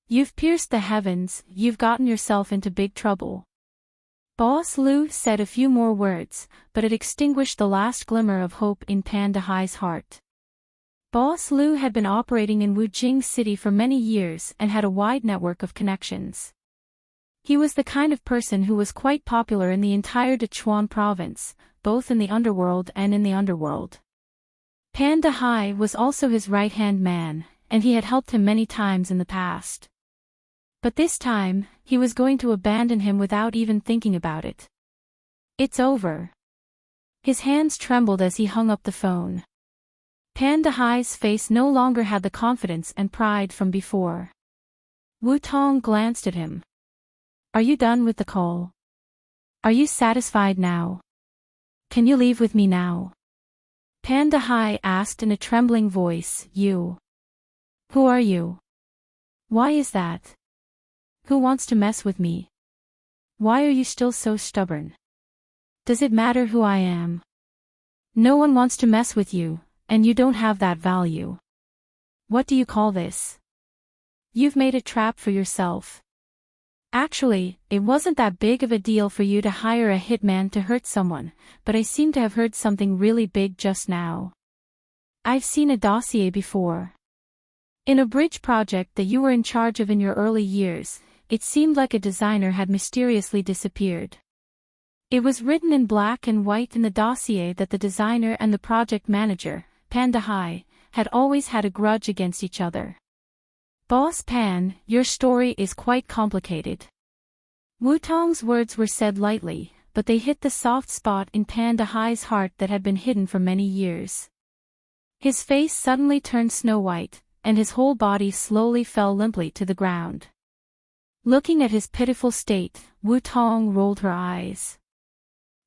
You've pierced the heavens, you've gotten yourself into big trouble." Boss Liu said a few more words, but it extinguished the last glimmer of hope in Pan Dahai's heart. Boss Liu had been operating in Wujing City for many years and had a wide network of connections. He was the kind of person who was quite popular in the entire Sichuan province, both in the underworld and in the underworld. Pan Dahai was also his right-hand man, and he had helped him many times in the past. But this time, he was going to abandon him without even thinking about it. "It's over." His hands trembled as he hung up the phone. Pan Dahai's face no longer had the confidence and pride from before. Wu Tong glanced at him. "Are you done with the call? Are you satisfied now? Can you leave with me now?" Pan Dahai asked in a trembling voice, "You? Who are you? Why is that? Who wants to mess with me? Why are you still so stubborn? Does it matter who I am? No one wants to mess with you, and you don't have that value. What do you call this? You've made a trap for yourself. Actually, it wasn't that big of a deal for you to hire a hitman to hurt someone, but I seem to have heard something really big just now. I've seen a dossier before. In a bridge project that you were in charge of in your early years, it seemed like a designer had mysteriously disappeared. It was written in black and white in the dossier that the designer and the project manager, Panda High, had always had a grudge against each other. Boss Pan, your story is quite complicated. Wu Tong's words were said lightly, but they hit the soft spot in Panda High's heart that had been hidden for many years. His face suddenly turned snow white, and his whole body slowly fell limply to the ground. Looking at his pitiful state, Wu Tong rolled her eyes.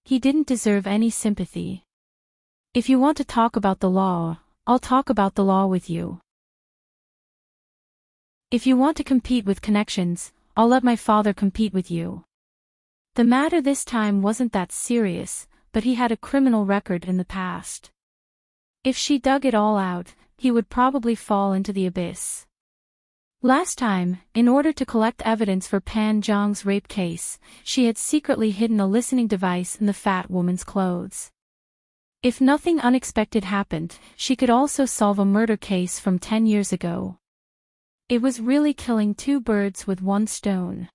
He didn't deserve any sympathy. If you want to talk about the law, I'll talk about the law with you. If you want to compete with connections, I'll let my father compete with you. The matter this time wasn't that serious, but he had a criminal record in the past. If she dug it all out, he would probably fall into the abyss. Last time, in order to collect evidence for Pan Zhang's rape case, she had secretly hidden a listening device in the fat woman's clothes. If nothing unexpected happened, she could also solve a murder case from 10 years ago. It was really killing two birds with one stone.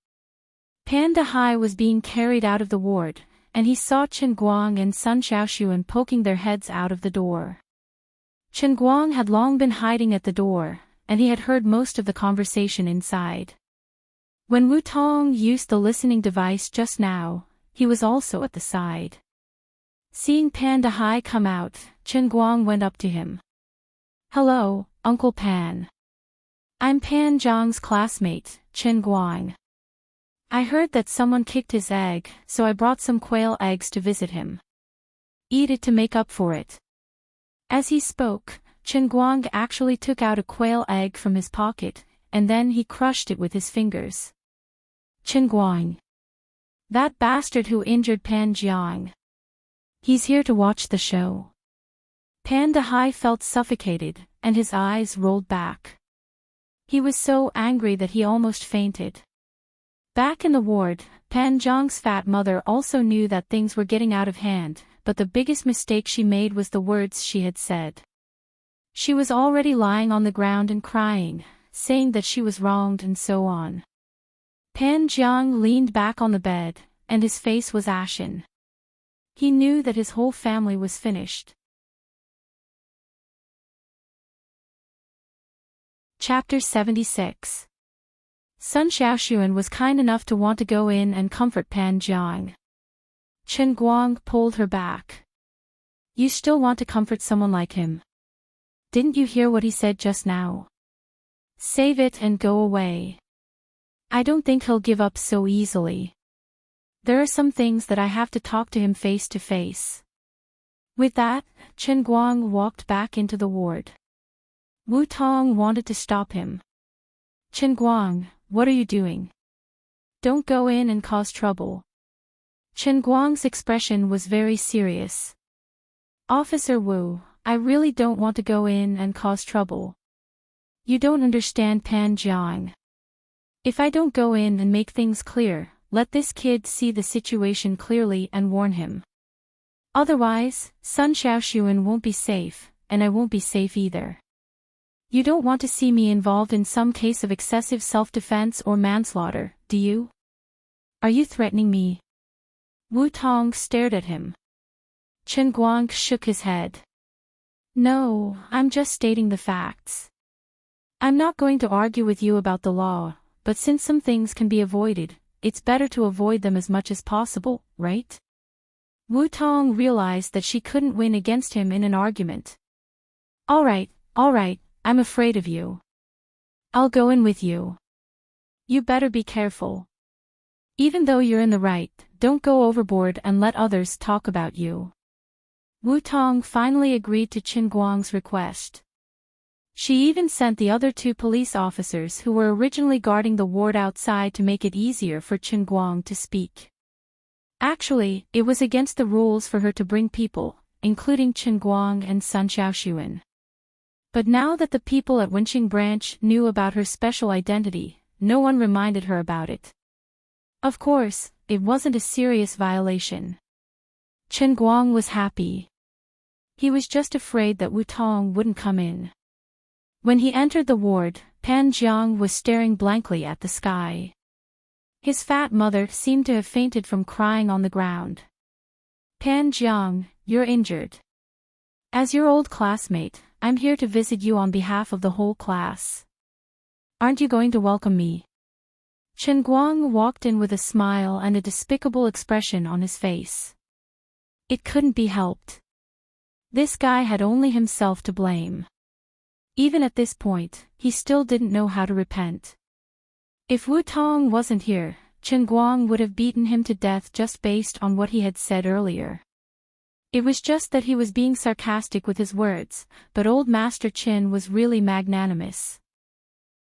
Panda High was being carried out of the ward, and he saw Chen Guang and Sun Xiaoxuan poking their heads out of the door. Chen Guang had long been hiding at the door, and he had heard most of the conversation inside. When Wu Tong used the listening device just now, he was also at the side. Seeing Panda High come out, Chen Guang went up to him. "Hello, Uncle Pan. I'm Pan Zhang's classmate, Chen Guang. I heard that someone kicked his egg, so I brought some quail eggs to visit him. Eat it to make up for it." As he spoke, Chen Guang actually took out a quail egg from his pocket, and then he crushed it with his fingers. "Chen Guang. That bastard who injured Pan Jiang. He's here to watch the show." Panda High felt suffocated, and his eyes rolled back. He was so angry that he almost fainted. Back in the ward, Pan Zhang's fat mother also knew that things were getting out of hand, but the biggest mistake she made was the words she had said. She was already lying on the ground and crying, saying that she was wronged and so on. Pan Jiang leaned back on the bed, and his face was ashen. He knew that his whole family was finished. Chapter 76. Sun Xiaoxuan was kind enough to want to go in and comfort Pan Jiang. Chen Guang pulled her back. "You still want to comfort someone like him? Didn't you hear what he said just now? Save it and go away. I don't think he'll give up so easily. There are some things that I have to talk to him face to face." With that, Chen Guang walked back into the ward. Wu Tong wanted to stop him. "Chen Guang, what are you doing? Don't go in and cause trouble." Chen Guang's expression was very serious. "Officer Wu, I really don't want to go in and cause trouble. You don't understand Pan Jiang. If I don't go in and make things clear, let this kid see the situation clearly and warn him. Otherwise, Sun Xiaoxuan won't be safe, and I won't be safe either. You don't want to see me involved in some case of excessive self-defense or manslaughter, do you? Are you threatening me?" Wu Tong stared at him. Chen Guang shook his head. "No, I'm just stating the facts. I'm not going to argue with you about the law, but since some things can be avoided, it's better to avoid them as much as possible, right?" Wu Tong realized that she couldn't win against him in an argument. All right, I'm afraid of you. I'll go in with you. You better be careful. Even though you're in the right, don't go overboard and let others talk about you." Wu Tong finally agreed to Chen Guang's request. She even sent the other two police officers who were originally guarding the ward outside to make it easier for Chen Guang to speak. Actually, it was against the rules for her to bring people, including Chen Guang and Sun Xiaoxuan. But now that the people at Wenqing branch knew about her special identity, no one reminded her about it. Of course, it wasn't a serious violation. Chen Guang was happy. He was just afraid that Wu Tong wouldn't come in. When he entered the ward, Pan Jiang was staring blankly at the sky. His fat mother seemed to have fainted from crying on the ground. Pan Jiang, you're injured. As your old classmate, I'm here to visit you on behalf of the whole class. Aren't you going to welcome me? Chen Guang walked in with a smile and a despicable expression on his face. It couldn't be helped. This guy had only himself to blame. Even at this point, he still didn't know how to repent. If Wu Tong wasn't here, Chen Guang would have beaten him to death just based on what he had said earlier. It was just that he was being sarcastic with his words, but old Master Chen was really magnanimous.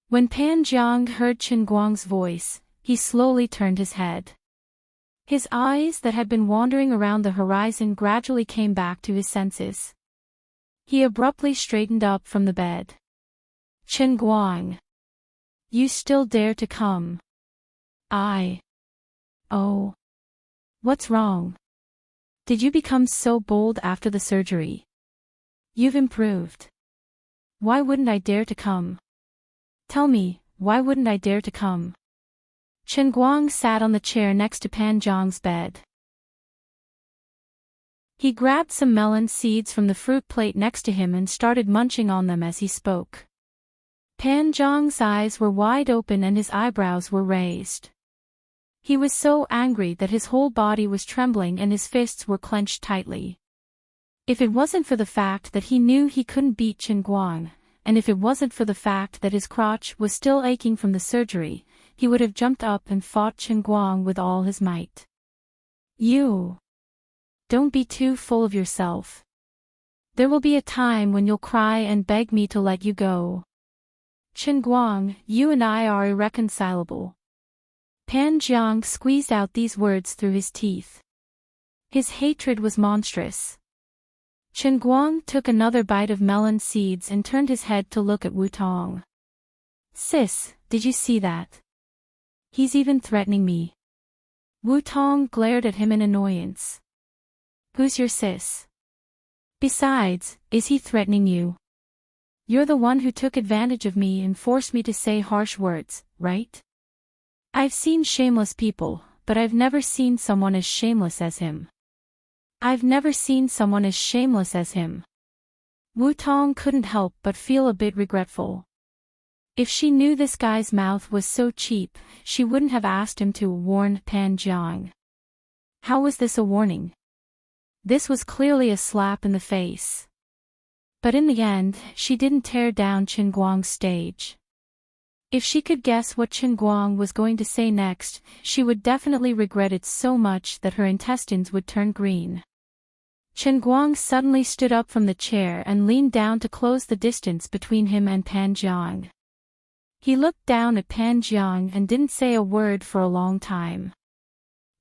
When Pan Jiang heard Chen Guang's voice, he slowly turned his head. His eyes that had been wandering around the horizon gradually came back to his senses. He abruptly straightened up from the bed. Chen Guang. You still dare to come? Oh. What's wrong? Did you become so bold after the surgery? You've improved. Why wouldn't I dare to come? Tell me, why wouldn't I dare to come? Chen Guang sat on the chair next to Pan Jiang's bed. He grabbed some melon seeds from the fruit plate next to him and started munching on them as he spoke. Pan Jiang's eyes were wide open and his eyebrows were raised. He was so angry that his whole body was trembling and his fists were clenched tightly. If it wasn't for the fact that he knew he couldn't beat Chen Guang, and if it wasn't for the fact that his crotch was still aching from the surgery, he would have jumped up and fought Chen Guang with all his might. You. Don't be too full of yourself. There will be a time when you'll cry and beg me to let you go. Chen Guang, you and I are irreconcilable. Pan Jiang squeezed out these words through his teeth. His hatred was monstrous. Chen Guang took another bite of melon seeds and turned his head to look at Wu Tong. Sis, did you see that? He's even threatening me. Wu Tong glared at him in annoyance. Who's your sis? Besides, is he threatening you? You're the one who took advantage of me and forced me to say harsh words, right? I've seen shameless people, but I've never seen someone as shameless as him. I've never seen someone as shameless as him. Wu Tong couldn't help but feel a bit regretful. If she knew this guy's mouth was so cheap, she wouldn't have asked him to warn Pan Jiang. How was this a warning? This was clearly a slap in the face. But in the end, she didn't tear down Chen Guang's stage. If she could guess what Chen Guang was going to say next, she would definitely regret it so much that her intestines would turn green. Chen Guang suddenly stood up from the chair and leaned down to close the distance between him and Pan Jiang. He looked down at Pan Jiang and didn't say a word for a long time.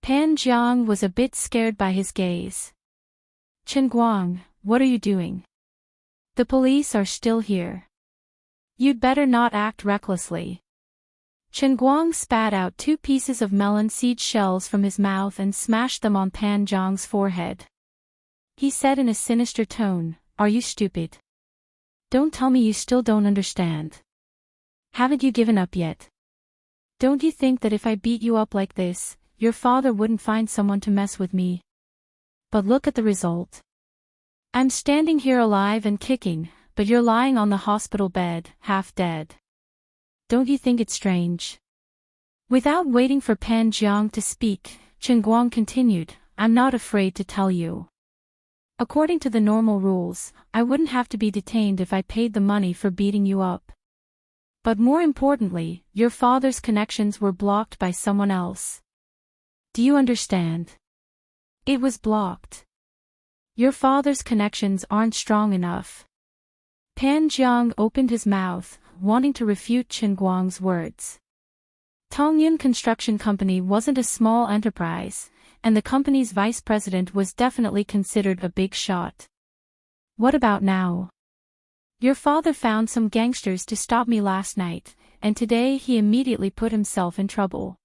Pan Jiang was a bit scared by his gaze. Chen Guang, what are you doing? The police are still here. You'd better not act recklessly. Chen Guang spat out 2 pieces of melon seed shells from his mouth and smashed them on Pan Jiang's forehead. He said in a sinister tone, Are you stupid? Don't tell me you still don't understand. Haven't you given up yet? Don't you think that if I beat you up like this, your father wouldn't find someone to mess with me? But look at the result. I'm standing here alive and kicking, but you're lying on the hospital bed, half dead. Don't you think it's strange? Without waiting for Pan Jiang to speak, Chen Guang continued, I'm not afraid to tell you. According to the normal rules, I wouldn't have to be detained if I paid the money for beating you up. But more importantly, your father's connections were blocked by someone else. Do you understand? It was blocked. Your father's connections aren't strong enough. Pan Jiang opened his mouth, wanting to refute Chen Guang's words. Tongyun Construction Company wasn't a small enterprise, and the company's vice president was definitely considered a big shot. What about now? Your father found some gangsters to stop me last night, and today he immediately put himself in trouble.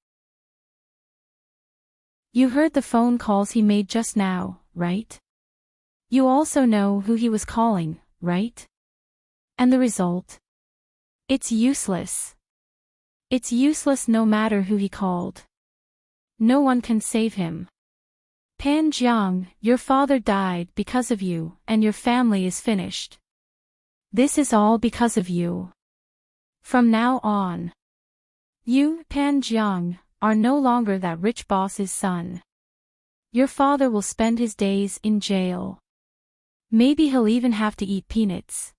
You heard the phone calls he made just now, right? You also know who he was calling, right? And the result? It's useless. It's useless no matter who he called. No one can save him. Pan Jiang, your father died because of you, and your family is finished. This is all because of you. From now on, you, Pan Jiang, are no longer that rich boss's son. Your father will spend his days in jail. Maybe he'll even have to eat peanuts.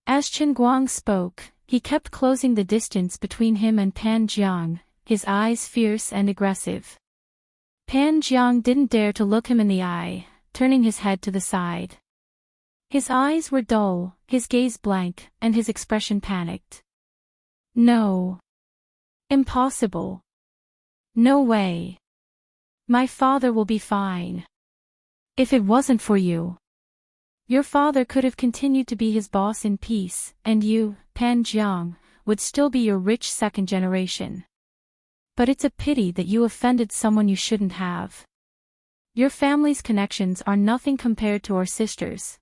As Chen Guang spoke, he kept closing the distance between him and Pan Jiang, his eyes fierce and aggressive. Pan Jiang didn't dare to look him in the eye, turning his head to the side. His eyes were dull, his gaze blank, and his expression panicked. No. Impossible. No way. My father will be fine. If it wasn't for you, your father could have continued to be his boss in peace, and you, Pan Jiang, would still be your rich second generation. But it's a pity that you offended someone you shouldn't have. Your family's connections are nothing compared to our sisters.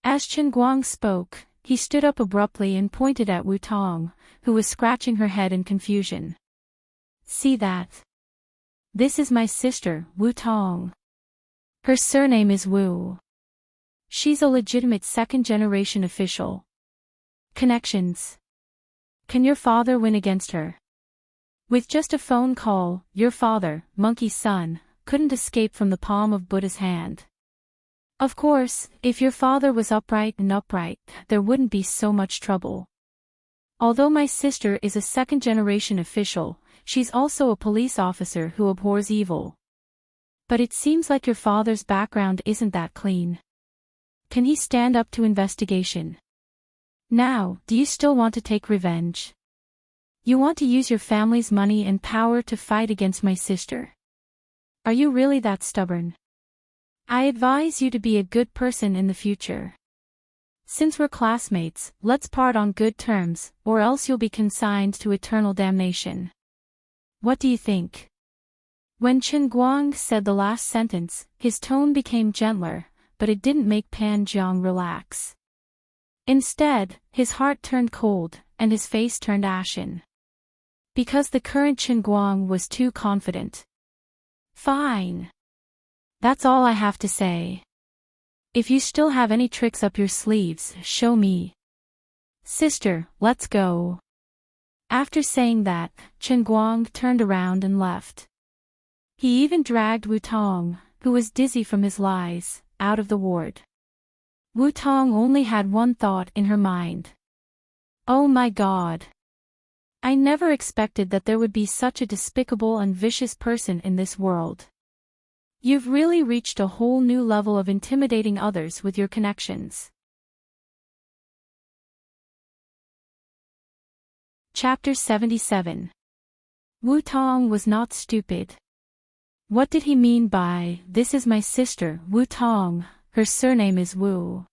As Chen Guang spoke, he stood up abruptly and pointed at Wu Tong, who was scratching her head in confusion. See that? This is my sister, Wu Tong. Her surname is Wu. She's a legitimate second-generation official. Connections. Can your father win against her? With just a phone call, your father, Monkey's son, couldn't escape from the palm of Buddha's hand. Of course, if your father was upright, there wouldn't be so much trouble. Although my sister is a second-generation official, she's also a police officer who abhors evil. But it seems like your father's background isn't that clean. Can he stand up to investigation? Now, do you still want to take revenge? You want to use your family's money and power to fight against my sister? Are you really that stubborn? I advise you to be a good person in the future. Since we're classmates, let's part on good terms, or else you'll be consigned to eternal damnation. What do you think? When Chen Guang said the last sentence, his tone became gentler, but it didn't make Pan Jiang relax. Instead, his heart turned cold, and his face turned ashen. Because the current Chen Guang was too confident. Fine. That's all I have to say. If you still have any tricks up your sleeves, show me. Sister, let's go. After saying that, Chen Guang turned around and left. He even dragged Wu Tong, who was dizzy from his lies, out of the ward. Wu Tong only had one thought in her mind. Oh my God. I never expected that there would be such a despicable and vicious person in this world. You've really reached a whole new level of intimidating others with your connections. Chapter 77. Wu Tong was not stupid. What did he mean by, "This is my sister, Wu Tong, her surname is Wu"?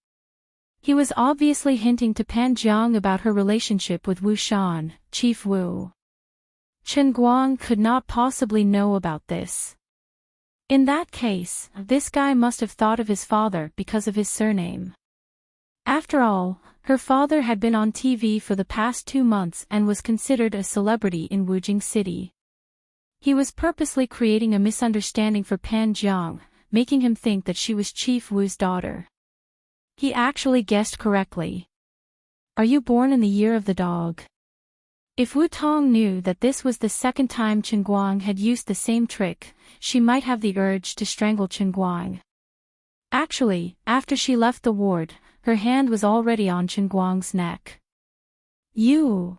He was obviously hinting to Pan Jiang about her relationship with Wu Shan, Chief Wu. Chen Guang could not possibly know about this. In that case, this guy must have thought of his father because of his surname. After all, her father had been on TV for the past 2 months and was considered a celebrity in Wujing City. He was purposely creating a misunderstanding for Pan Jiang, making him think that she was Chief Wu's daughter. He actually guessed correctly. Are you born in the year of the dog? If Wu Tong knew that this was the second time Chen Guang had used the same trick, she might have the urge to strangle Chen Guang. Actually, after she left the ward, her hand was already on Chen Guang's neck. You!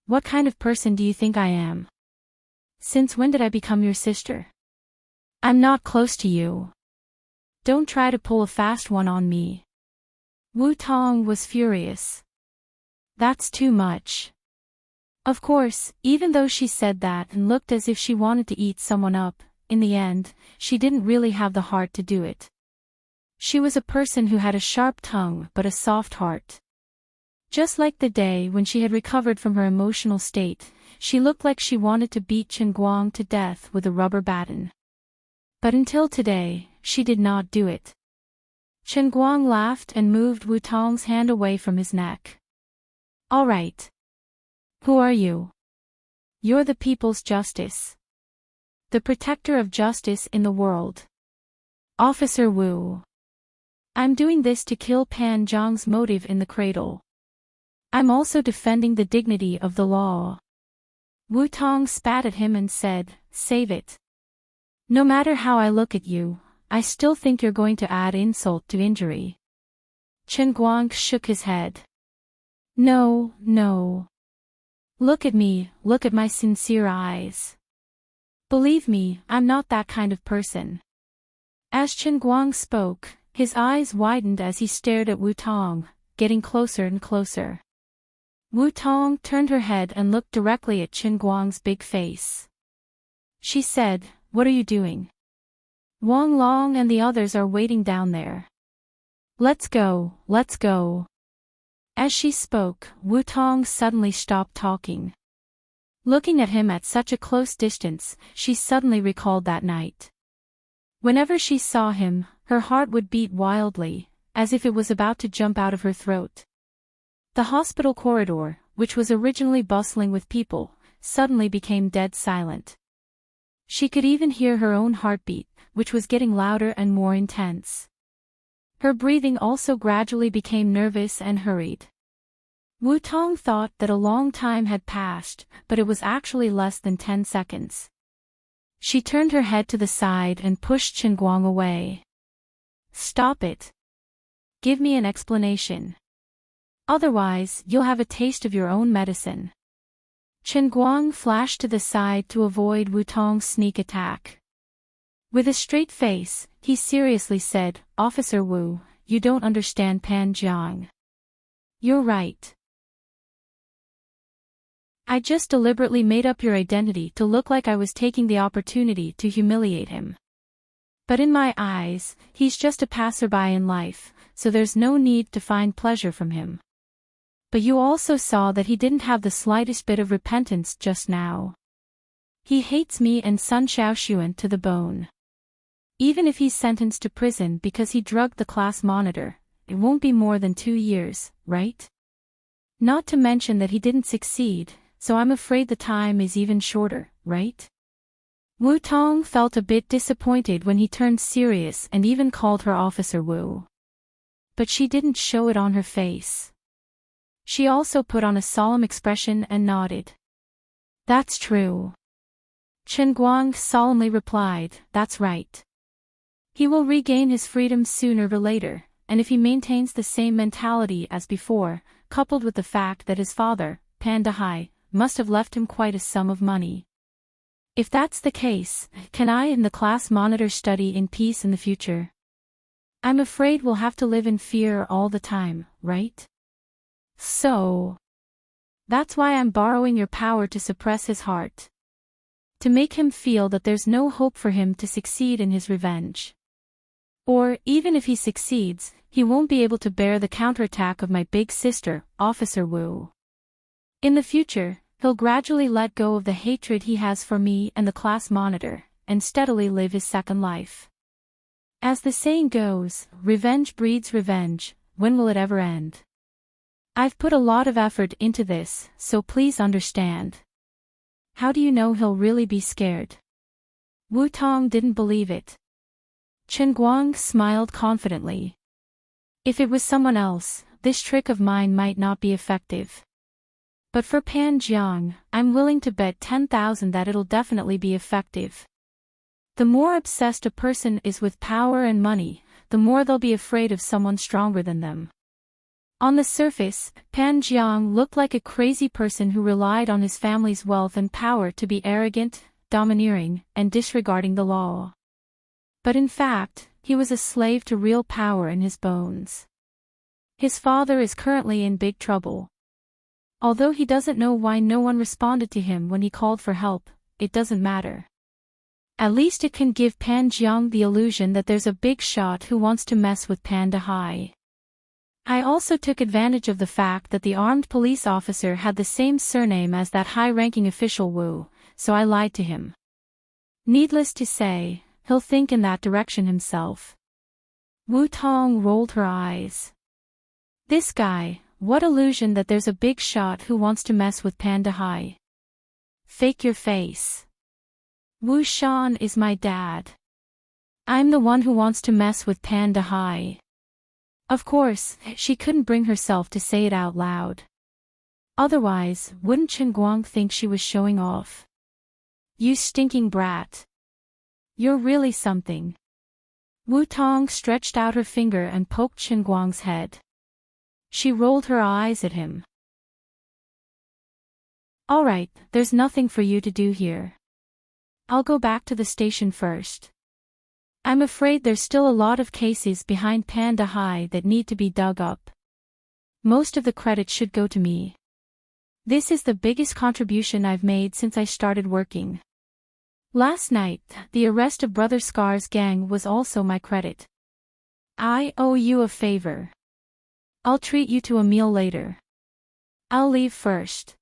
What kind of person do you think I am? Since when did I become your sister? I'm not close to you. Don't try to pull a fast one on me. Wu Tong was furious. That's too much. Of course, even though she said that and looked as if she wanted to eat someone up, in the end, she didn't really have the heart to do it. She was a person who had a sharp tongue but a soft heart. Just like the day when she had recovered from her emotional state, she looked like she wanted to beat Chen Guang to death with a rubber baton. But until today, she did not do it. Chen Guang laughed and moved Wu Tong's hand away from his neck. All right. Who are you? You're the people's justice. The protector of justice in the world. Officer Wu. I'm doing this to kill Pan Zhang's motive in the cradle. I'm also defending the dignity of the law. Wu Tong spat at him and said, Save it. No matter how I look at you, I still think you're going to add insult to injury. Chen Guang shook his head. No, no. Look at me, look at my sincere eyes. Believe me, I'm not that kind of person. As Chen Guang spoke, his eyes widened as he stared at Wu Tong, getting closer and closer. Wu Tong turned her head and looked directly at Chen Guang's big face. She said, What are you doing? Wang Long and the others are waiting down there. Let's go, let's go. As she spoke, Wu Tong suddenly stopped talking. Looking at him at such a close distance, she suddenly recalled that night. Whenever she saw him, her heart would beat wildly, as if it was about to jump out of her throat. The hospital corridor, which was originally bustling with people, suddenly became dead silent. She could even hear her own heartbeat, which was getting louder and more intense. Her breathing also gradually became nervous and hurried. Wu Tong thought that a long time had passed, but it was actually less than 10 seconds. She turned her head to the side and pushed Chen Guang away. Stop it. Give me an explanation. Otherwise, you'll have a taste of your own medicine. Chen Guang flashed to the side to avoid Wu Tong's sneak attack. With a straight face, he seriously said, Officer Wu, you don't understand Pan Zhang. You're right. I just deliberately made up your identity to look like I was taking the opportunity to humiliate him. But in my eyes, he's just a passerby in life, so there's no need to find pleasure from him. But you also saw that he didn't have the slightest bit of repentance just now. He hates me and Sun Xiaoxuan to the bone. Even if he's sentenced to prison because he drugged the class monitor, it won't be more than 2 years, right? Not to mention that he didn't succeed, so I'm afraid the time is even shorter, right? Wu Tong felt a bit disappointed when he turned serious and even called her Officer Wu. But she didn't show it on her face. She also put on a solemn expression and nodded. That's true. Chen Guang solemnly replied, That's right. He will regain his freedom sooner or later, and if he maintains the same mentality as before, coupled with the fact that his father, Pan Dahai, must have left him quite a sum of money. If that's the case, can I and the class monitor study in peace in the future? I'm afraid we'll have to live in fear all the time, right? So, that's why I'm borrowing your power to suppress his heart. To make him feel that there's no hope for him to succeed in his revenge. Or, even if he succeeds, he won't be able to bear the counterattack of my big sister, Officer Wu. In the future, he'll gradually let go of the hatred he has for me and the class monitor, and steadily live his second life. As the saying goes, revenge breeds revenge, when will it ever end? I've put a lot of effort into this, so please understand. How do you know he'll really be scared? Wu Tong didn't believe it. Chen Guang smiled confidently. If it was someone else, this trick of mine might not be effective. But for Pan Jiang, I'm willing to bet 10,000 that it'll definitely be effective. The more obsessed a person is with power and money, the more they'll be afraid of someone stronger than them. On the surface, Pan Jiang looked like a crazy person who relied on his family's wealth and power to be arrogant, domineering, and disregarding the law. But in fact, he was a slave to real power in his bones. His father is currently in big trouble. Although he doesn't know why no one responded to him when he called for help, it doesn't matter. At least it can give Pan Jiang the illusion that there's a big shot who wants to mess with Panda High. I also took advantage of the fact that the armed police officer had the same surname as that high-ranking official Wu, so I lied to him. Needless to say, he'll think in that direction himself. Wu Tong rolled her eyes. This guy, what illusion that there's a big shot who wants to mess with Panda High. Fake your face. Wu Shan is my dad. I'm the one who wants to mess with Panda High. Of course, she couldn't bring herself to say it out loud. Otherwise, wouldn't Chen Guang think she was showing off? You stinking brat. You're really something. Wu Tong stretched out her finger and poked Chen Guang's head. She rolled her eyes at him. All right, there's nothing for you to do here. I'll go back to the station first. I'm afraid there's still a lot of cases behind Panda High that need to be dug up. Most of the credit should go to me. This is the biggest contribution I've made since I started working. Last night, the arrest of Brother Scar's gang was also my credit. I owe you a favor. I'll treat you to a meal later. I'll leave first.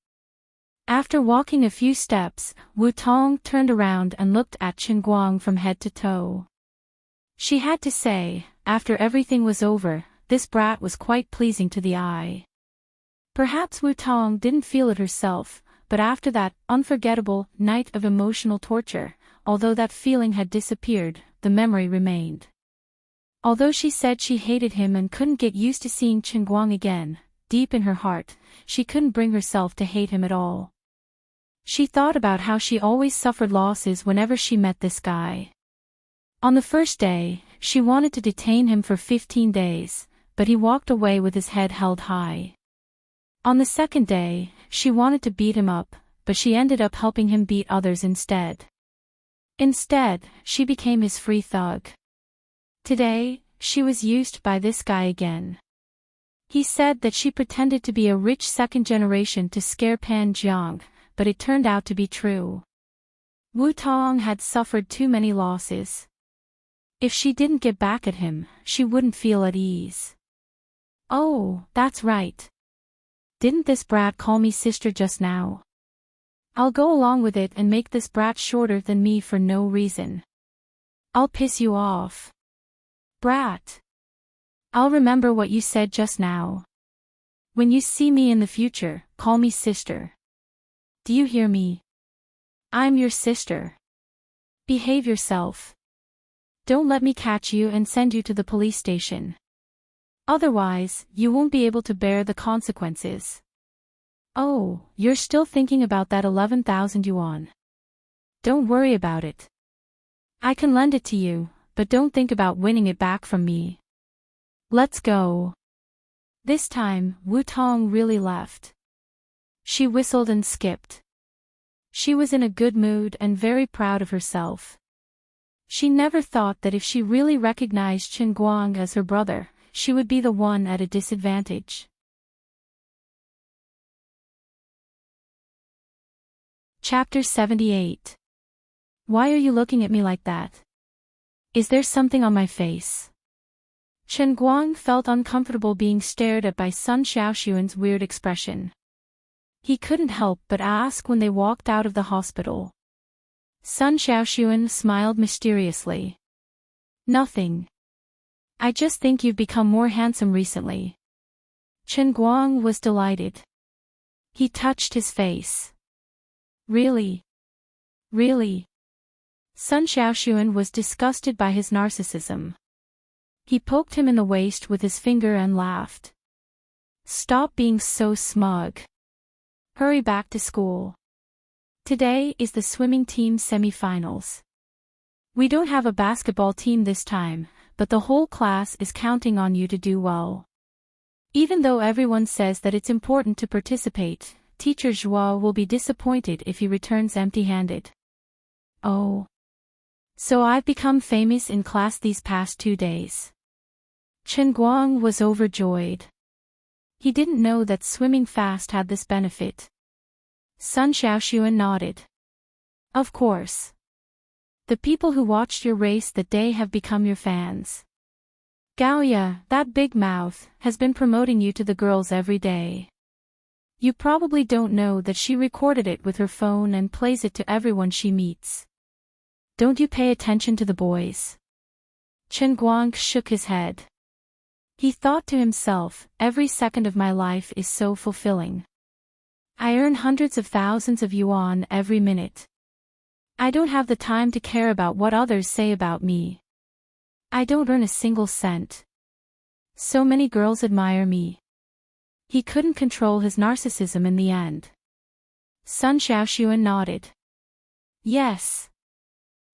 After walking a few steps, Wu Tong turned around and looked at Chen Guang from head to toe. She had to say, after everything was over, this brat was quite pleasing to the eye. Perhaps Wu Tong didn't feel it herself, but after that unforgettable night of emotional torture, although that feeling had disappeared, the memory remained. Although she said she hated him and couldn't get used to seeing Chen Guang again, deep in her heart, she couldn't bring herself to hate him at all. She thought about how she always suffered losses whenever she met this guy. On the first day, she wanted to detain him for 15 days, but he walked away with his head held high. On the second day, she wanted to beat him up, but she ended up helping him beat others instead. Instead, she became his free thug. Today, she was used by this guy again. He said that she pretended to be a rich second generation to scare Pan Jiang, but it turned out to be true. Wu Tong had suffered too many losses. If she didn't get back at him, she wouldn't feel at ease. Oh, that's right. Didn't this brat call me sister just now? I'll go along with it and make this brat shorter than me for no reason. I'll piss you off. Brat. I'll remember what you said just now. When you see me in the future, call me sister. Do you hear me? I'm your sister. Behave yourself. Don't let me catch you and send you to the police station. Otherwise, you won't be able to bear the consequences. Oh, you're still thinking about that 11,000 yuan. Don't worry about it. I can lend it to you, but don't think about winning it back from me. Let's go. This time, Wu Tong really left. She whistled and skipped. She was in a good mood and very proud of herself. She never thought that if she really recognized Chen Guang as her brother, she would be the one at a disadvantage. Chapter 78. Why are you looking at me like that? Is there something on my face? Chen Guang felt uncomfortable being stared at by Sun Xiaoxuan's weird expression. He couldn't help but ask when they walked out of the hospital. Sun Xiaoxuan smiled mysteriously. Nothing. I just think you've become more handsome recently. Chen Guang was delighted. He touched his face. Really? Really? Sun Xiaoxuan was disgusted by his narcissism. He poked him in the waist with his finger and laughed. Stop being so smug. Hurry back to school. Today is the swimming team semi-finals. We don't have a basketball team this time, but the whole class is counting on you to do well. Even though everyone says that it's important to participate, Teacher Zhua will be disappointed if he returns empty-handed. Oh. So I've become famous in class these past 2 days. Chen Guang was overjoyed. He didn't know that swimming fast had this benefit. Sun Xiaoxuan nodded. Of course. The people who watched your race that day have become your fans. Gaoya, that big mouth, has been promoting you to the girls every day. You probably don't know that she recorded it with her phone and plays it to everyone she meets. Don't you pay attention to the boys? Chen Guang shook his head. He thought to himself, every second of my life is so fulfilling. I earn hundreds of thousands of yuan every minute. I don't have the time to care about what others say about me. I don't earn a single cent. So many girls admire me. He couldn't control his narcissism in the end. Sun Xiaoxuan nodded. Yes.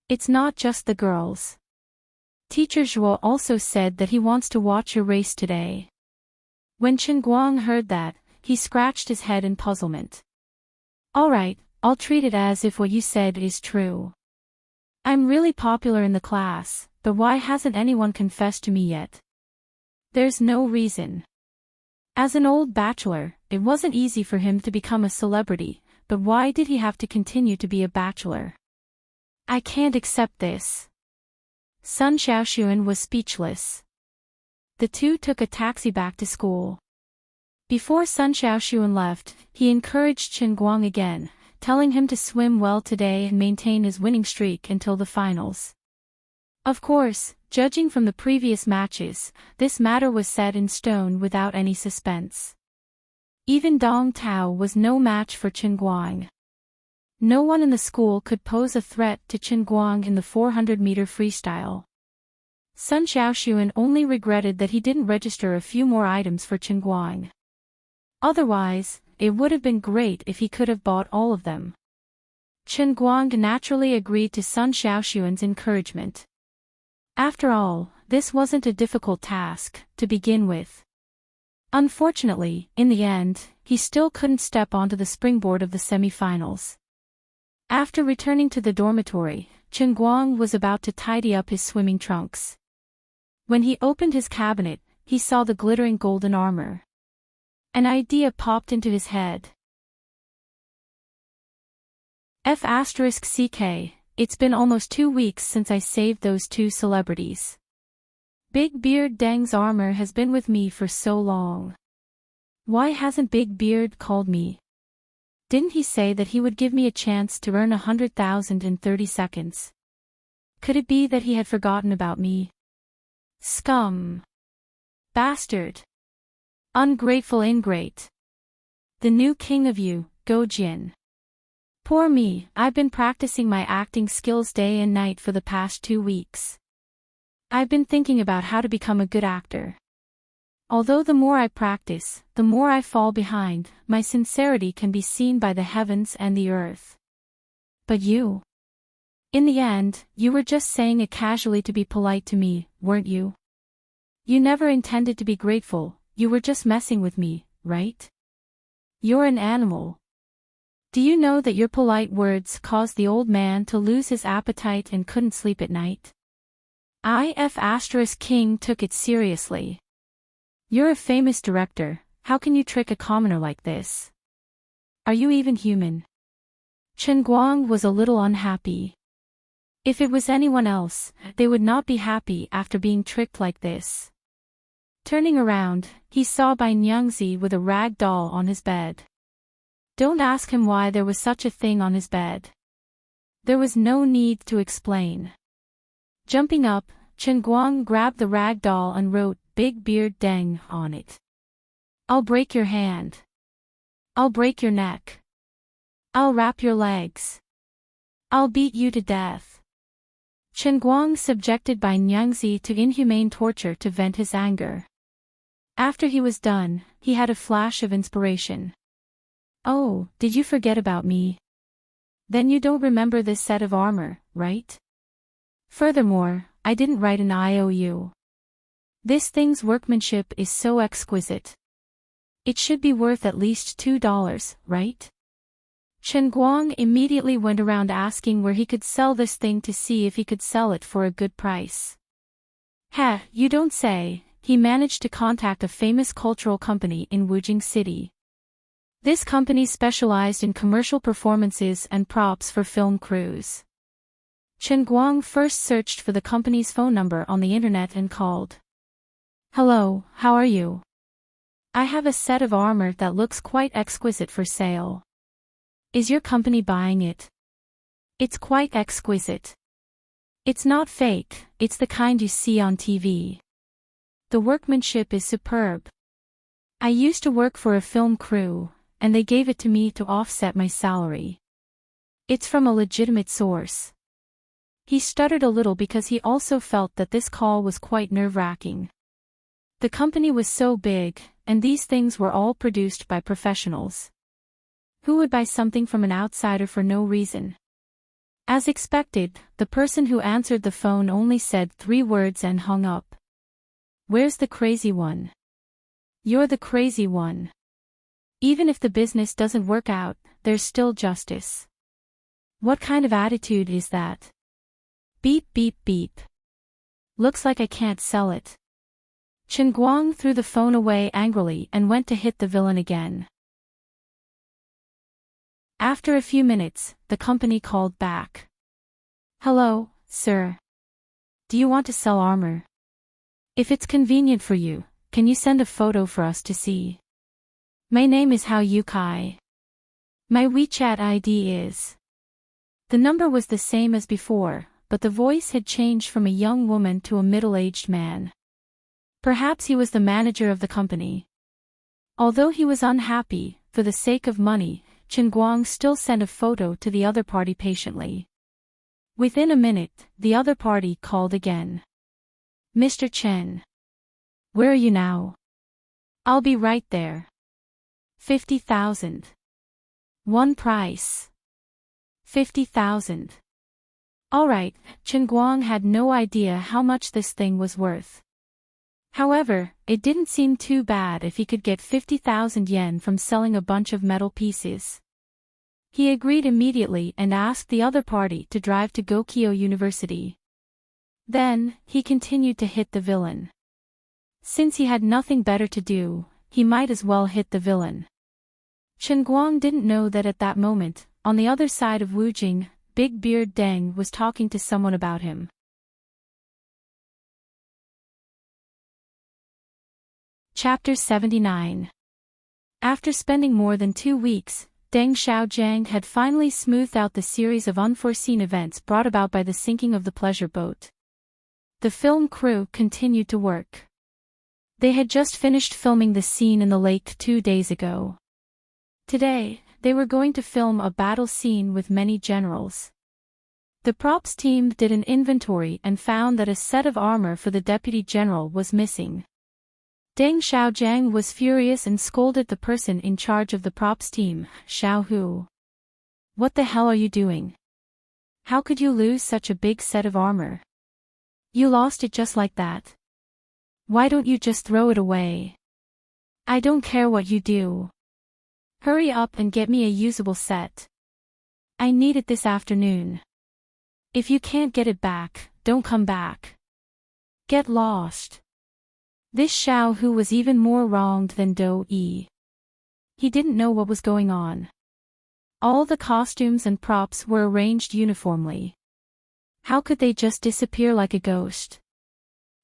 It's not just the girls. Teacher Zhuo also said that he wants to watch your race today. When Chen Guang heard that, he scratched his head in puzzlement. All right, I'll treat it as if what you said is true. I'm really popular in the class, but why hasn't anyone confessed to me yet? There's no reason. As an old bachelor, it wasn't easy for him to become a celebrity, but why did he have to continue to be a bachelor? I can't accept this. Sun Xiaoxuan was speechless. The two took a taxi back to school. Before Sun Xiaoxuan left, he encouraged Chen Guang again, telling him to swim well today and maintain his winning streak until the finals. Of course, judging from the previous matches, this matter was set in stone without any suspense. Even Dong Tao was no match for Chen Guang. No one in the school could pose a threat to Chen Guang in the 400-meter freestyle. Sun Xiaoxuan only regretted that he didn't register a few more items for Chen Guang. Otherwise, it would have been great if he could have bought all of them. Chen Guang naturally agreed to Sun Xiaoxuan's encouragement. After all, this wasn't a difficult task, to begin with. Unfortunately, in the end, he still couldn't step onto the springboard of the semi-finals. After returning to the dormitory, Chen Guang was about to tidy up his swimming trunks. When he opened his cabinet, he saw the glittering golden armor. An idea popped into his head. F***CK, it's been almost 2 weeks since I saved those two celebrities. Big Beard Deng's armor has been with me for so long. Why hasn't Big Beard called me? Didn't he say that he would give me a chance to earn 100,000 in 30 seconds? Could it be that he had forgotten about me? Scum! Bastard! Ungrateful ingrate! The new king of you, Go Jin. Poor me, I've been practicing my acting skills day and night for the past 2 weeks. I've been thinking about how to become a good actor. Although the more I practice, the more I fall behind, my sincerity can be seen by the heavens and the earth. But you? In the end, you were just saying it casually to be polite to me, weren't you? You never intended to be grateful, you were just messing with me, right? You're an animal. Do you know that your polite words caused the old man to lose his appetite and couldn't sleep at night? King took it seriously. You're a famous director, how can you trick a commoner like this? Are you even human? Chen Guang was a little unhappy. If it was anyone else, they would not be happy after being tricked like this. Turning around, he saw Bai Nyangzi with a rag doll on his bed. Don't ask him why there was such a thing on his bed. There was no need to explain. Jumping up, Chen Guang grabbed the rag doll and wrote Big Beard Deng on it. I'll break your hand. I'll break your neck. I'll wrap your legs. I'll beat you to death. Chen Guang subjected Bai Nyangzi to inhumane torture to vent his anger. After he was done, he had a flash of inspiration. Oh, did you forget about me? Then you don't remember this set of armor, right? Furthermore, I didn't write an IOU. This thing's workmanship is so exquisite. It should be worth at least $2, right? Chen Guang immediately went around asking where he could sell this thing to see if he could sell it for a good price. Heh, you don't say, he managed to contact a famous cultural company in Wujing City. This company specialized in commercial performances and props for film crews. Chen Guang first searched for the company's phone number on the internet and called. Hello, how are you? I have a set of armor that looks quite exquisite for sale. Is your company buying it? It's quite exquisite. It's not fake, it's the kind you see on TV. The workmanship is superb. I used to work for a film crew, and they gave it to me to offset my salary. It's from a legitimate source. He stuttered a little because he also felt that this call was quite nerve-wracking. The company was so big, and these things were all produced by professionals. Who would buy something from an outsider for no reason? As expected, the person who answered the phone only said 3 words and hung up. Where's the crazy one? You're the crazy one. Even if the business doesn't work out, there's still justice. What kind of attitude is that? Beep beep beep. Looks like I can't sell it. Chen Guang threw the phone away angrily and went to hit the villain again. After a few minutes, the company called back. Hello, sir. Do you want to sell armor? If it's convenient for you, can you send a photo for us to see? My name is Hao Yukai. My WeChat ID is. The number was the same as before, but the voice had changed from a young woman to a middle-aged man. Perhaps he was the manager of the company. Although he was unhappy, for the sake of money, Chen Guang still sent a photo to the other party patiently. Within a minute, the other party called again. Mr. Chen. Where are you now? I'll be right there. 50,000. One price. 50,000. Alright, Chen Guang had no idea how much this thing was worth. However, it didn't seem too bad if he could get 50,000 yen from selling a bunch of metal pieces. He agreed immediately and asked the other party to drive to Gokyo University. Then, he continued to hit the villain. Since he had nothing better to do, he might as well hit the villain. Chen Guang didn't know that at that moment, on the other side of Wujing, Big Beard Deng was talking to someone about him. Chapter 79. After spending more than 2 weeks, Deng Xiaojiang had finally smoothed out the series of unforeseen events brought about by the sinking of the pleasure boat. The film crew continued to work. They had just finished filming the scene in the lake 2 days ago. Today, they were going to film a battle scene with many generals. The props team did an inventory and found that a set of armor for the deputy general was missing. Deng Xiaojiang was furious and scolded the person in charge of the props team, Xiao Hu. What the hell are you doing? How could you lose such a big set of armor? You lost it just like that. Why don't you just throw it away? I don't care what you do. Hurry up and get me a usable set. I need it this afternoon. If you can't get it back, don't come back. Get lost. This Xiao Hu was even more wronged than Do Yi. He didn't know what was going on. All the costumes and props were arranged uniformly. How could they just disappear like a ghost?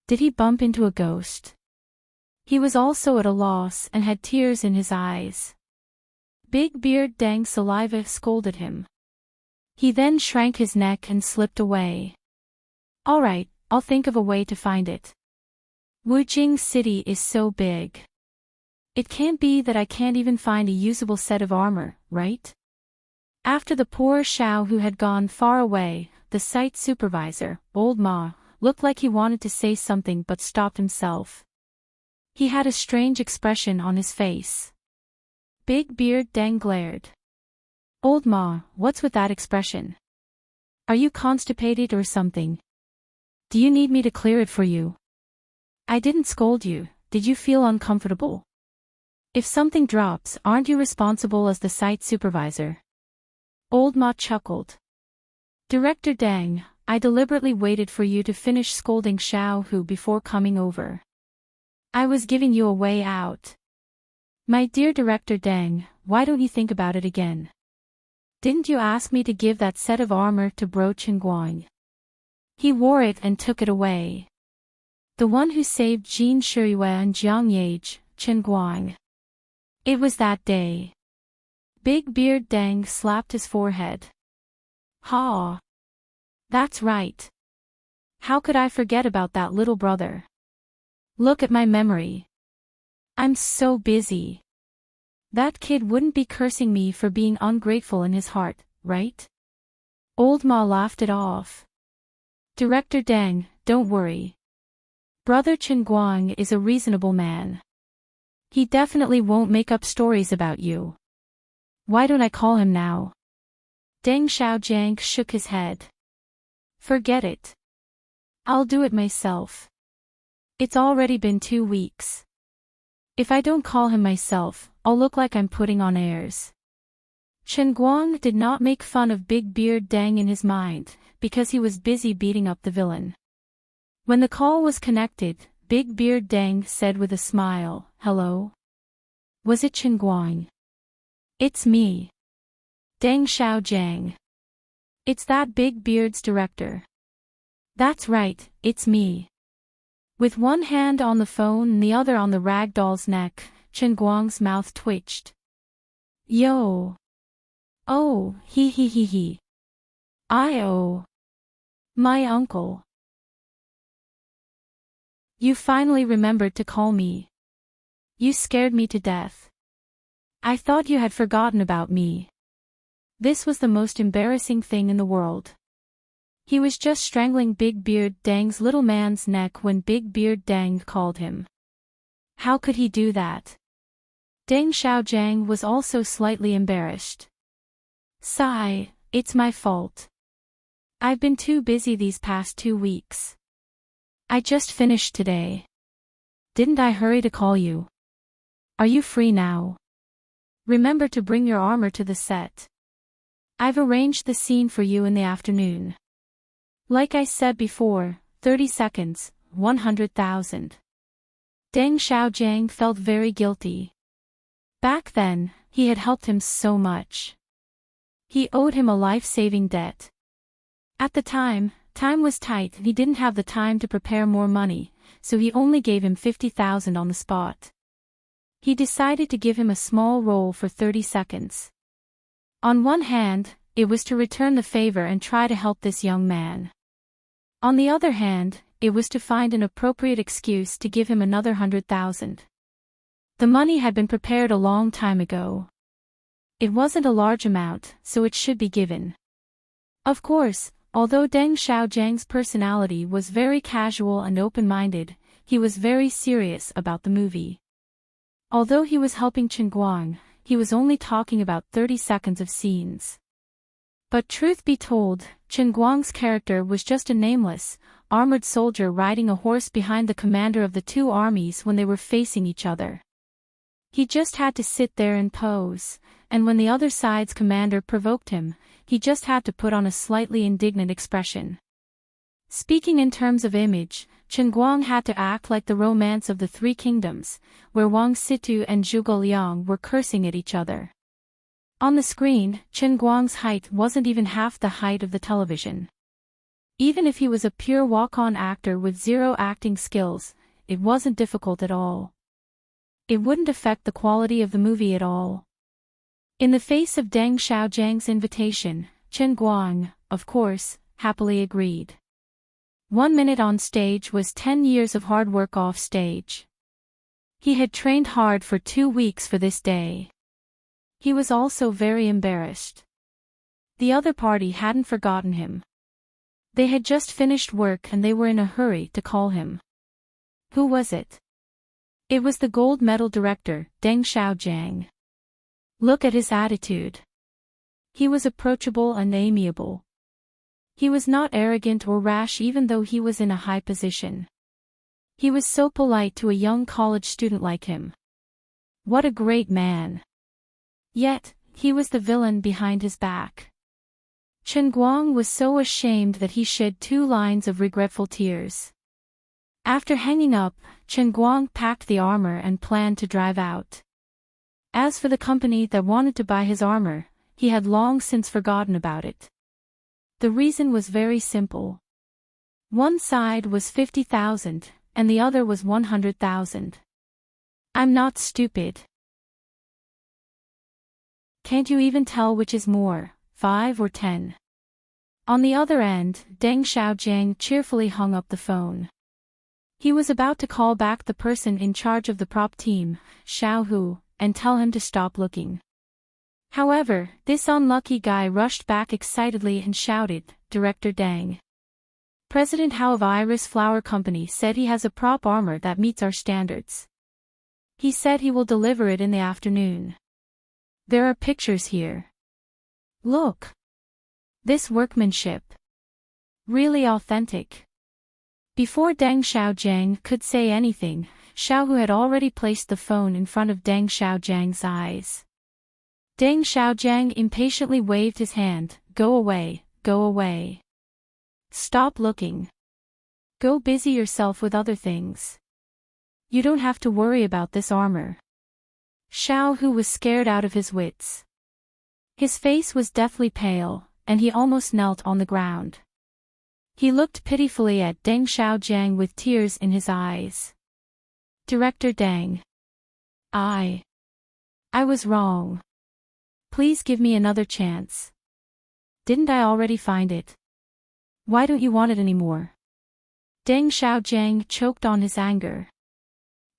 Did he bump into a ghost? He was also at a loss and had tears in his eyes. Big Beard Deng's saliva scolded him. He then shrank his neck and slipped away. Alright, I'll think of a way to find it. Wujing City is so big. It can't be that I can't even find a usable set of armor, right? After the poor Xiao Hu had gone far away, the site supervisor, Old Ma, looked like he wanted to say something but stopped himself. He had a strange expression on his face. Big Beard Deng glared. Old Ma, what's with that expression? Are you constipated or something? Do you need me to clear it for you? I didn't scold you, did you feel uncomfortable? If something drops, aren't you responsible as the site supervisor? Old Ma chuckled. Director Deng, I deliberately waited for you to finish scolding Xiao Hu before coming over. I was giving you a way out. My dear Director Deng, why don't you think about it again? Didn't you ask me to give that set of armor to Bro Chen Guang? He wore it and took it away. The one who saved Jin Shiyue and Jiang Yage, Chen Guang. It was that day. Big Beard Deng slapped his forehead. Ha! That's right. How could I forget about that little brother? Look at my memory. I'm so busy. That kid wouldn't be cursing me for being ungrateful in his heart, right? Old Ma laughed it off. Director Deng, don't worry. Brother Chen Guang is a reasonable man. He definitely won't make up stories about you. Why don't I call him now? Deng Xiaojiang shook his head. Forget it. I'll do it myself. It's already been 2 weeks. If I don't call him myself, I'll look like I'm putting on airs. Chen Guang did not make fun of Big Beard Deng in his mind, because he was busy beating up the villain. When the call was connected, Big Beard Deng said with a smile, "Hello? Was it Chen Guang?" "It's me. Deng Xiaojiang. It's that Big Beard's director." "That's right, it's me." With one hand on the phone and the other on the rag doll's neck, Chen Guang's mouth twitched. "Yo. Oh, he. Oh. My uncle. You finally remembered to call me. You scared me to death. I thought you had forgotten about me." This was the most embarrassing thing in the world. He was just strangling Big Beard Deng's little man's neck when Big Beard Deng called him. How could he do that? Deng Xiaojiang was also slightly embarrassed. "Sigh, it's my fault. I've been too busy these past 2 weeks. I just finished today. Didn't I hurry to call you? Are you free now? Remember to bring your armor to the set. I've arranged the scene for you in the afternoon. Like I said before, 30 seconds, 100,000. Deng Xiaojiang felt very guilty. Back then, he had helped him so much. He owed him a life-saving debt. At the time was tight and he didn't have the time to prepare more money, so he only gave him 50,000 on the spot. He decided to give him a small role for 30 seconds. On one hand, it was to return the favor and try to help this young man. On the other hand, it was to find an appropriate excuse to give him another 100,000. The money had been prepared a long time ago. It wasn't a large amount, so it should be given. Of course, although Deng Xiaojiang's personality was very casual and open-minded, he was very serious about the movie. Although he was helping Chen Guang, he was only talking about 30 seconds of scenes. But truth be told, Chen Guang's character was just a nameless, armored soldier riding a horse behind the commander of the two armies when they were facing each other. He just had to sit there and pose, and when the other side's commander provoked him, he just had to put on a slightly indignant expression. Speaking in terms of image, Chen Guang had to act like the Romance of the Three Kingdoms, where Wang Situ and Zhuge Liang were cursing at each other. On the screen, Chen Guang's height wasn't even half the height of the television. Even if he was a pure walk-on actor with zero acting skills, it wasn't difficult at all. It wouldn't affect the quality of the movie at all. In the face of Deng Xiaojiang's invitation, Chen Guang, of course, happily agreed. 1 minute on stage was 10 years of hard work off stage. He had trained hard for 2 weeks for this day. He was also very embarrassed. The other party hadn't forgotten him. They had just finished work and they were in a hurry to call him. Who was it? It was the gold medal director, Deng Xiaojiang. Look at his attitude. He was approachable and amiable. He was not arrogant or rash even though he was in a high position. He was so polite to a young college student like him. What a great man. Yet, he was the villain behind his back. Chen Guang was so ashamed that he shed 2 lines of regretful tears. After hanging up, Chen Guang packed the armor and planned to drive out. As for the company that wanted to buy his armor, he had long since forgotten about it. The reason was very simple. One side was 50,000, and the other was 100,000. I'm not stupid. Can't you even tell which is more, 5 or 10? On the other end, Deng Xiaojiang cheerfully hung up the phone. He was about to call back the person in charge of the prop team, Xiao Hu, and tell him to stop looking. However, this unlucky guy rushed back excitedly and shouted, "Director Deng. President Hao of Iris Flower Company said he has a prop armor that meets our standards. He said he will deliver it in the afternoon. There are pictures here. Look. This workmanship. Really authentic." Before Deng Xiaojiang could say anything, Xiao Hu had already placed the phone in front of Deng Xiaojiang's eyes. Deng Xiaojiang impatiently waved his hand, "Go away, go away. Stop looking. Go busy yourself with other things. You don't have to worry about this armor." Xiao Hu was scared out of his wits. His face was deathly pale, and he almost knelt on the ground. He looked pitifully at Deng Xiaojiang with tears in his eyes. "Director Deng. I was wrong. Please give me another chance. Didn't I already find it? Why don't you want it anymore?" Deng Xiaojiang choked on his anger.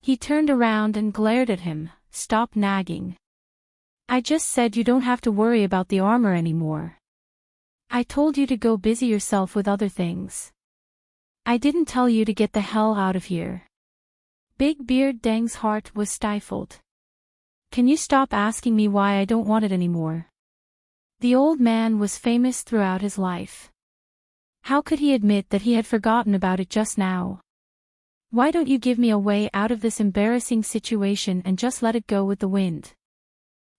He turned around and glared at him. "Stop nagging. I just said you don't have to worry about the armor anymore. I told you to go busy yourself with other things. I didn't tell you to get the hell out of here." Big Beard Deng's heart was stifled. "Can you stop asking me why I don't want it anymore?" The old man was famous throughout his life. How could he admit that he had forgotten about it just now? "Why don't you give me a way out of this embarrassing situation and just let it go with the wind?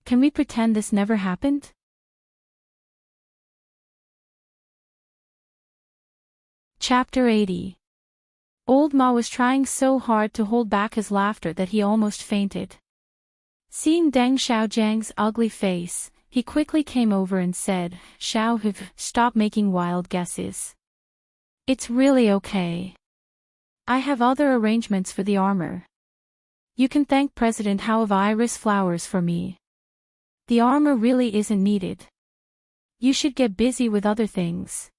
Can we pretend this never happened?" Chapter 80. Old Ma was trying so hard to hold back his laughter that he almost fainted. Seeing Deng Xiaojiang's ugly face, he quickly came over and said, "Xiao Hu, stop making wild guesses. It's really okay. I have other arrangements for the armor. You can thank President Hao of Iris Flowers for me. The armor really isn't needed. You should get busy with other things.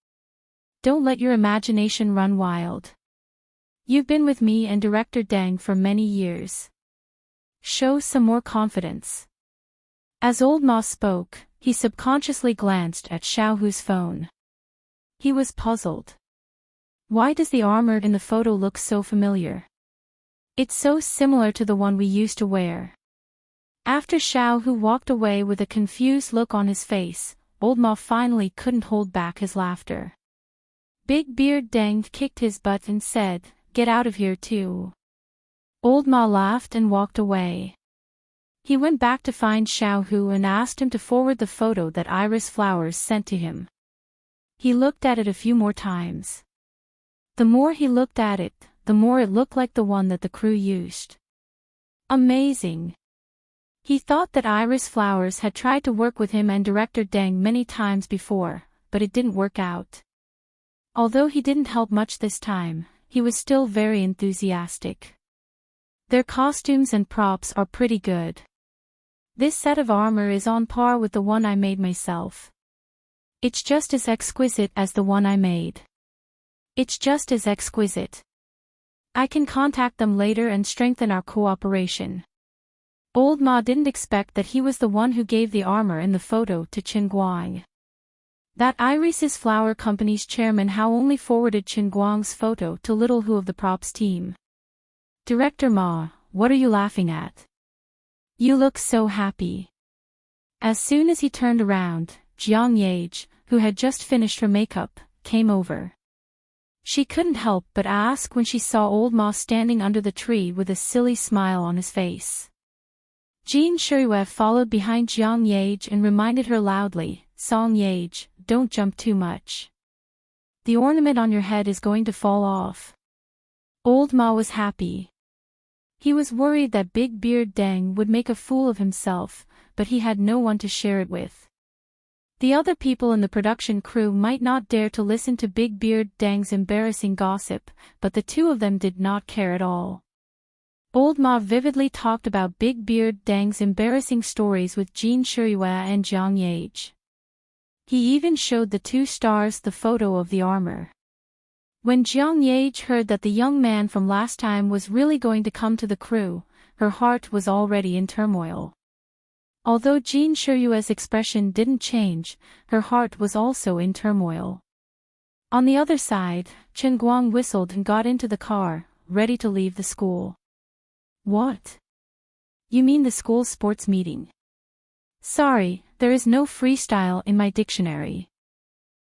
Don't let your imagination run wild. You've been with me and Director Deng for many years. Show some more confidence." As Old Ma spoke, he subconsciously glanced at Xiao Hu's phone. He was puzzled. Why does the armor in the photo look so familiar? It's so similar to the one we used to wear. After Xiao Hu walked away with a confused look on his face, Old Ma finally couldn't hold back his laughter. Big Beard Deng kicked his butt and said, "Get out of here too." Old Ma laughed and walked away. He went back to find Xiao Hu and asked him to forward the photo that Iris Flowers sent to him. He looked at it a few more times. The more he looked at it, the more it looked like the one that the crew used. Amazing. He thought that Iris Flowers had tried to work with him and Director Deng many times before, but it didn't work out. Although he didn't help much this time, he was still very enthusiastic. Their costumes and props are pretty good. This set of armor is on par with the one I made myself. It's just as exquisite as the one I made. It's just as exquisite. I can contact them later and strengthen our cooperation. Old Ma didn't expect that he was the one who gave the armor in the photo to Qin Guang. That Iris's Flower Company's chairman Hao only forwarded Qin Guang's photo to Little Hu of the props team. "Director Ma, what are you laughing at? You look so happy." As soon as he turned around, Jiang Yage, who had just finished her makeup, came over. She couldn't help but ask when she saw Old Ma standing under the tree with a silly smile on his face. Jean Shirue followed behind Jiang Yage and reminded her loudly, "Song Yage, don't jump too much. The ornament on your head is going to fall off." Old Ma was happy. He was worried that Big Beard Deng would make a fool of himself, but he had no one to share it with. The other people in the production crew might not dare to listen to Big Beard Dang's embarrassing gossip, but the two of them did not care at all. Old Ma vividly talked about Big Beard Dang's embarrassing stories with Jin Shuiyue and Jiang Yage. He even showed the two stars the photo of the armor. When Jiang Yage heard that the young man from last time was really going to come to the crew, her heart was already in turmoil. Although Jin Shuiyue's expression didn't change, her heart was also in turmoil. On the other side, Chen Guang whistled and got into the car, ready to leave the school. What? You mean the school sports meeting? Sorry, there is no freestyle in my dictionary.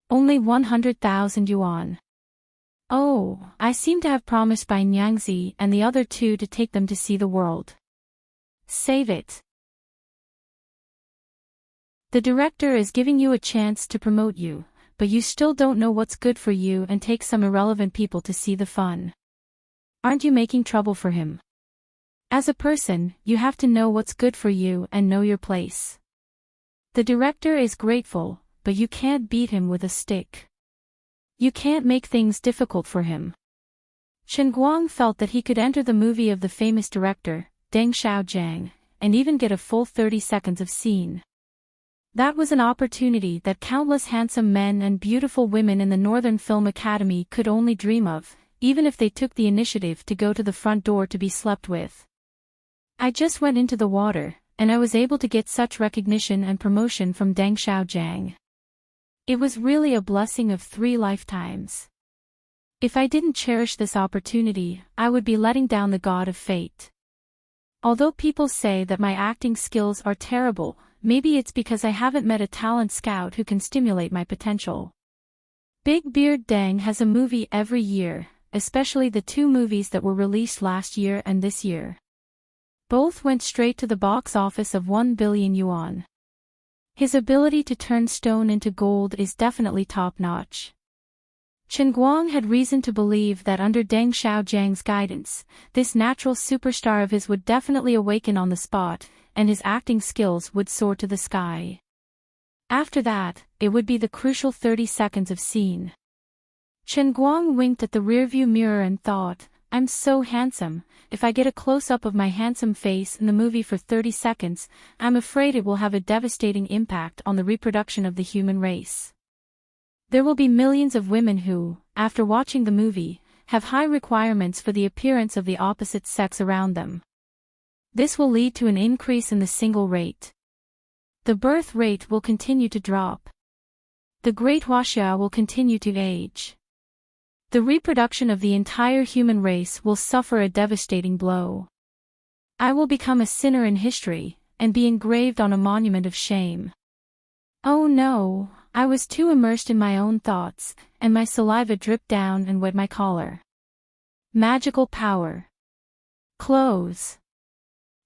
Only 100,000 yuan. Oh, I seem to have promised by Nyangzi and the other two to take them to see the world. Save it. The director is giving you a chance to promote you, but you still don't know what's good for you and take some irrelevant people to see the fun. Aren't you making trouble for him? As a person, you have to know what's good for you and know your place. The director is grateful, but you can't beat him with a stick. You can't make things difficult for him. Chen Guang felt that he could enter the movie of the famous director, Deng Xiaojiang, and even get a full 30 seconds of scene. That was an opportunity that countless handsome men and beautiful women in the Northern Film Academy could only dream of, even if they took the initiative to go to the front door to be slept with. I just went into the water, and I was able to get such recognition and promotion from Deng Xiaojiang. It was really a blessing of 3 lifetimes. If I didn't cherish this opportunity, I would be letting down the god of fate. Although people say that my acting skills are terrible, maybe it's because I haven't met a talent scout who can stimulate my potential. Big Beard Dang has a movie every year, especially the 2 movies that were released last year and this year. Both went straight to the box office of 1 billion yuan. His ability to turn stone into gold is definitely top-notch. Chen Guang had reason to believe that under Deng Xiaojiang's guidance, this natural superstar of his would definitely awaken on the spot, and his acting skills would soar to the sky. After that, it would be the crucial 30 seconds of scene. Chen Guang winked at the rearview mirror and thought, I'm so handsome, if I get a close-up of my handsome face in the movie for 30 seconds, I'm afraid it will have a devastating impact on the reproduction of the human race. There will be millions of women who, after watching the movie, have high requirements for the appearance of the opposite sex around them. This will lead to an increase in the single rate. The birth rate will continue to drop. The Great Huaxia will continue to age. The reproduction of the entire human race will suffer a devastating blow. I will become a sinner in history, and be engraved on a monument of shame. Oh no, I was too immersed in my own thoughts, and my saliva dripped down and wet my collar. Magical power. Close.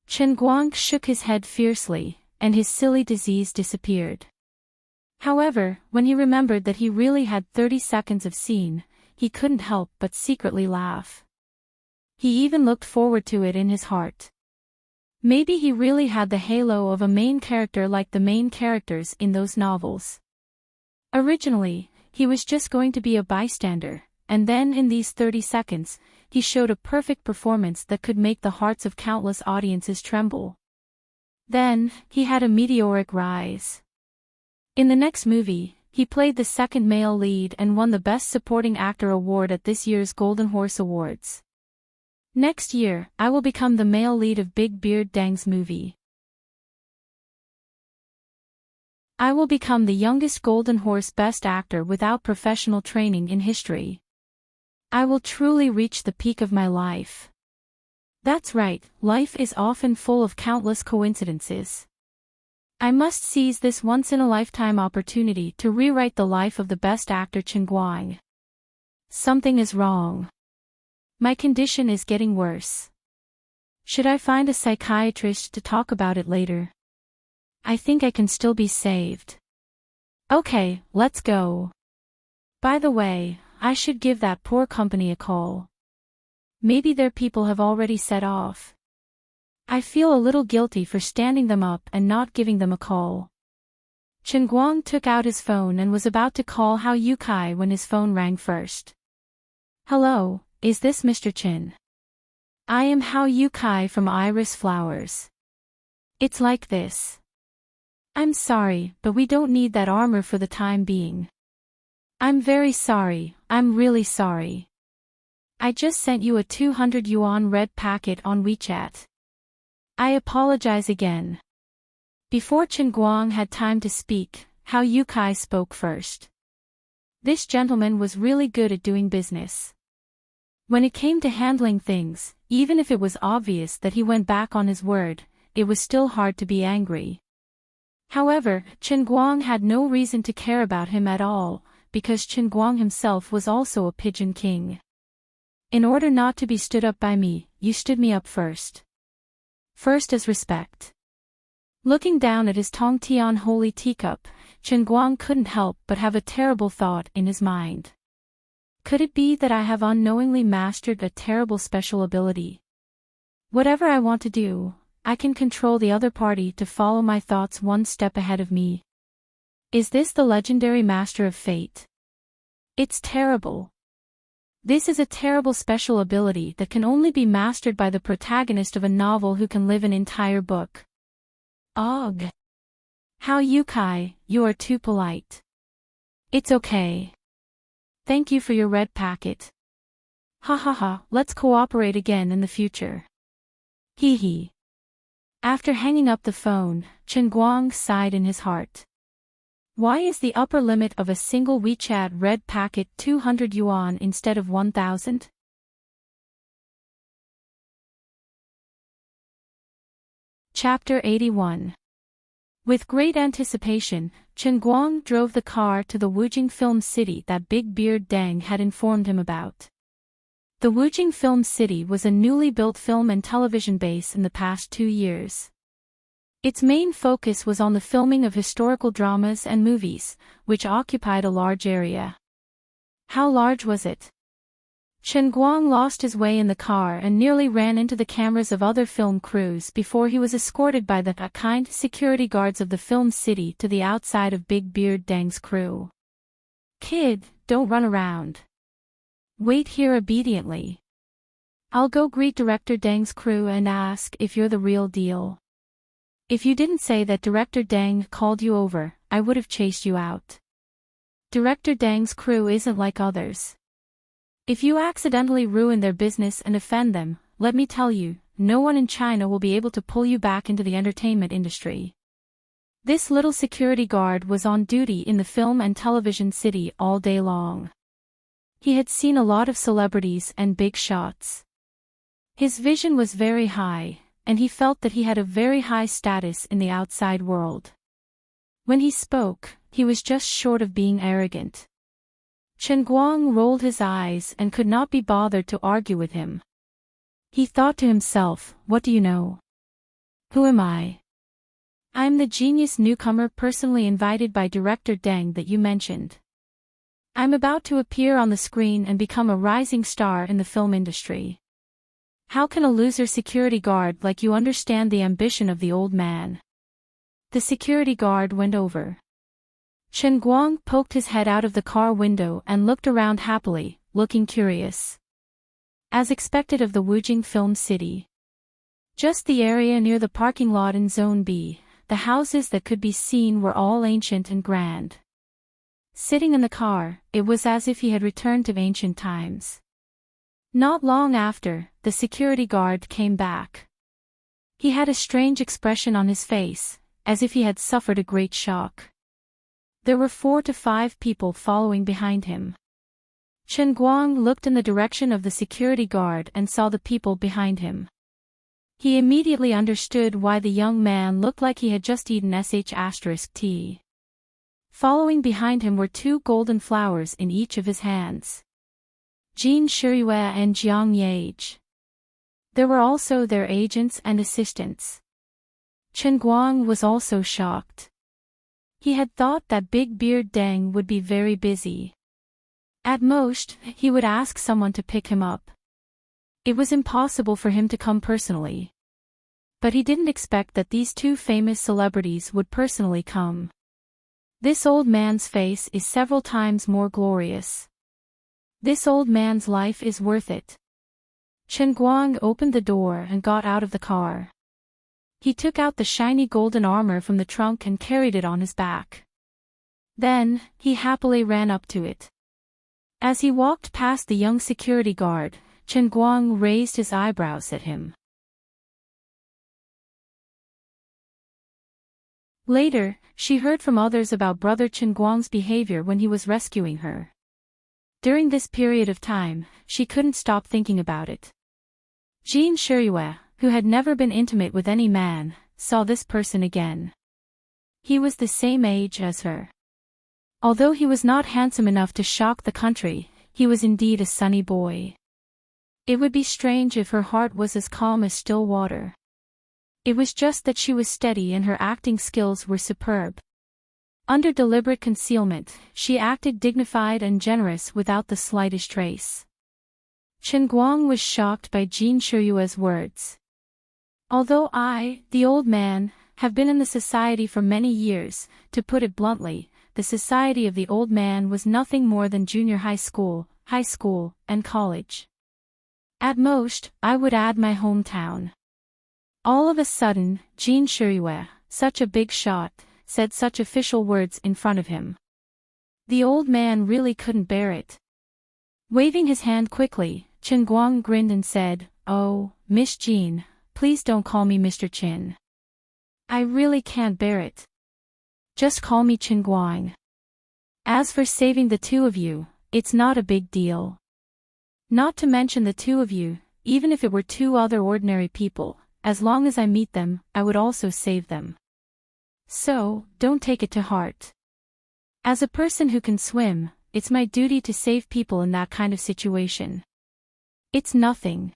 Chen Guang shook his head fiercely, and his silly disease disappeared. However, when he remembered that he really had 30 seconds of scene, he couldn't help but secretly laugh. He even looked forward to it in his heart. Maybe he really had the halo of a main character like the main characters in those novels. Originally, he was just going to be a bystander, and then in these 30 seconds, he showed a perfect performance that could make the hearts of countless audiences tremble. Then, he had a meteoric rise. In the next movie, he played the second male lead and won the Best Supporting Actor award at this year's Golden Horse Awards. Next year, I will become the male lead of Big Beard Dang's movie. I will become the youngest Golden Horse Best Actor without professional training in history. I will truly reach the peak of my life. That's right, life is often full of countless coincidences. I must seize this once-in-a-lifetime opportunity to rewrite the life of the best actor Chen Guang. Something is wrong. My condition is getting worse. Should I find a psychiatrist to talk about it later? I think I can still be saved. Okay, let's go. By the way, I should give that poor company a call. Maybe their people have already set off. I feel a little guilty for standing them up and not giving them a call. Chen Guang took out his phone and was about to call Hao Yukai when his phone rang first. Hello, is this Mr. Chen? I am Hao Yukai from Iris Flowers. It's like this. I'm sorry, but we don't need that armor for the time being. I'm very sorry, I'm really sorry. I just sent you a 200 yuan red packet on WeChat. I apologize again. Before Chen Guang had time to speak, Hao Yukai spoke first. This gentleman was really good at doing business. When it came to handling things, even if it was obvious that he went back on his word, it was still hard to be angry. However, Chen Guang had no reason to care about him at all, because Chen Guang himself was also a pigeon king. In order not to be stood up by me, you stood me up first. First as respect. Looking down at his Tongtian holy teacup, Chen Guang couldn't help but have a terrible thought in his mind. Could it be that I have unknowingly mastered a terrible special ability? Whatever I want to do, I can control the other party to follow my thoughts one step ahead of me. Is this the legendary master of fate? It's terrible. This is a terrible special ability that can only be mastered by the protagonist of a novel who can live an entire book. Ugh. Hao Yukai, you are too polite. It's okay. Thank you for your red packet. Ha ha ha, let's cooperate again in the future. Hee hee. After hanging up the phone, Chen Guang sighed in his heart. Why is the upper limit of a single WeChat red packet 200 yuan instead of 1,000? Chapter 81. With great anticipation, Chen Guang drove the car to the Wujing Film City that Big Beard Deng had informed him about. The Wujing Film City was a newly built film and television base in the past 2 years. Its main focus was on the filming of historical dramas and movies, which occupied a large area. How large was it? Chen Guang lost his way in the car and nearly ran into the cameras of other film crews before he was escorted by the kind security guards of the film city to the outside of Big Beard Deng's crew. Kid, don't run around. Wait here obediently. I'll go greet Director Deng's crew and ask if you're the real deal. If you didn't say that Director Deng called you over, I would have chased you out. Director Deng's crew isn't like others. If you accidentally ruin their business and offend them, let me tell you, no one in China will be able to pull you back into the entertainment industry. This little security guard was on duty in the film and television city all day long. He had seen a lot of celebrities and big shots. His vision was very high, and he felt that he had a very high status in the outside world. When he spoke, he was just short of being arrogant. Chen Guang rolled his eyes and could not be bothered to argue with him. He thought to himself, what do you know? Who am I? I'm the genius newcomer personally invited by Director Deng that you mentioned. I'm about to appear on the screen and become a rising star in the film industry. How can a loser security guard like you understand the ambition of the old man? The security guard went over. Chen Guang poked his head out of the car window and looked around happily, looking curious. As expected of the Wujing Film City. Just the area near the parking lot in Zone B, the houses that could be seen were all ancient and grand. Sitting in the car, it was as if he had returned to ancient times. Not long after, the security guard came back. He had a strange expression on his face, as if he had suffered a great shock. There were 4 to 5 people following behind him. Chen Guang looked in the direction of the security guard and saw the people behind him. He immediately understood why the young man looked like he had just eaten **tea. Following behind him were 2 golden flowers in each of his hands. Jin Shiyue and Jiang Yage. There were also their agents and assistants. Chen Guang was also shocked. He had thought that Big Beard Deng would be very busy. At most, he would ask someone to pick him up. It was impossible for him to come personally. But he didn't expect that these 2 famous celebrities would personally come. This old man's face is several times more glorious. This old man's life is worth it. Chen Guang opened the door and got out of the car. He took out the shiny golden armor from the trunk and carried it on his back. Then, he happily ran up to it. As he walked past the young security guard, Chen Guang raised his eyebrows at him. Later, she heard from others about brother Chen Guang's behavior when he was rescuing her. During this period of time, she couldn't stop thinking about it. Jin Shiyue, who had never been intimate with any man, saw this person again. He was the same age as her. Although he was not handsome enough to shock the country, he was indeed a sunny boy. It would be strange if her heart was as calm as still water. It was just that she was steady and her acting skills were superb. Under deliberate concealment, she acted dignified and generous without the slightest trace. Chen Guang was shocked by Jin Shiyue's words. Although I, the old man, have been in the society for many years, to put it bluntly, the society of the old man was nothing more than junior high school, and college. At most, I would add my hometown. All of a sudden, Jin Shiyue, such a big shot, said such official words in front of him. The old man really couldn't bear it. Waving his hand quickly, Chen Guang grinned and said, "Oh, Miss Jin, please don't call me Mr. Chin. I really can't bear it. Just call me Chen Guang. As for saving the two of you, it's not a big deal. Not to mention the two of you, even if it were two other ordinary people, as long as I meet them, I would also save them. So, don't take it to heart. As a person who can swim, it's my duty to save people in that kind of situation. It's nothing."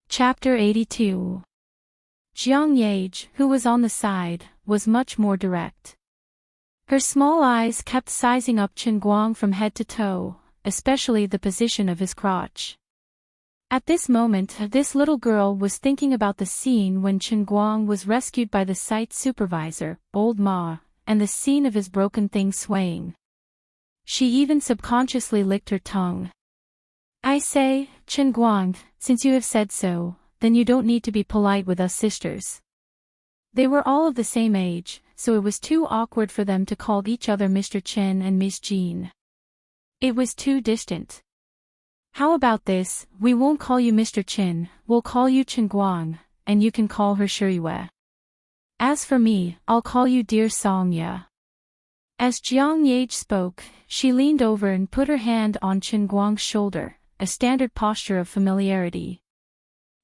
Chapter 82. Jiang Yage, who was on the side, was much more direct. Her small eyes kept sizing up Chen Guang from head to toe, especially the position of his crotch. At this moment, this little girl was thinking about the scene when Chen Guang was rescued by the site supervisor, Old Ma, and the scene of his broken thing swaying. She even subconsciously licked her tongue. "I say, Chen Guang, since you have said so, then you don't need to be polite with us sisters." They were all of the same age, so it was too awkward for them to call each other Mr. Chen and Miss Jean. It was too distant. "How about this, we won't call you Mr. Chen, we'll call you Chen Guang, and you can call her Shiyue. As for me, I'll call you Dear Songya." As Jiang Yage spoke, she leaned over and put her hand on Chen Guang's shoulder, a standard posture of familiarity.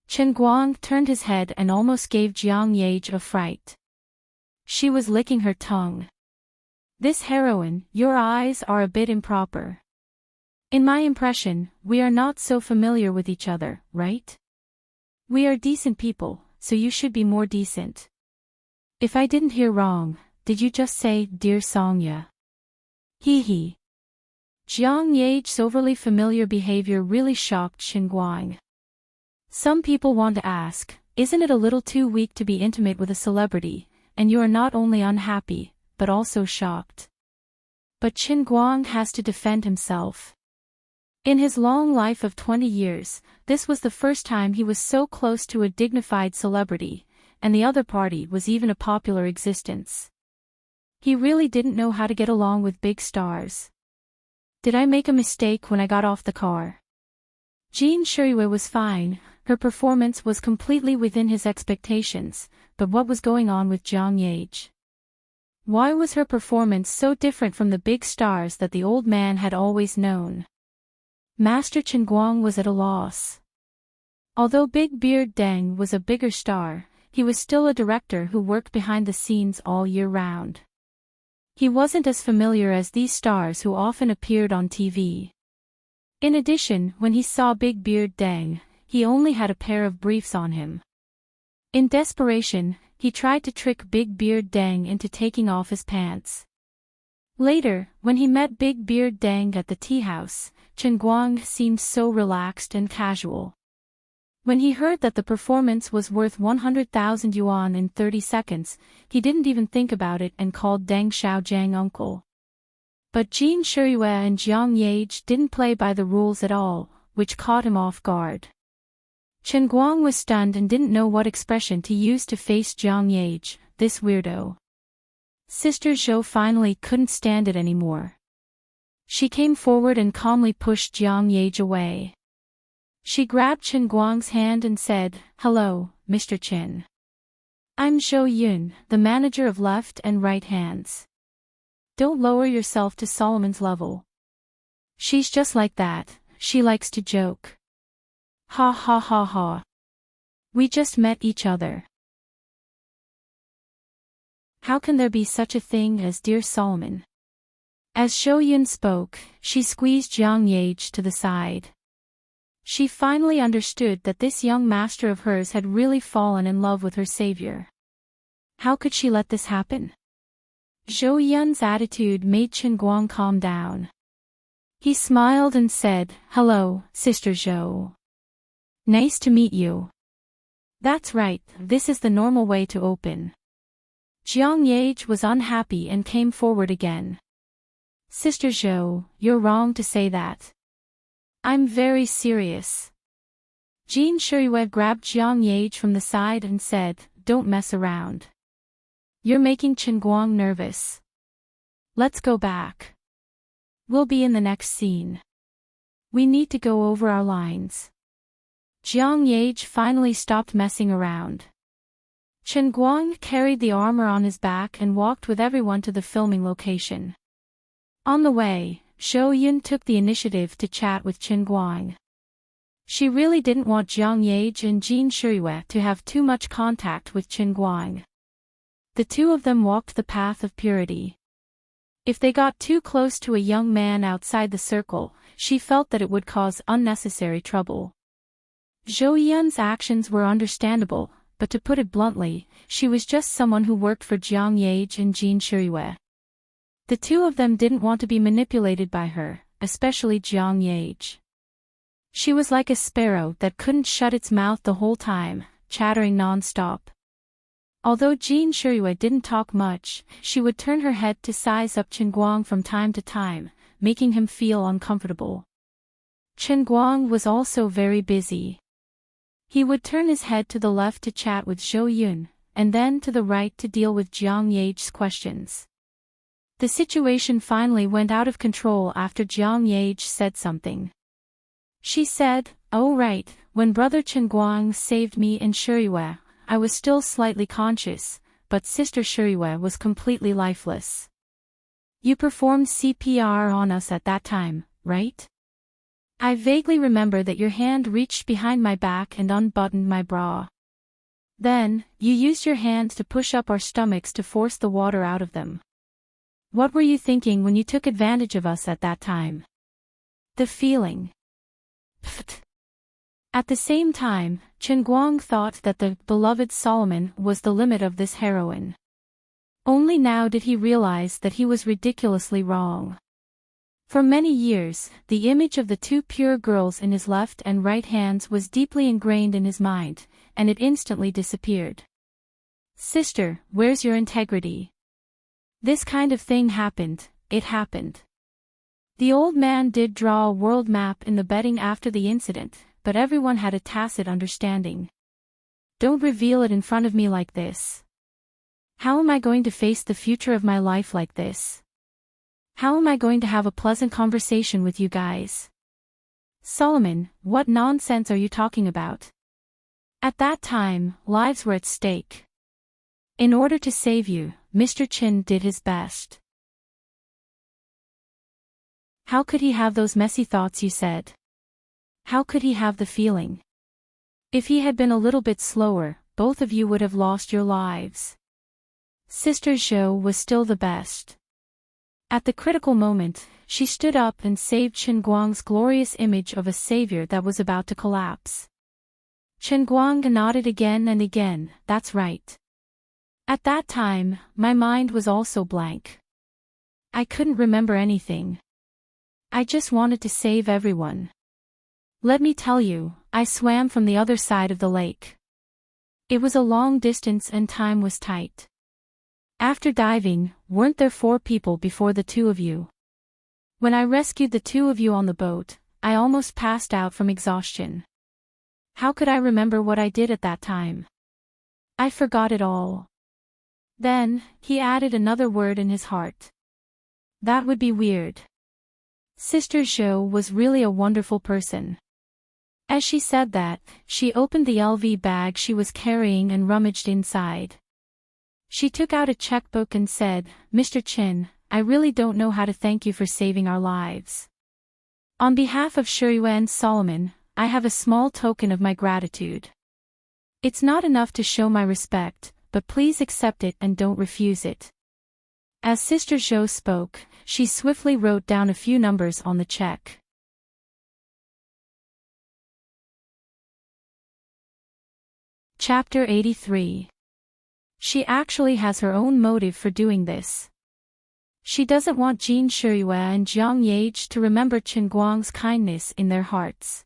Chen Guang turned his head and almost gave Jiang Yage a fright. She was licking her tongue. "This heroine, your eyes are a bit improper. In my impression, we are not so familiar with each other, right? We are decent people, so you should be more decent. If I didn't hear wrong, did you just say, Dear Songya?" Hee. Jiang Yage's overly familiar behavior really shocked Chen Guang. Some people want to ask, isn't it a little too weak to be intimate with a celebrity, and you are not only unhappy, but also shocked? But Chen Guang has to defend himself. In his long life of 20 years, this was the first time he was so close to a dignified celebrity, and the other party was even a popular existence. He really didn't know how to get along with big stars. "Did I make a mistake when I got off the car?" Jin Shiyue was fine, her performance was completely within his expectations, but what was going on with Jiang Yage? Why was her performance so different from the big stars that the old man had always known? Master Chen Guang was at a loss. Although Big Beard Deng was a bigger star, he was still a director who worked behind the scenes all year round. He wasn't as familiar as these stars who often appeared on TV. In addition, when he saw Big Beard Deng, he only had a pair of briefs on him. In desperation, he tried to trick Big Beard Deng into taking off his pants. Later, when he met Big Beard Deng at the tea house, Chen Guang seemed so relaxed and casual. When he heard that the performance was worth 100,000 yuan in 30 seconds, he didn't even think about it and called Deng Xiaojiang uncle. But Jin Shiyue and Jiang Yage didn't play by the rules at all, which caught him off guard. Chen Guang was stunned and didn't know what expression to use to face Jiang Yage, this weirdo. Sister Zhou finally couldn't stand it anymore. She came forward and calmly pushed Jiang Yage away. She grabbed Chen Guang's hand and said, "Hello, Mr. Chen. I'm Zhou Yun, the manager of left and right hands. Don't lower yourself to Solomon's level. She's just like that, she likes to joke. Ha ha ha ha. We just met each other. How can there be such a thing as dear Solomon?" As Zhou Yun spoke, she squeezed Jiang Yage to the side. She finally understood that this young master of hers had really fallen in love with her savior. How could she let this happen? Zhou Yun's attitude made Chen Guang calm down. He smiled and said, "Hello, Sister Zhou. Nice to meet you. That's right, this is the normal way to open." Jiang Yage was unhappy and came forward again. "Sister Zhou, you're wrong to say that. I'm very serious." Jin Shiyue grabbed Jiang Yage from the side and said, "Don't mess around. You're making Chen Guang nervous. Let's go back. We'll be in the next scene. We need to go over our lines." Jiang Yage finally stopped messing around. Chen Guang carried the armor on his back and walked with everyone to the filming location. On the way, Zhou Yun took the initiative to chat with Chen Guang. She really didn't want Jiang Yage and Jin Shiyue to have too much contact with Chen Guang. The two of them walked the path of purity. If they got too close to a young man outside the circle, she felt that it would cause unnecessary trouble. Zhou Yun's actions were understandable, but to put it bluntly, she was just someone who worked for Jiang Yage and Jin Shiyue. The two of them didn't want to be manipulated by her, especially Jiang Yage. She was like a sparrow that couldn't shut its mouth the whole time, chattering non-stop. Although Jin Shiyue didn't talk much, she would turn her head to size up Chen Guang from time to time, making him feel uncomfortable. Chen Guang was also very busy. He would turn his head to the left to chat with Zhou Yun, and then to the right to deal with Jiang Yage's questions. The situation finally went out of control after Jiang Yage said something. She said, "Oh right, when Brother Chen Guang saved me and Shiyue, I was still slightly conscious, but Sister Shiyue was completely lifeless. You performed CPR on us at that time, right? I vaguely remember that your hand reached behind my back and unbuttoned my bra. Then, you used your hand to push up our stomachs to force the water out of them. What were you thinking when you took advantage of us at that time? The feeling." Pfft. At the same time, Chen Guang thought that the beloved Solomon was the limit of this heroine. Only now did he realize that he was ridiculously wrong. For many years, the image of the two pure girls in his left and right hands was deeply ingrained in his mind, and it instantly disappeared. "Sister, where's your integrity? This kind of thing happened, it happened." The old man did draw a world map in the bedding after the incident, but everyone had a tacit understanding. "Don't reveal it in front of me like this. How am I going to face the future of my life like this? How am I going to have a pleasant conversation with you guys? Solomon, what nonsense are you talking about?" At that time, lives were at stake. In order to save you, Mr. Chin did his best. How could he have those messy thoughts, you said? How could he have the feeling? If he had been a little bit slower, both of you would have lost your lives. Sister Zhou was still the best. At the critical moment, she stood up and saved Chen Guang's glorious image of a savior that was about to collapse. Chen Guang nodded again and again, "That's right. At that time, my mind was also blank. I couldn't remember anything. I just wanted to save everyone. Let me tell you, I swam from the other side of the lake. It was a long distance and time was tight. After diving, weren't there 4 people before the 2 of you? When I rescued the 2 of you on the boat, I almost passed out from exhaustion. How could I remember what I did at that time? I forgot it all. Then, he added another word in his heart. That would be weird. Sister Zhou was really a wonderful person. As she said that, she opened the LV bag she was carrying and rummaged inside. She took out a checkbook and said, Mr. Chen, I really don't know how to thank you for saving our lives. On behalf of Shuyue and Solomon, I have a small token of my gratitude. It's not enough to show my respect, but please accept it and don't refuse it. As Sister Zhou spoke, she swiftly wrote down a few numbers on the check. Chapter 83. She actually has her own motive for doing this. She doesn't want Jin Shuyue and Jiang Yage to remember Chen Guang's kindness in their hearts.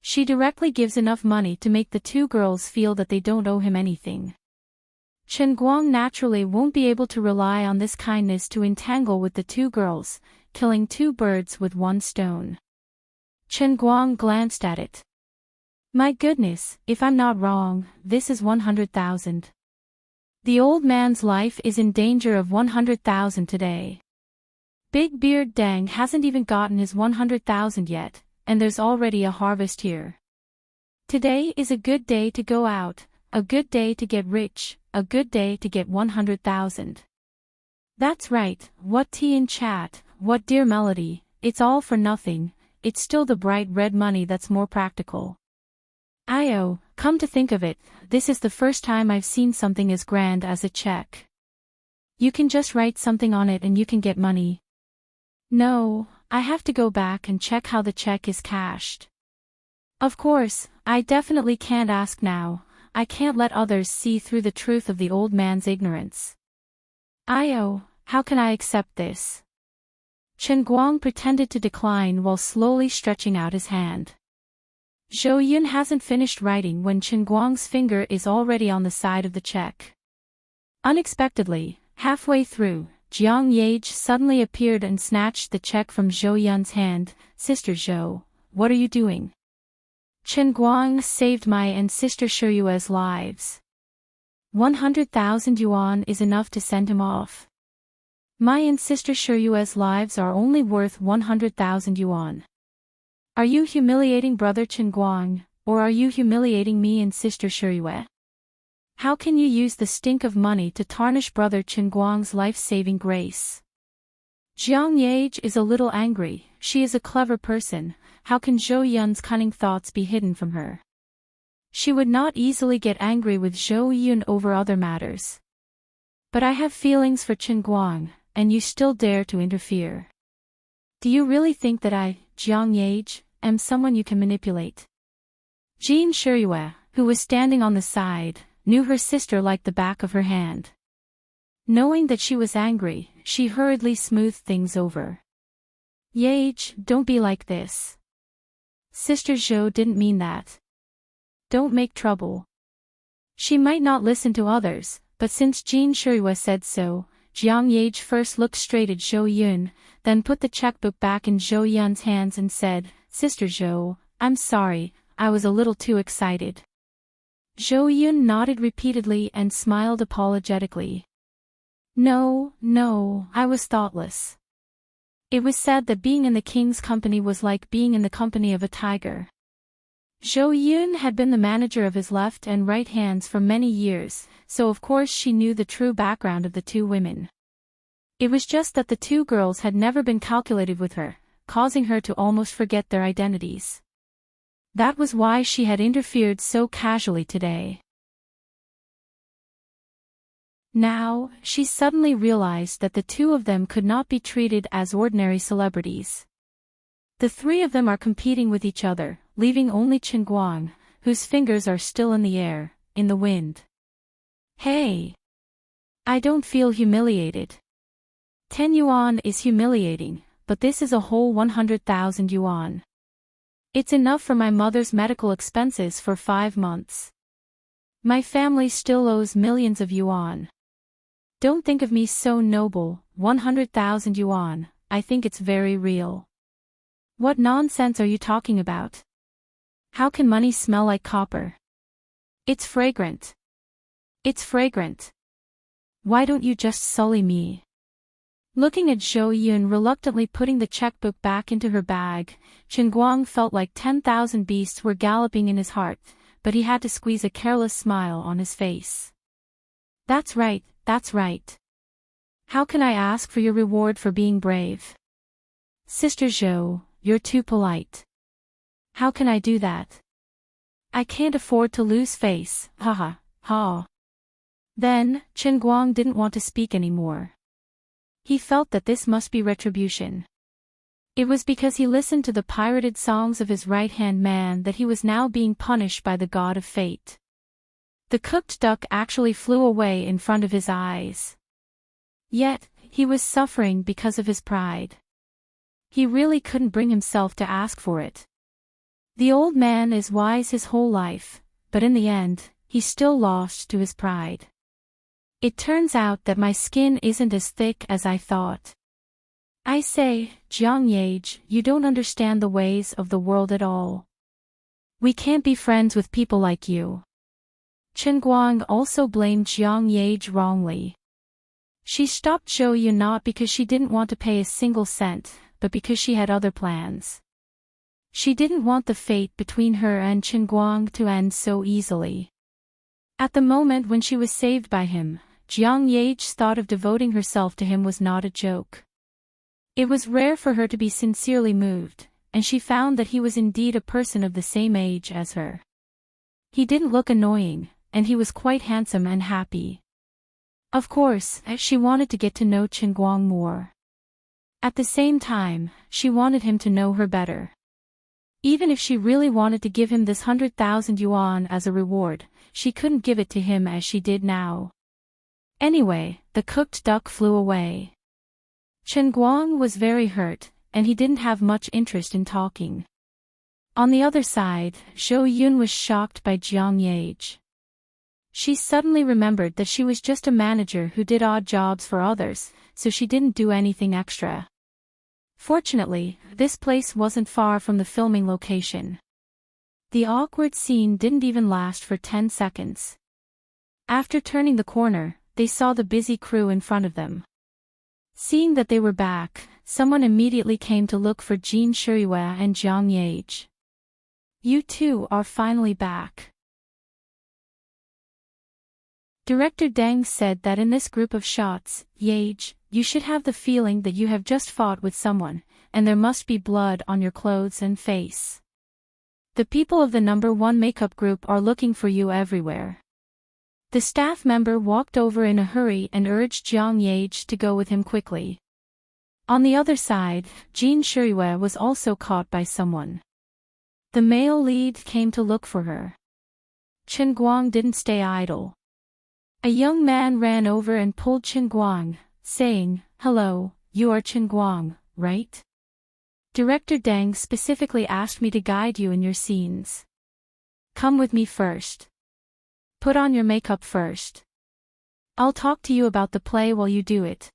She directly gives enough money to make the 2 girls feel that they don't owe him anything. Chen Guang naturally won't be able to rely on this kindness to entangle with the 2 girls, killing 2 birds with 1 stone. Chen Guang glanced at it. My goodness, if I'm not wrong, this is 100,000. The old man's life is in danger of 100,000 today. Big Beard Dang hasn't even gotten his 100,000 yet, and there's already a harvest here. Today is a good day to go out, a good day to get rich, a good day to get 100,000. That's right, what tea in chat, what dear melody, it's all for nothing, it's still the bright red money that's more practical. Io, come to think of it, this is the first time I've seen something as grand as a check. You can just write something on it and you can get money. No, I have to go back and check how the check is cashed. Of course, I definitely can't ask now, I can't let others see through the truth of the old man's ignorance. Io, how can I accept this? Chen Guang pretended to decline while slowly stretching out his hand. Zhou Yun hasn't finished writing when Chen Guang's finger is already on the side of the check. Unexpectedly, halfway through, Jiang Yage suddenly appeared and snatched the check from Zhou Yun's hand. Sister Zhou, what are you doing? Chen Guang saved my and Sister Shuyue's lives. 100,000 yuan is enough to send him off. My and Sister Shuyue's lives are only worth 100,000 yuan. Are you humiliating Brother Chen Guang, or are you humiliating me and Sister Shuyue? How can you use the stink of money to tarnish Brother Chen Guang's life-saving grace? Jiang Yage is a little angry, she is a clever person, how can Zhou Yun's cunning thoughts be hidden from her? She would not easily get angry with Zhou Yun over other matters. But I have feelings for Chen Guang, and you still dare to interfere. Do you really think that I, Jiang Yage, am someone you can manipulate? Jin Shuyue, who was standing on the side, knew her sister like the back of her hand. Knowing that she was angry, she hurriedly smoothed things over. Yage, don't be like this. Sister Zhou didn't mean that. Don't make trouble. She might not listen to others, but since Jin Shuyue said so, Jiang Yage first looked straight at Zhou Yun, then put the checkbook back in Zhou Yun's hands and said, Sister Zhou, I'm sorry, I was a little too excited. Zhou Yun nodded repeatedly and smiled apologetically. No, I was thoughtless. It was said that being in the king's company was like being in the company of a tiger. Zhou Yun had been the manager of his left and right hands for many years, so of course she knew the true background of the 2 women. It was just that the 2 girls had never been calculated with her, causing her to almost forget their identities. That was why she had interfered so casually today. Now, she suddenly realized that the 2 of them could not be treated as ordinary celebrities. The 3 of them are competing with each other, leaving only Chen Guang, whose fingers are still in the air, in the wind. Hey! I don't feel humiliated. 10 yuan is humiliating, but this is a whole 100,000 yuan. It's enough for my mother's medical expenses for 5 months. My family still owes millions of yuan. Don't think of me so noble, 100,000 yuan, I think it's very real. What nonsense are you talking about? How can money smell like copper? It's fragrant. It's fragrant. Why don't you just sully me? Looking at Zhou Yun reluctantly putting the checkbook back into her bag, Chen Guang felt like 10,000 beasts were galloping in his heart, but he had to squeeze a careless smile on his face. That's right, that's right. How can I ask for your reward for being brave? Sister Zhou, you're too polite. How can I do that? I can't afford to lose face, haha, ha. Then, Chen Guang didn't want to speak anymore. He felt that this must be retribution. It was because he listened to the pirated songs of his right-hand man that he was now being punished by the god of fate. The cooked duck actually flew away in front of his eyes. Yet, he was suffering because of his pride. He really couldn't bring himself to ask for it. The old man is wise his whole life, but in the end, he still lost to his pride. It turns out that my skin isn't as thick as I thought. I say, Jiang Yage, you don't understand the ways of the world at all. We can't be friends with people like you. Chen Guang also blamed Jiang Yage wrongly. She stopped Zhou Yun not because she didn't want to pay a single cent, but because she had other plans. She didn't want the fate between her and Chen Guang to end so easily. At the moment when she was saved by him, Jiang Yage's thought of devoting herself to him was not a joke. It was rare for her to be sincerely moved, and she found that he was indeed a person of the same age as her. He didn't look annoying, and he was quite handsome and happy. Of course, she wanted to get to know Chen Guang more. At the same time, she wanted him to know her better. Even if she really wanted to give him this 100,000 yuan as a reward, she couldn't give it to him as she did now. Anyway, the cooked duck flew away. Chen Guang was very hurt, and he didn't have much interest in talking. On the other side, Zhou Yun was shocked by Jiang Yage. She suddenly remembered that she was just a manager who did odd jobs for others, so she didn't do anything extra. Fortunately, this place wasn't far from the filming location. The awkward scene didn't even last for 10 seconds. After turning the corner, they saw the busy crew in front of them. Seeing that they were back, someone immediately came to look for Jin Shiyue and Jiang Yage. You two are finally back. Director Deng said that in this group of shots, Yage, you should have the feeling that you have just fought with someone, and there must be blood on your clothes and face. The people of the #1 makeup group are looking for you everywhere. The staff member walked over in a hurry and urged Jiang Yage to go with him quickly. On the other side, Jin Shiyue was also caught by someone. The male lead came to look for her. Chen Guang didn't stay idle. A young man ran over and pulled Chen Guang, saying, "Hello, you are Chen Guang, right? Director Deng specifically asked me to guide you in your scenes. Come with me first. Put on your makeup first. I'll talk to you about the play while you do it."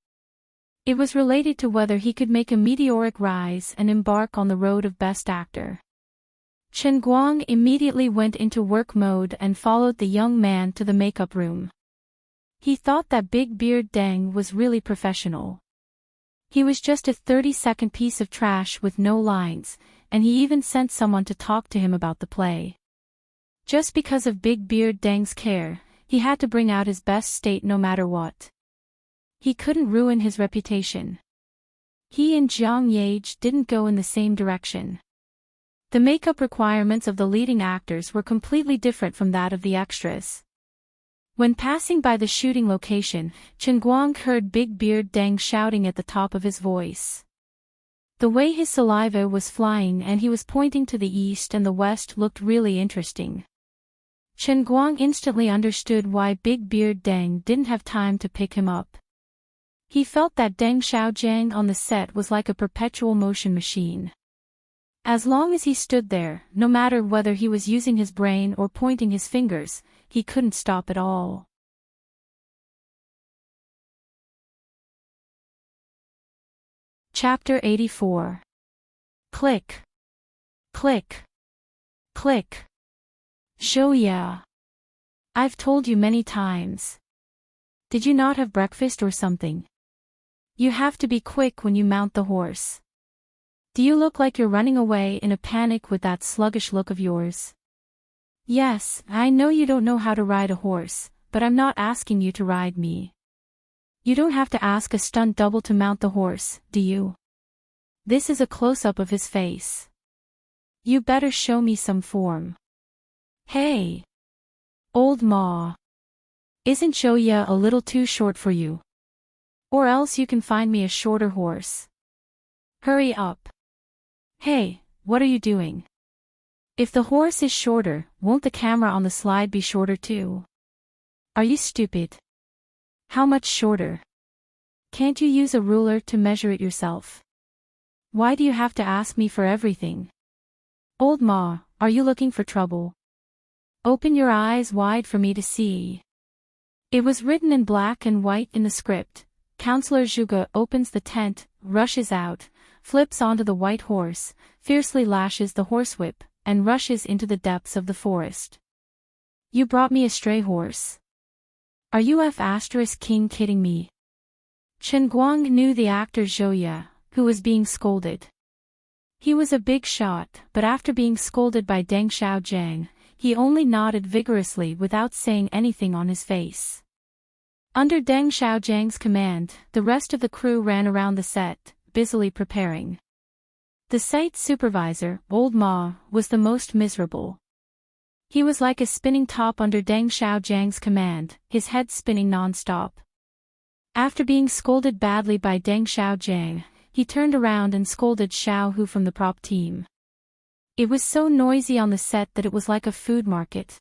It was related to whether he could make a meteoric rise and embark on the road of Best Actor. Chen Guang immediately went into work mode and followed the young man to the makeup room. He thought that Big Beard Deng was really professional. He was just a 30-second piece of trash with no lines, and he even sent someone to talk to him about the play. Just because of Big Beard Deng's care, he had to bring out his best state no matter what. He couldn't ruin his reputation. He and Jiang Yage didn't go in the same direction. The makeup requirements of the leading actors were completely different from that of the extras. When passing by the shooting location, Chen Guang heard Big Beard Deng shouting at the top of his voice. The way his saliva was flying and he was pointing to the east and the west looked really interesting. Chen Guang instantly understood why Big Beard Deng didn't have time to pick him up. He felt that Deng Xiaojiang on the set was like a perpetual motion machine. As long as he stood there, no matter whether he was using his brain or pointing his fingers, he couldn't stop at all. Chapter 84. Click. Click. Click. Shoya. I've told you many times. Did you not have breakfast or something? You have to be quick when you mount the horse. Do you look like you're running away in a panic with that sluggish look of yours? Yes, I know you don't know how to ride a horse, but I'm not asking you to ride me. You don't have to ask a stunt double to mount the horse, do you? This is a close-up of his face. You better show me some form. Hey! Old Ma. Isn't Shoya a little too short for you? Or else you can find me a shorter horse. Hurry up. Hey, what are you doing? If the horse is shorter, won't the camera on the slide be shorter too? Are you stupid? How much shorter? Can't you use a ruler to measure it yourself? Why do you have to ask me for everything? Old Ma, are you looking for trouble? Open your eyes wide for me to see. It was written in black and white in the script. Counselor Zhuge opens the tent, rushes out, flips onto the white horse, fiercely lashes the horsewhip, and rushes into the depths of the forest. You brought me a stray horse? Are you King kidding me? Chen Guang knew the actor Zhou, who was being scolded. He was a big shot, but after being scolded by Deng Xiaojiang, he only nodded vigorously without saying anything on his face. Under Deng Xiaojiang's command, the rest of the crew ran around the set, busily preparing. The site supervisor, Old Ma, was the most miserable. He was like a spinning top under Deng Xiaojiang's command, his head spinning non-stop. After being scolded badly by Deng Xiaojiang, he turned around and scolded Xiao Hu from the prop team. It was so noisy on the set that it was like a food market.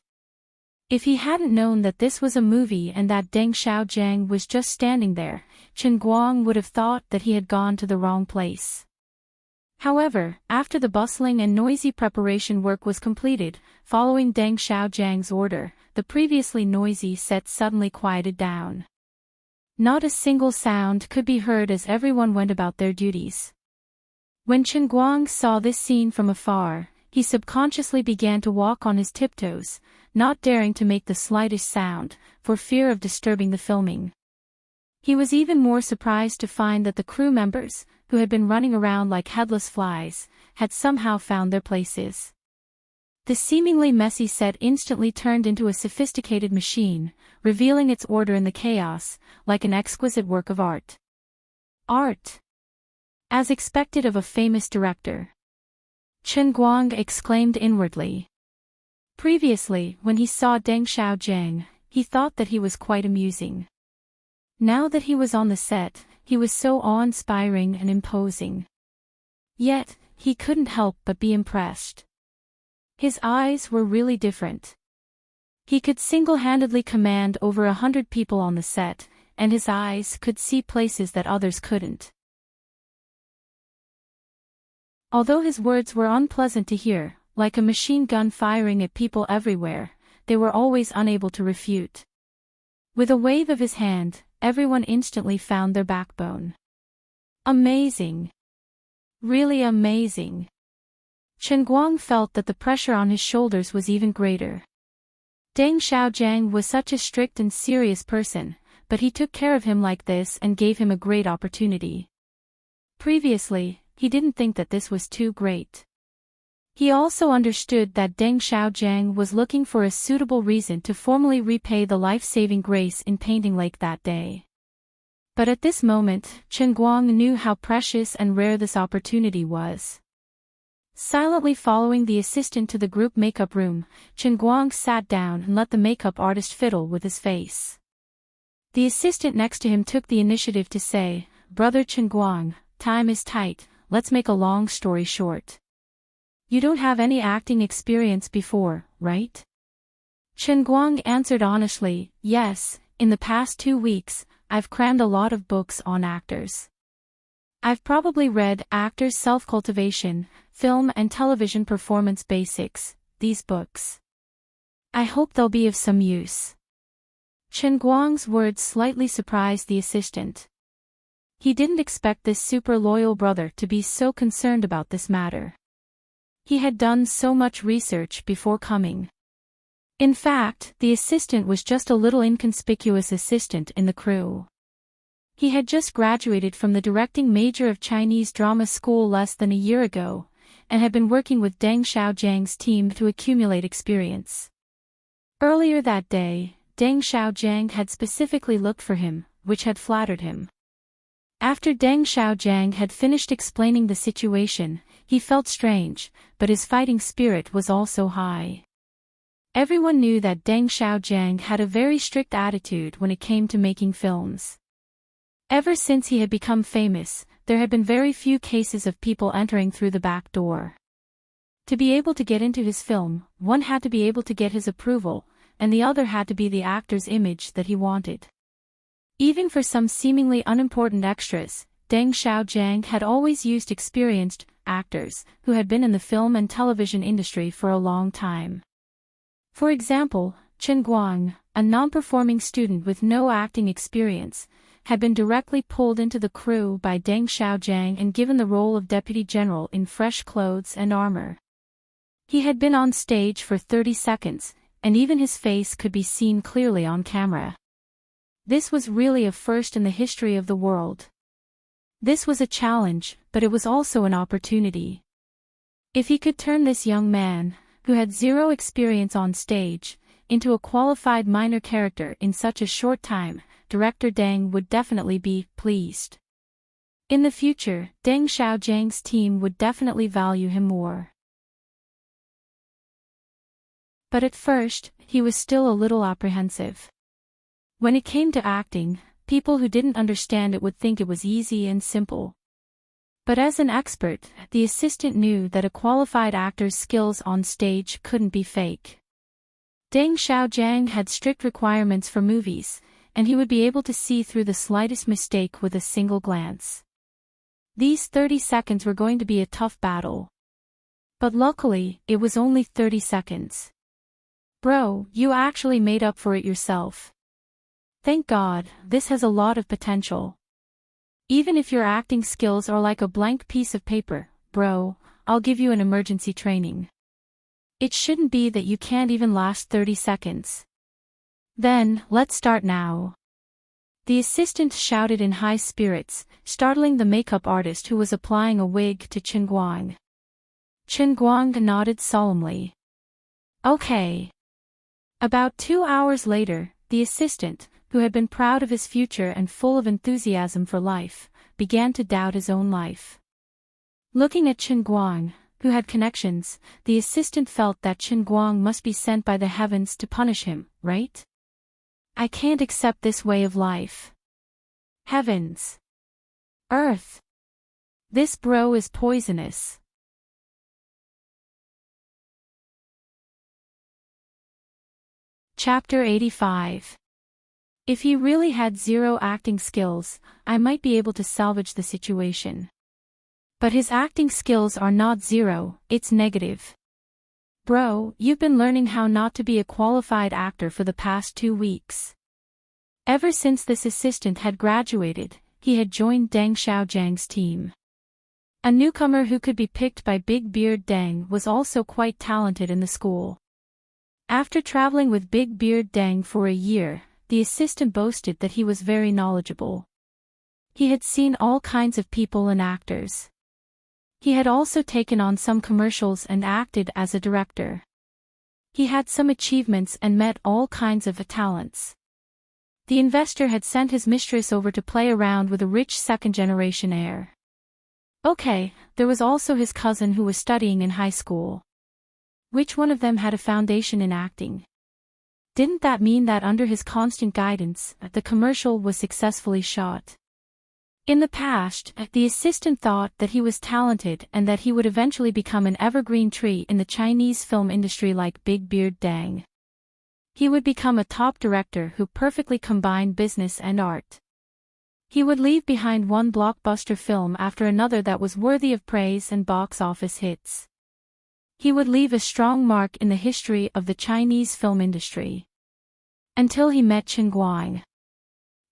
If he hadn't known that this was a movie and that Deng Xiaojiang was just standing there, Chen Guang would have thought that he had gone to the wrong place. However, after the bustling and noisy preparation work was completed, following Deng Xiaojiang's order, the previously noisy set suddenly quieted down. Not a single sound could be heard as everyone went about their duties. When Chen Guang saw this scene from afar, he subconsciously began to walk on his tiptoes, not daring to make the slightest sound, for fear of disturbing the filming. He was even more surprised to find that the crew members, who had been running around like headless flies, had somehow found their places. The seemingly messy set instantly turned into a sophisticated machine, revealing its order in the chaos, like an exquisite work of art. Art! As expected of a famous director. Chen Guang exclaimed inwardly. Previously, when he saw Deng Xiaojiang, he thought that he was quite amusing. Now that he was on the set, he was so awe-inspiring and imposing. Yet, he couldn't help but be impressed. His eyes were really different. He could single-handedly command over 100 people on the set, and his eyes could see places that others couldn't. Although his words were unpleasant to hear, like a machine gun firing at people everywhere, they were always unable to refute. With a wave of his hand, everyone instantly found their backbone. Amazing! Really amazing! Chen Guang felt that the pressure on his shoulders was even greater. Deng Xiaojiang was such a strict and serious person, but he took care of him like this and gave him a great opportunity. Previously, he didn't think that this was too great. He also understood that Deng Xiaojiang was looking for a suitable reason to formally repay the life-saving grace in Painting Lake that day. But at this moment, Chen Guang knew how precious and rare this opportunity was. Silently following the assistant to the group makeup room, Chen Guang sat down and let the makeup artist fiddle with his face. The assistant next to him took the initiative to say, "Brother Chen Guang, time is tight, let's make a long story short. You don't have any acting experience before, right?" Chen Guang answered honestly, "Yes, in the past 2 weeks, I've crammed a lot of books on actors." I've probably read Actors' Self-Cultivation, Film and Television Performance Basics, these books. I hope they'll be of some use. Chen Guang's words slightly surprised the assistant. He didn't expect this super loyal brother to be so concerned about this matter. He had done so much research before coming. In fact, the assistant was just a little inconspicuous assistant in the crew. He had just graduated from the directing major of Chinese drama school less than a year ago, and had been working with Deng Xiaojiang's team to accumulate experience. Earlier that day, Deng Xiaojiang had specifically looked for him, which had flattered him. After Deng Xiaojiang had finished explaining the situation, he felt strange, but his fighting spirit was also high. Everyone knew that Deng Xiaojiang had a very strict attitude when it came to making films. Ever since he had become famous, there had been very few cases of people entering through the back door. To be able to get into his film, one had to be able to get his approval, and the other had to be the actor's image that he wanted. Even for some seemingly unimportant extras, Deng Xiaojiang had always used experienced actors who had been in the film and television industry for a long time. For example, Chen Guang, a non-performing student with no acting experience, had been directly pulled into the crew by Deng Xiaojiang and given the role of deputy general in fresh clothes and armor. He had been on stage for 30 seconds, and even his face could be seen clearly on camera. This was really a first in the history of the world. This was a challenge, but it was also an opportunity. If he could turn this young man, who had zero experience on stage, into a qualified minor character in such a short time, Director Deng would definitely be pleased. In the future, Deng Xiaojiang's team would definitely value him more. But at first, he was still a little apprehensive. When it came to acting, people who didn't understand it would think it was easy and simple. But as an expert, the assistant knew that a qualified actor's skills on stage couldn't be fake. Deng Xiaojiang had strict requirements for movies, and he would be able to see through the slightest mistake with a single glance. These 30 seconds were going to be a tough battle. But luckily, it was only 30 seconds. Bro, you actually made up for it yourself. Thank God, this has a lot of potential. Even if your acting skills are like a blank piece of paper, bro, I'll give you an emergency training. It shouldn't be that you can't even last 30 seconds. Then, let's start now. The assistant shouted in high spirits, startling the makeup artist who was applying a wig to Chen Guang. Chen Guang nodded solemnly. Okay. About 2 hours later, the assistant, who had been proud of his future and full of enthusiasm for life, began to doubt his own life. Looking at Chen Guang, who had connections, the assistant felt that Chen Guang must be sent by the heavens to punish him, right? I can't accept this way of life. Heavens. Earth. This bro is poisonous. Chapter 85. If he really had zero acting skills, I might be able to salvage the situation. But his acting skills are not zero, it's negative. Bro, you've been learning how not to be a qualified actor for the past 2 weeks. Ever since this assistant had graduated, he had joined Deng Xiaojiang's team. A newcomer who could be picked by Big Beard Deng was also quite talented in the school. After traveling with Big Beard Deng for a year, the assistant boasted that he was very knowledgeable. He had seen all kinds of people and actors. He had also taken on some commercials and acted as a director. He had some achievements and met all kinds of talents. The investor had sent his mistress over to play around with a rich second-generation heir. Okay, there was also his cousin who was studying in high school. Which one of them had a foundation in acting? Didn't that mean that under his constant guidance, the commercial was successfully shot? In the past, the assistant thought that he was talented and that he would eventually become an evergreen tree in the Chinese film industry like Big Beard Deng. He would become a top director who perfectly combined business and art. He would leave behind one blockbuster film after another that was worthy of praise and box office hits. He would leave a strong mark in the history of the Chinese film industry. Until he met Chen Guang.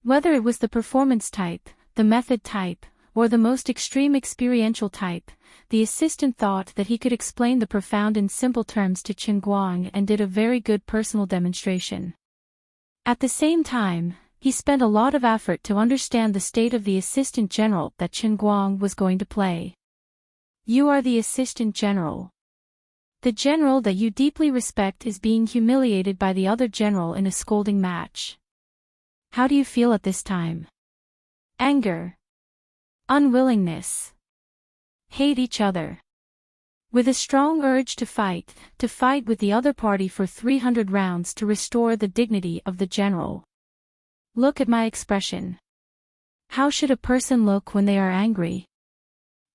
Whether it was the performance type, the method type, or the most extreme experiential type, the assistant thought that he could explain the profound in simple terms to Chen Guang and did a very good personal demonstration. At the same time, he spent a lot of effort to understand the state of the assistant general that Chen Guang was going to play. You are the assistant general. The general that you deeply respect is being humiliated by the other general in a scolding match. How do you feel at this time? Anger. Unwillingness. Hate each other. With a strong urge to fight with the other party for 300 rounds to restore the dignity of the general. Look at my expression. How should a person look when they are angry?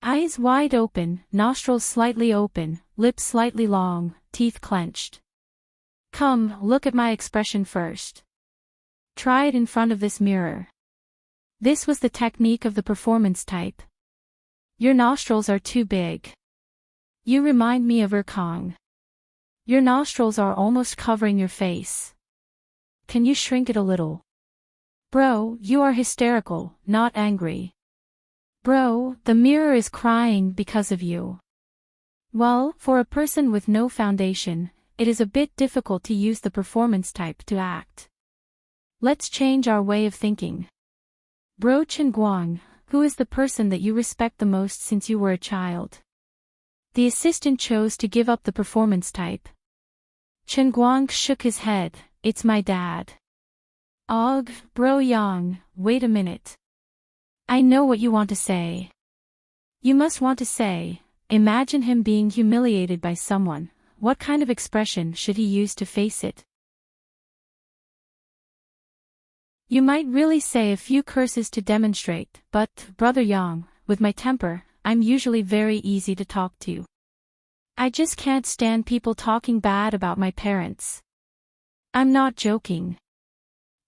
Eyes wide open, nostrils slightly open, lips slightly long, teeth clenched. Come, look at my expression first. Try it in front of this mirror. This was the technique of the performance type. Your nostrils are too big. You remind me of Kong. Your nostrils are almost covering your face. Can you shrink it a little? Bro, you are hysterical, not angry. Bro, the mirror is crying because of you. Well, for a person with no foundation, it is a bit difficult to use the performance type to act. Let's change our way of thinking. Bro Chen Guang, who is the person that you respect the most since you were a child? The assistant chose to give up the performance type. Chen Guang shook his head, it's my dad. Og, bro Yang, wait a minute. I know what you want to say. You must want to say, imagine him being humiliated by someone, what kind of expression should he use to face it? You might really say a few curses to demonstrate, but, Brother Yang, with my temper, I'm usually very easy to talk to. I just can't stand people talking bad about my parents. I'm not joking.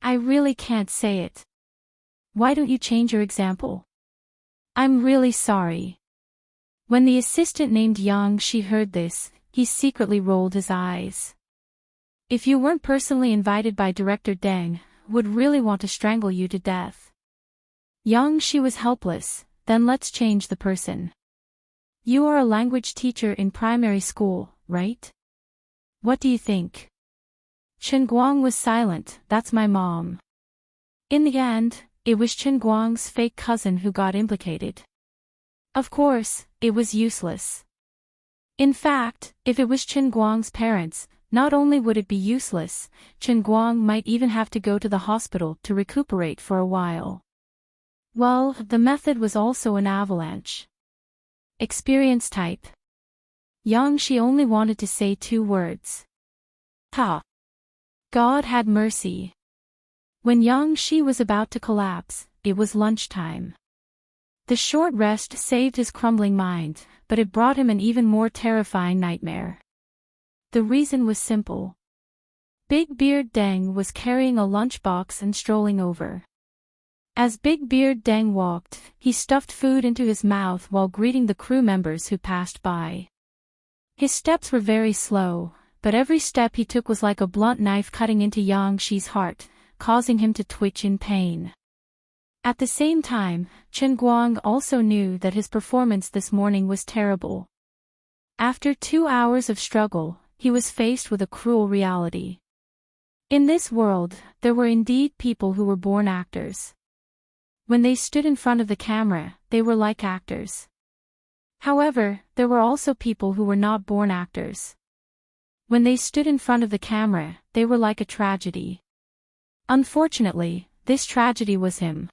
I really can't say it. Why don't you change your example? I'm really sorry. When the assistant named Yang Shi heard this, he secretly rolled his eyes. If you weren't personally invited by Director Deng, would really want to strangle you to death. Yang Shi was helpless, then let's change the person. You are a language teacher in primary school, right? What do you think? Chen Guang was silent, that's my mom. In the end, it was Chen Guang's fake cousin who got implicated. Of course, it was useless. In fact, if it was Chen Guang's parents, not only would it be useless, Chen Guang might even have to go to the hospital to recuperate for a while. Well, the method was also an avalanche. Experience type. Yang Shi only wanted to say 2 words. Ha! God had mercy. When Yang Shi was about to collapse, it was lunchtime. The short rest saved his crumbling mind, but it brought him an even more terrifying nightmare. The reason was simple. Big Beard Deng was carrying a lunchbox and strolling over. As Big Beard Deng walked, he stuffed food into his mouth while greeting the crew members who passed by. His steps were very slow, but every step he took was like a blunt knife cutting into Yang Shi's heart, causing him to twitch in pain. At the same time, Chen Guang also knew that his performance this morning was terrible. After 2 hours of struggle, he was faced with a cruel reality. In this world, there were indeed people who were born actors. When they stood in front of the camera, they were like actors. However, there were also people who were not born actors. When they stood in front of the camera, they were like a tragedy. Unfortunately, this tragedy was him.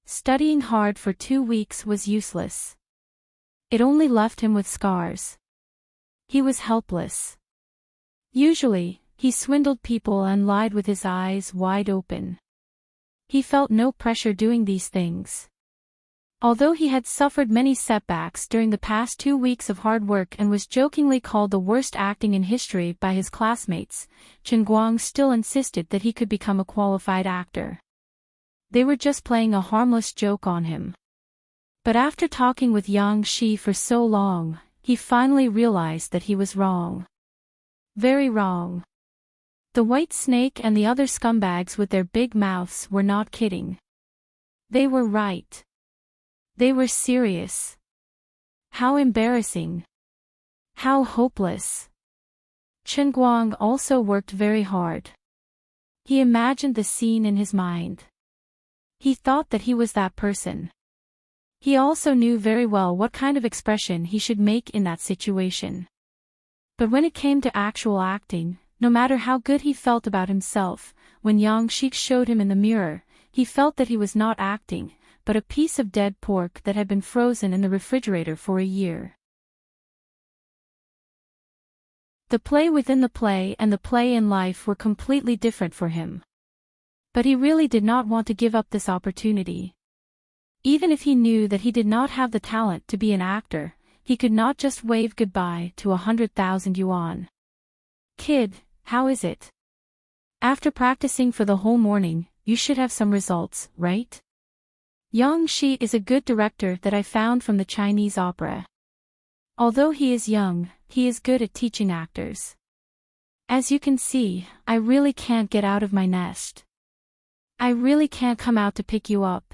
Studying hard for 2 weeks was useless. It only left him with scars. He was helpless. Usually, he swindled people and lied with his eyes wide open. He felt no pressure doing these things. Although he had suffered many setbacks during the past 2 weeks of hard work and was jokingly called the worst acting in history by his classmates, Chen Guang still insisted that he could become a qualified actor. They were just playing a harmless joke on him. But after talking with Yang Shi for so long, he finally realized that he was wrong. Very wrong. The white snake and the other scumbags with their big mouths were not kidding. They were right. They were serious. How embarrassing. How hopeless. Chen Guang also worked very hard. He imagined the scene in his mind. He thought that he was that person. He also knew very well what kind of expression he should make in that situation. But when it came to actual acting, no matter how good he felt about himself, when Yang Shi showed him in the mirror, he felt that he was not acting, but a piece of dead pork that had been frozen in the refrigerator for a year. The play within the play and the play in life were completely different for him. But he really did not want to give up this opportunity. Even if he knew that he did not have the talent to be an actor, he could not just wave goodbye to 100,000 yuan. Kid, how is it? After practicing for the whole morning, you should have some results, right? Yang Shi is a good director that I found from the Chinese opera. Although he is young, he is good at teaching actors. As you can see, I really can't get out of my nest. I really can't come out to pick you up.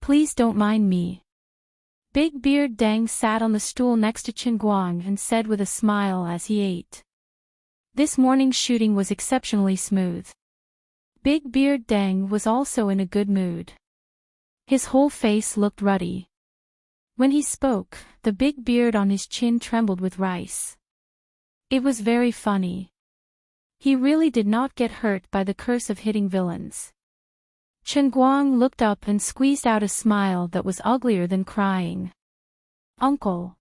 Please don't mind me. Big Beard Deng sat on the stool next to Chen Guang and said with a smile as he ate. This morning's shooting was exceptionally smooth. Big Beard Deng was also in a good mood. His whole face looked ruddy. When he spoke, the big beard on his chin trembled with rice. It was very funny. He really did not get hurt by the curse of hitting villains. Chen Guang looked up and squeezed out a smile that was uglier than crying. Uncle.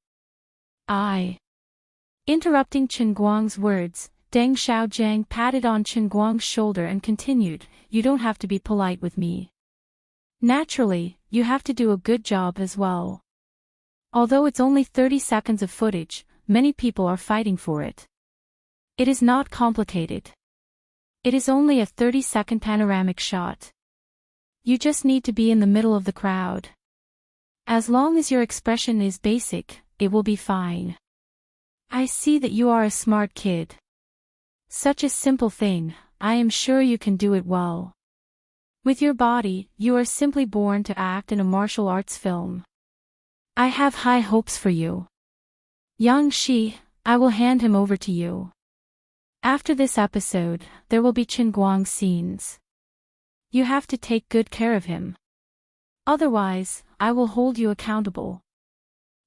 Interrupting Chen Guang's words, Deng Xiaojiang patted on Chen Guang's shoulder and continued, you don't have to be polite with me. Naturally, you have to do a good job as well. Although it's only 30 seconds of footage, many people are fighting for it. It is not complicated. It is only a 30-second panoramic shot. You just need to be in the middle of the crowd. As long as your expression is basic, it will be fine. I see that you are a smart kid. Such a simple thing, I am sure you can do it well. With your body, you are simply born to act in a martial arts film. I have high hopes for you. Yang Shi, I will hand him over to you. After this episode, there will be Chen Guang scenes. You have to take good care of him. Otherwise, I will hold you accountable.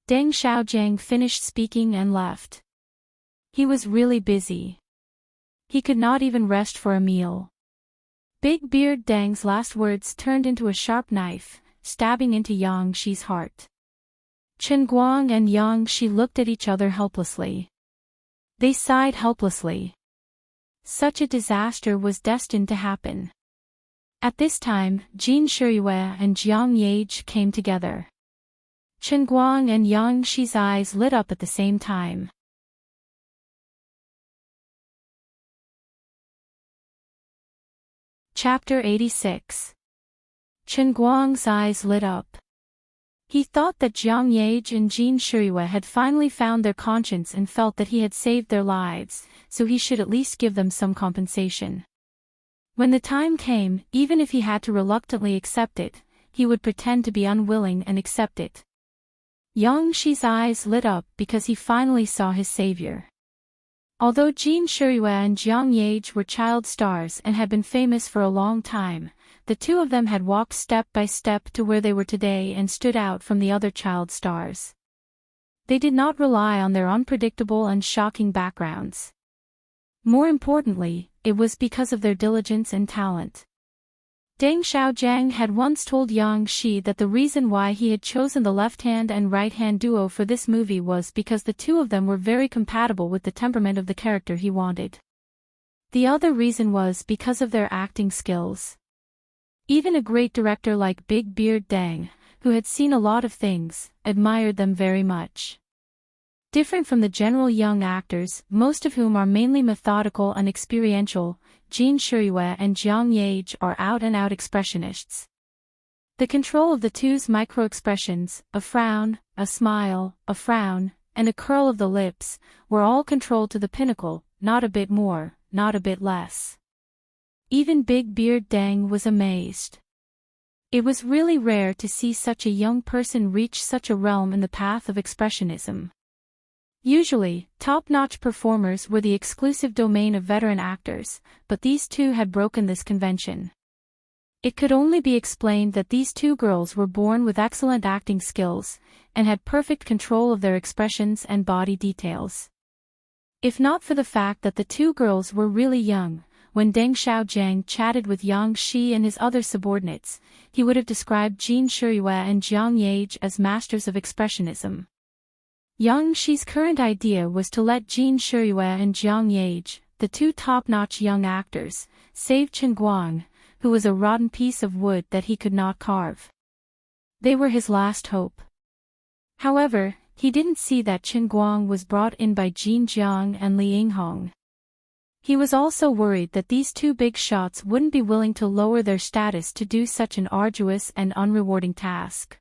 Deng Xiaojiang finished speaking and left. He was really busy. He could not even rest for a meal. Big Beard Deng's last words turned into a sharp knife, stabbing into Yang Shi's heart. Chen Guang and Yang Shi looked at each other helplessly. They sighed helplessly. Such a disaster was destined to happen. At this time, Jin Shiyue and Jiang Yage came together. Chen Guang and Yang Shi's eyes lit up at the same time. Chapter 86. Chen Guang's eyes lit up. He thought that Jiang Yage and Jin Shiyue had finally found their conscience and felt that he had saved their lives, so he should at least give them some compensation. When the time came, even if he had to reluctantly accept it, he would pretend to be unwilling and accept it. Yang Shi's eyes lit up because he finally saw his savior. Although Jin Shiyue and Jiang Yage were child stars and had been famous for a long time, the two of them had walked step by step to where they were today and stood out from the other child stars. They did not rely on their unpredictable and shocking backgrounds. More importantly, it was because of their diligence and talent. Deng Xiaojiang had once told Yang Shi that the reason why he had chosen the left-hand and right-hand duo for this movie was because the two of them were very compatible with the temperament of the character he wanted. The other reason was because of their acting skills. Even a great director like Big Beard Deng, who had seen a lot of things, admired them very much. Different from the general young actors, most of whom are mainly methodical and experiential, Jin Shuryue and Jiang Yage are out-and-out expressionists. The control of the two's micro-expressions, a frown, a smile, a frown, and a curl of the lips, were all controlled to the pinnacle, not a bit more, not a bit less. Even Big Beard Dang was amazed. It was really rare to see such a young person reach such a realm in the path of expressionism. Usually, top-notch performers were the exclusive domain of veteran actors, but these two had broken this convention. It could only be explained that these two girls were born with excellent acting skills, and had perfect control of their expressions and body details. If not for the fact that the two girls were really young, when Deng Xiaojiang chatted with Yang Shi and his other subordinates, he would have described Jin Shuryue and Jiang Yage as masters of expressionism. Yang Shi's current idea was to let Jin Shuryue and Jiang Yage, the two top-notch young actors, save Chen Guang, who was a rotten piece of wood that he could not carve. They were his last hope. However, he didn't see that Chen Guang was brought in by Jin Jiang and Li Yinghong. He was also worried that these two big shots wouldn't be willing to lower their status to do such an arduous and unrewarding task.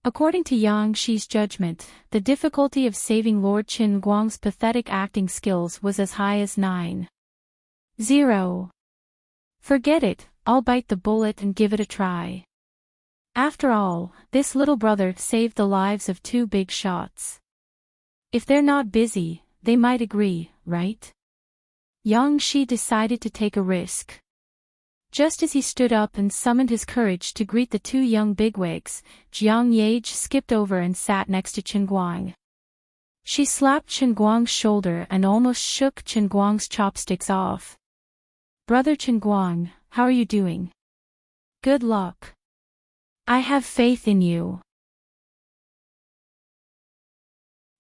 According to Yang Shi's judgment, the difficulty of saving Lord Chen Guang's pathetic acting skills was as high as 9-0. Forget it, I'll bite the bullet and give it a try. After all, this little brother saved the lives of two big shots. If they're not busy, they might agree, right? Yang Shi decided to take a risk. Just as he stood up and summoned his courage to greet the two young bigwigs, Jiang Yage skipped over and sat next to Chen Guang. She slapped Chen Guang's shoulder and almost shook Chen Guang's chopsticks off. "Brother Chen Guang, how are you doing? Good luck. I have faith in you."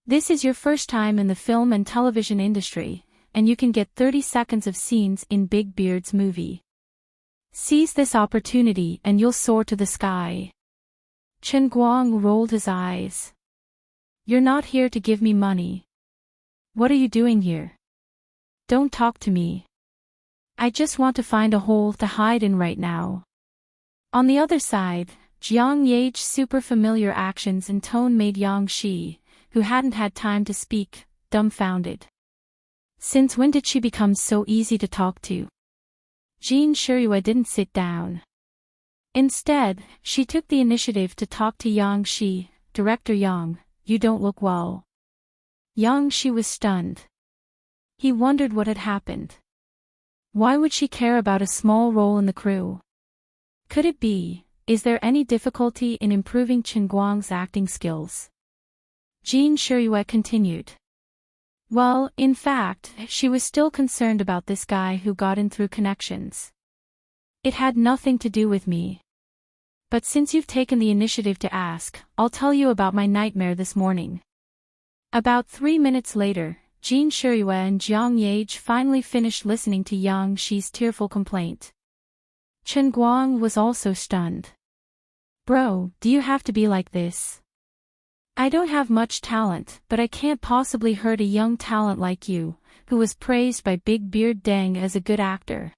This is your first time in the film and television industry, and you can get 30 seconds of scenes in Big Beard's movie. Seize this opportunity and you'll soar to the sky. Chen Guang rolled his eyes. "You're not here to give me money. What are you doing here? Don't talk to me. I just want to find a hole to hide in right now." On the other side, Jiang Yage's super familiar actions and tone made Yang Shi, who hadn't had time to speak, dumbfounded. Since when did she become so easy to talk to? Jin Shuryue didn't sit down. Instead, she took the initiative to talk to Yang Shi. "Director Yang, you don't look well." Yang Shi was stunned. He wondered what had happened. Why would she care about a small role in the crew? Could it be, is there any difficulty in improving Chen Guang's acting skills? Jin Shuryue continued. Well, in fact, she was still concerned about this guy who got in through connections. "It had nothing to do with me. But since you've taken the initiative to ask, I'll tell you about my nightmare this morning." About 3 minutes later, Jin Shuryue and Jiang Yage finally finished listening to Yang Shi's tearful complaint. Chen Guang was also stunned. "Bro, do you have to be like this? I don't have much talent, but I can't possibly hurt a young talent like you, who was praised by Big Beard Deng as a good actor.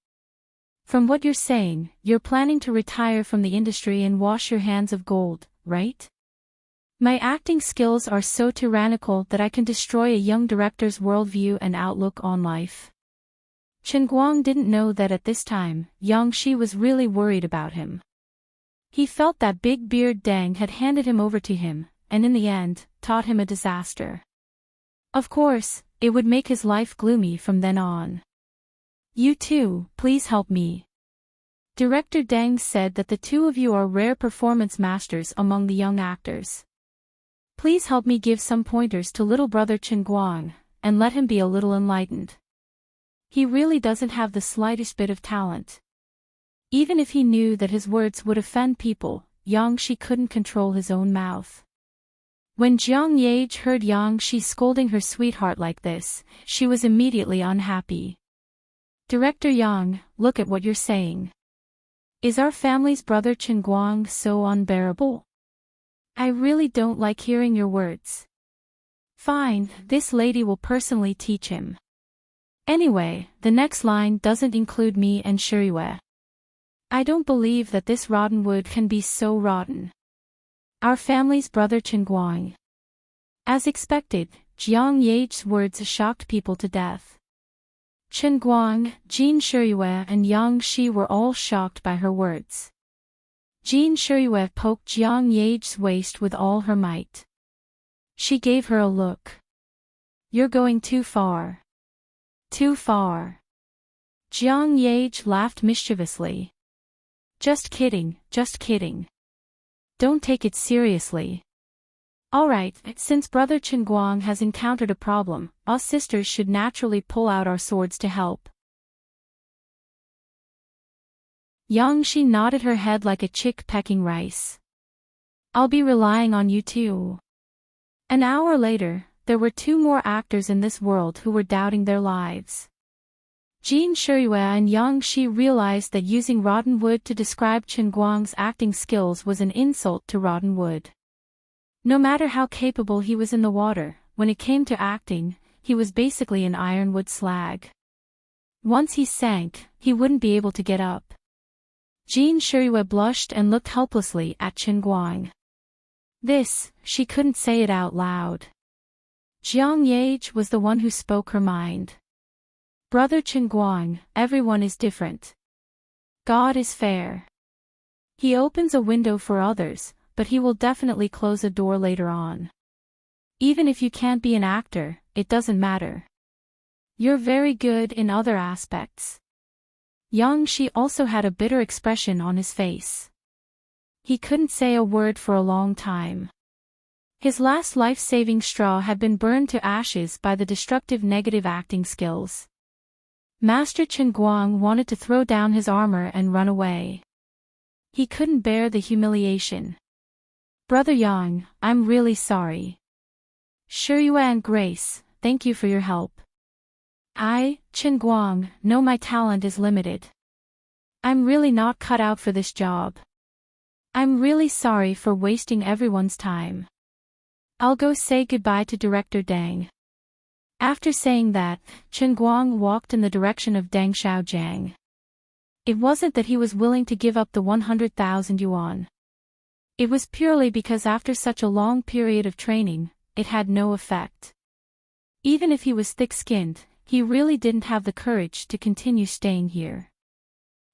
From what you're saying, you're planning to retire from the industry and wash your hands of gold, right? My acting skills are so tyrannical that I can destroy a young director's worldview and outlook on life." Chen Guang didn't know that at this time, Yang Shi was really worried about him. He felt that Big Beard Deng had handed him over to him, and in the end, taught him a disaster. Of course, it would make his life gloomy from then on. "You two, please help me. Director Deng said that the two of you are rare performance masters among the young actors. Please help me give some pointers to little brother Chen Guang, and let him be a little enlightened. He really doesn't have the slightest bit of talent." Even if he knew that his words would offend people, Yang Shi couldn't control his own mouth. When Jiang Yage heard Yang Shi scolding her sweetheart like this, she was immediately unhappy. "Director Yang, look at what you're saying. Is our family's brother Chen Guang so unbearable? I really don't like hearing your words. Fine, this lady will personally teach him. Anyway, the next line doesn't include me and Shirue. I don't believe that this rotten wood can be so rotten. Our family's brother Chenguang. As expected, Jiang Yage's words shocked people to death. Chen Guang, Jin Shirue and Yang Shi were all shocked by her words. Jin Shirue poked Jiang Yage's waist with all her might. She gave her a look. You're going too far. Too far. Jiang Yage laughed mischievously. Just kidding, just kidding. Don't take it seriously. Alright, since Brother Chenguang has encountered a problem, us sisters should naturally pull out our swords to help. Yang Shi nodded her head like a chick pecking rice. I'll be relying on you too. An hour later, there were 2 more actors in this world who were doubting their lives. Jin Shirue and Yang Shi realized that using rotten wood to describe Chenguang's acting skills was an insult to rotten wood. No matter how capable he was in the water, when it came to acting, he was basically an ironwood slag. Once he sank, he wouldn't be able to get up. Jin Shirue blushed and looked helplessly at Chenguang. This, she couldn't say it out loud. Jiang Yage was the one who spoke her mind. Brother Chenguang, everyone is different. God is fair. He opens a window for others, but he will definitely close a door later on. Even if you can't be an actor, it doesn't matter. You're very good in other aspects. Yang Shi also had a bitter expression on his face. He couldn't say a word for a long time. His last life-saving straw had been burned to ashes by the destructive negative acting skills. Master Chenguang wanted to throw down his armor and run away. He couldn't bear the humiliation. Brother Yang, I'm really sorry. Shirue and Grace, thank you for your help. I, Chenguang, know my talent is limited. I'm really not cut out for this job. I'm really sorry for wasting everyone's time. I'll go say goodbye to Director Deng. After saying that, Chenguang walked in the direction of Deng Xiaojiang. It wasn't that he was willing to give up the 100,000 yuan. It was purely because after such a long period of training, it had no effect. Even if he was thick-skinned, he really didn't have the courage to continue staying here.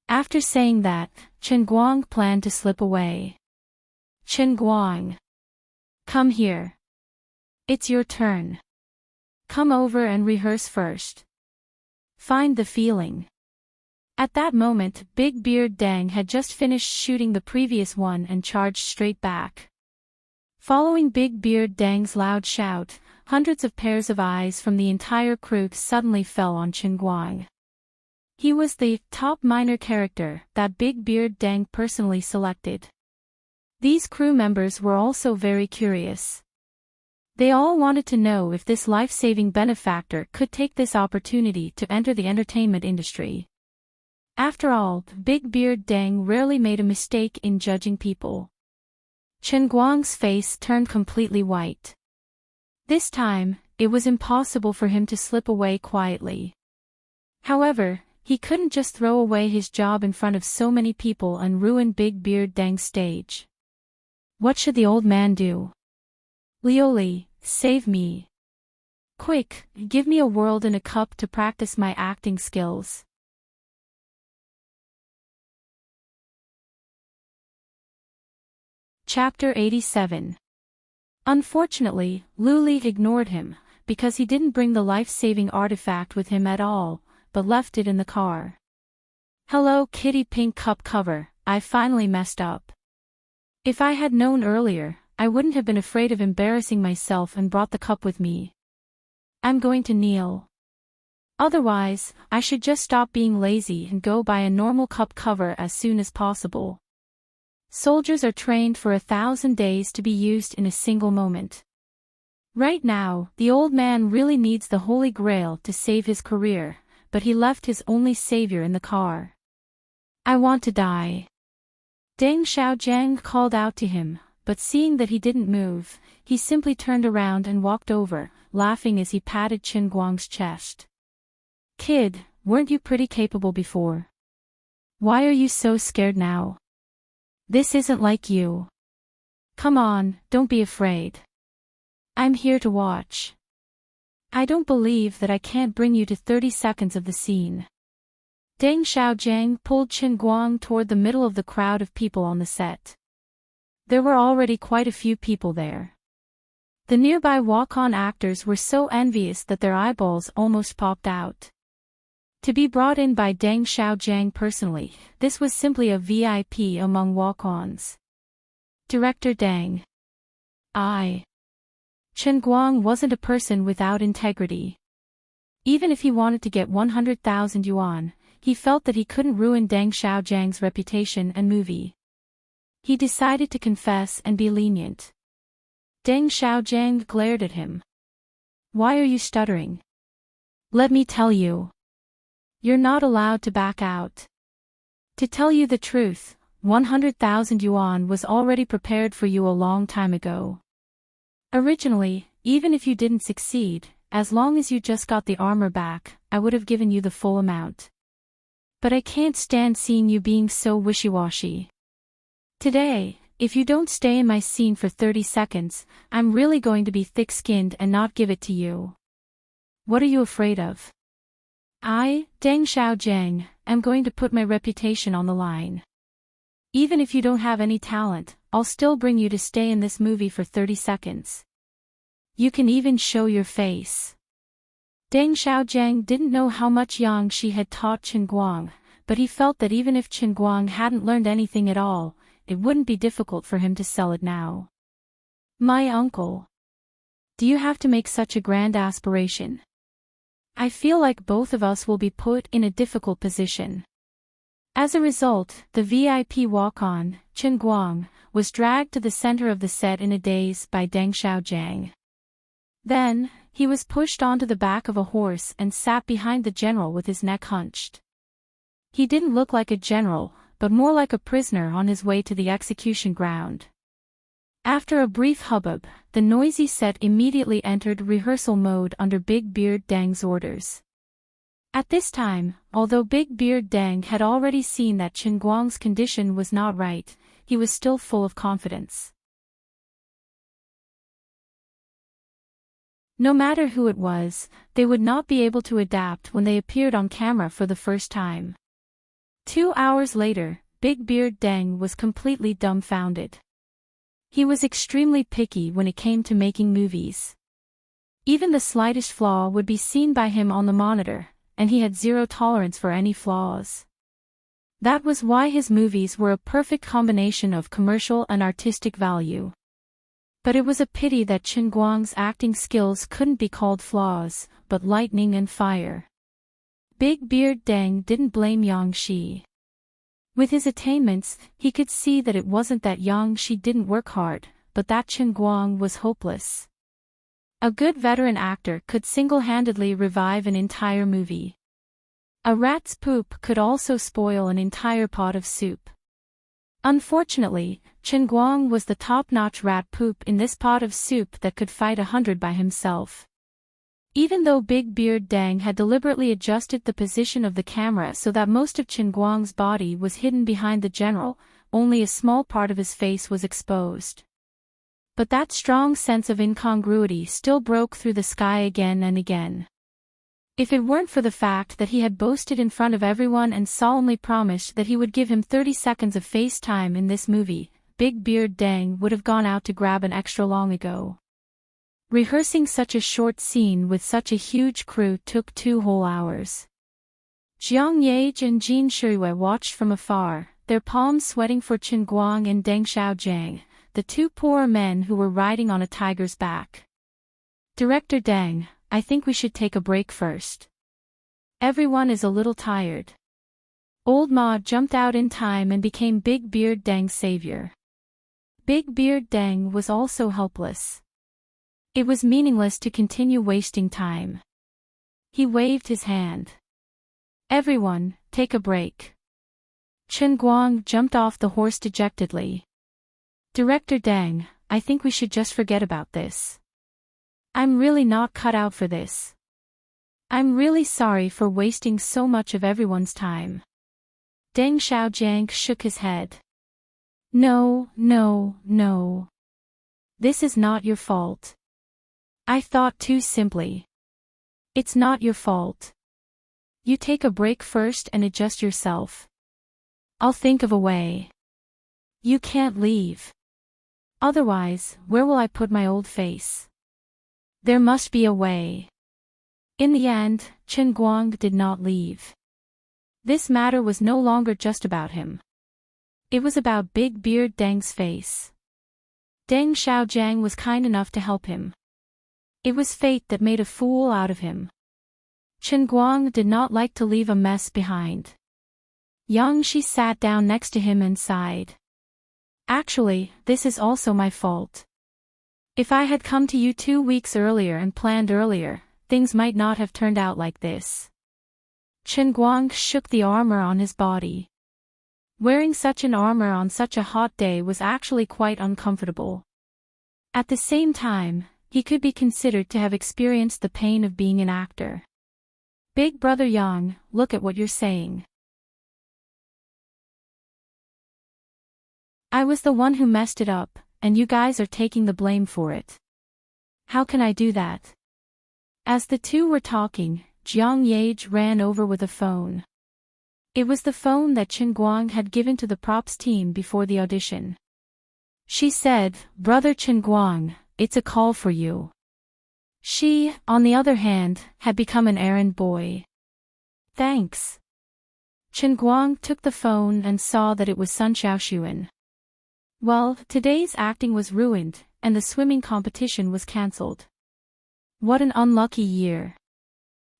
After saying that, Chenguang planned to slip away. Chenguang. Come here. It's your turn. Come over and rehearse first. Find the feeling. At that moment, Big Beard Deng had just finished shooting the previous one and charged straight back. Following Big Beard Deng's loud shout, hundreds of pairs of eyes from the entire crew suddenly fell on Chenguang. He was the top minor character that Big Beard Deng personally selected. These crew members were also very curious. They all wanted to know if this life-saving benefactor could take this opportunity to enter the entertainment industry. After all, Big Beard Deng rarely made a mistake in judging people. Chenguang's face turned completely white. This time, it was impossible for him to slip away quietly. However, he couldn't just throw away his job in front of so many people and ruin Big Beard Deng's stage. What should the old man do? Lioli, save me. Quick, give me a world and a cup to practice my acting skills. Chapter 87. Unfortunately, Luli ignored him, because he didn't bring the life-saving artifact with him at all, but left it in the car. Hello kitty pink cup cover, I finally messed up. If I had known earlier, I wouldn't have been afraid of embarrassing myself and brought the cup with me. I'm going to kneel. Otherwise, I should just stop being lazy and go buy a normal cup cover as soon as possible. Soldiers are trained for 1,000 days to be used in a single moment. Right now, the old man really needs the Holy Grail to save his career, but he left his only savior in the car. I want to die. Deng Xiaojiang called out to him, but seeing that he didn't move, he simply turned around and walked over, laughing as he patted Chenguang's chest. Kid, weren't you pretty capable before? Why are you so scared now? This isn't like you. Come on, don't be afraid. I'm here to watch. I don't believe that I can't bring you to 30 seconds of the scene. Deng Xiaojiang pulled Qin Guang toward the middle of the crowd of people on the set. There were already quite a few people there. The nearby walk-on actors were so envious that their eyeballs almost popped out. To be brought in by Deng Xiaojiang personally, this was simply a VIP among walk-ons. Director Deng. Chen Guang wasn't a person without integrity. Even if he wanted to get 100,000 yuan, he felt that he couldn't ruin Deng Xiaojiang's reputation and movie. He decided to confess and be lenient. Deng Xiaojiang glared at him. Why are you stuttering? Let me tell you. You're not allowed to back out. To tell you the truth, 100,000 yuan was already prepared for you a long time ago. Originally, even if you didn't succeed, as long as you just got the armor back, I would have given you the full amount. But I can't stand seeing you being so wishy-washy. Today, if you don't stay in my scene for 30 seconds, I'm really going to be thick-skinned and not give it to you. What are you afraid of? I, Deng Xiaojiang, am going to put my reputation on the line. Even if you don't have any talent, I'll still bring you to stay in this movie for 30 seconds. You can even show your face. Deng Xiaojiang didn't know how much Yang Shi had taught Qin Guang, but he felt that even if Qin Guang hadn't learned anything at all, it wouldn't be difficult for him to sell it now. My uncle. Do you have to make such a grand aspiration? I feel like both of us will be put in a difficult position. As a result, the VIP walk-on, Qin Guang, was dragged to the center of the set in a daze by Deng Xiaojiang. Then, he was pushed onto the back of a horse and sat behind the general with his neck hunched. He didn't look like a general, but more like a prisoner on his way to the execution ground. After a brief hubbub, the noisy set immediately entered rehearsal mode under Big Beard Deng's orders. At this time, although Big Beard Deng had already seen that Qin Guang's condition was not right, he was still full of confidence. No matter who it was, they would not be able to adapt when they appeared on camera for the first time. 2 hours later, Big Beard Deng was completely dumbfounded. He was extremely picky when it came to making movies. Even the slightest flaw would be seen by him on the monitor, and he had zero tolerance for any flaws. That was why his movies were a perfect combination of commercial and artistic value. But it was a pity that Qin Guang's acting skills couldn't be called flaws, but lightning and fire. Big Beard Deng didn't blame Yang Shi. With his attainments, he could see that it wasn't that Yang Shi didn't work hard, but that Qin Guang was hopeless. A good veteran actor could single-handedly revive an entire movie. A rat's poop could also spoil an entire pot of soup. Unfortunately, Qin Guang was the top-notch rat poop in this pot of soup that could fight 100 by himself. Even though Big Beard Deng had deliberately adjusted the position of the camera so that most of Qin Guang's body was hidden behind the general, only a small part of his face was exposed. But that strong sense of incongruity still broke through the sky again and again. If it weren't for the fact that he had boasted in front of everyone and solemnly promised that he would give him 30 seconds of face time in this movie, Big Beard Deng would have gone out to grab an extra long ago. Rehearsing such a short scene with such a huge crew took 2 whole hours. Jiang Yage and Jin Shuiwei watched from afar, their palms sweating for Qin Guang and Deng Xiaojiang, the 2 poor men who were riding on a tiger's back. Director Deng, I think we should take a break first. Everyone is a little tired. Old Ma jumped out in time and became Big Beard Deng's savior. Big Beard Deng was also helpless. It was meaningless to continue wasting time. He waved his hand. Everyone, take a break. Qin Guang jumped off the horse dejectedly. Director Deng, I think we should just forget about this. I'm really not cut out for this. I'm really sorry for wasting so much of everyone's time. Deng Xiaojiang shook his head. No, no, no. This is not your fault. I thought too simply. It's not your fault. You take a break first and adjust yourself. I'll think of a way. You can't leave. Otherwise, where will I put my old face? There must be a way. In the end, Chen Guang did not leave. This matter was no longer just about him. It was about Big Beard Deng's face. Deng Xiaojiang was kind enough to help him. It was fate that made a fool out of him. Chen Guang did not like to leave a mess behind. Yang Shi sat down next to him and sighed. Actually, this is also my fault. If I had come to you 2 weeks earlier and planned earlier, things might not have turned out like this. Chen Guang shook the armor on his body. Wearing such an armor on such a hot day was actually quite uncomfortable. At the same time, he could be considered to have experienced the pain of being an actor. Big brother Yang, look at what you're saying. I was the one who messed it up, and you guys are taking the blame for it. How can I do that? As the two were talking, Jiang Yage ran over with a phone. It was the phone that Chen Guang had given to the props team before the audition. She said, "Brother Chen Guang, it's a call for you." She, on the other hand, had become an errand boy. Thanks. Chen Guang took the phone and saw that it was Sun Xiaoxuan. Well, today's acting was ruined, and the swimming competition was cancelled. What an unlucky year.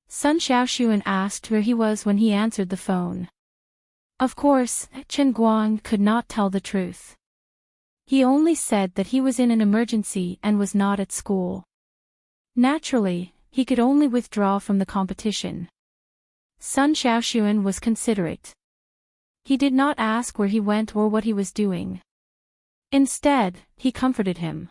Sun Xiaoxuan asked where he was when he answered the phone. Of course, Chen Guang could not tell the truth. He only said that he was in an emergency and was not at school. Naturally, he could only withdraw from the competition. Sun Xiaoxuan was considerate. He did not ask where he went or what he was doing. Instead, he comforted him.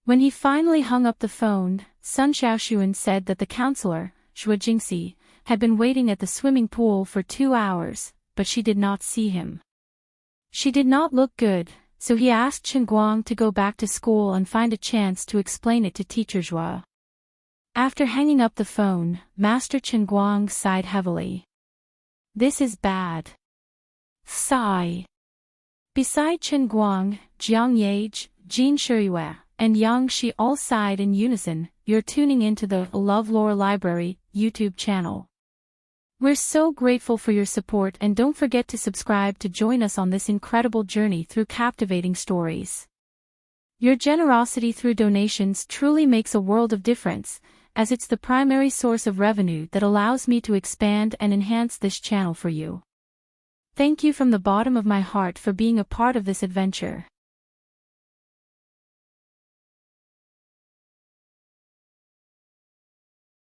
When he finally hung up the phone, Sun Xiaoxuan said that the counselor, Xue Jingxi, had been waiting at the swimming pool for 2 hours, but she did not see him. She did not look good, so he asked Chen Guang to go back to school and find a chance to explain it to teacher Zhua. After hanging up the phone, Master Chen Guang sighed heavily. This is bad. Sigh. Beside Chen Guang, Jiang Yage, Jin Shiyue, and Yang Shi all sighed in unison. You're tuning into the LoveLore Library YouTube channel. We're so grateful for your support, and don't forget to subscribe to join us on this incredible journey through captivating stories. Your generosity through donations truly makes a world of difference, as it's the primary source of revenue that allows me to expand and enhance this channel for you. Thank you from the bottom of my heart for being a part of this adventure.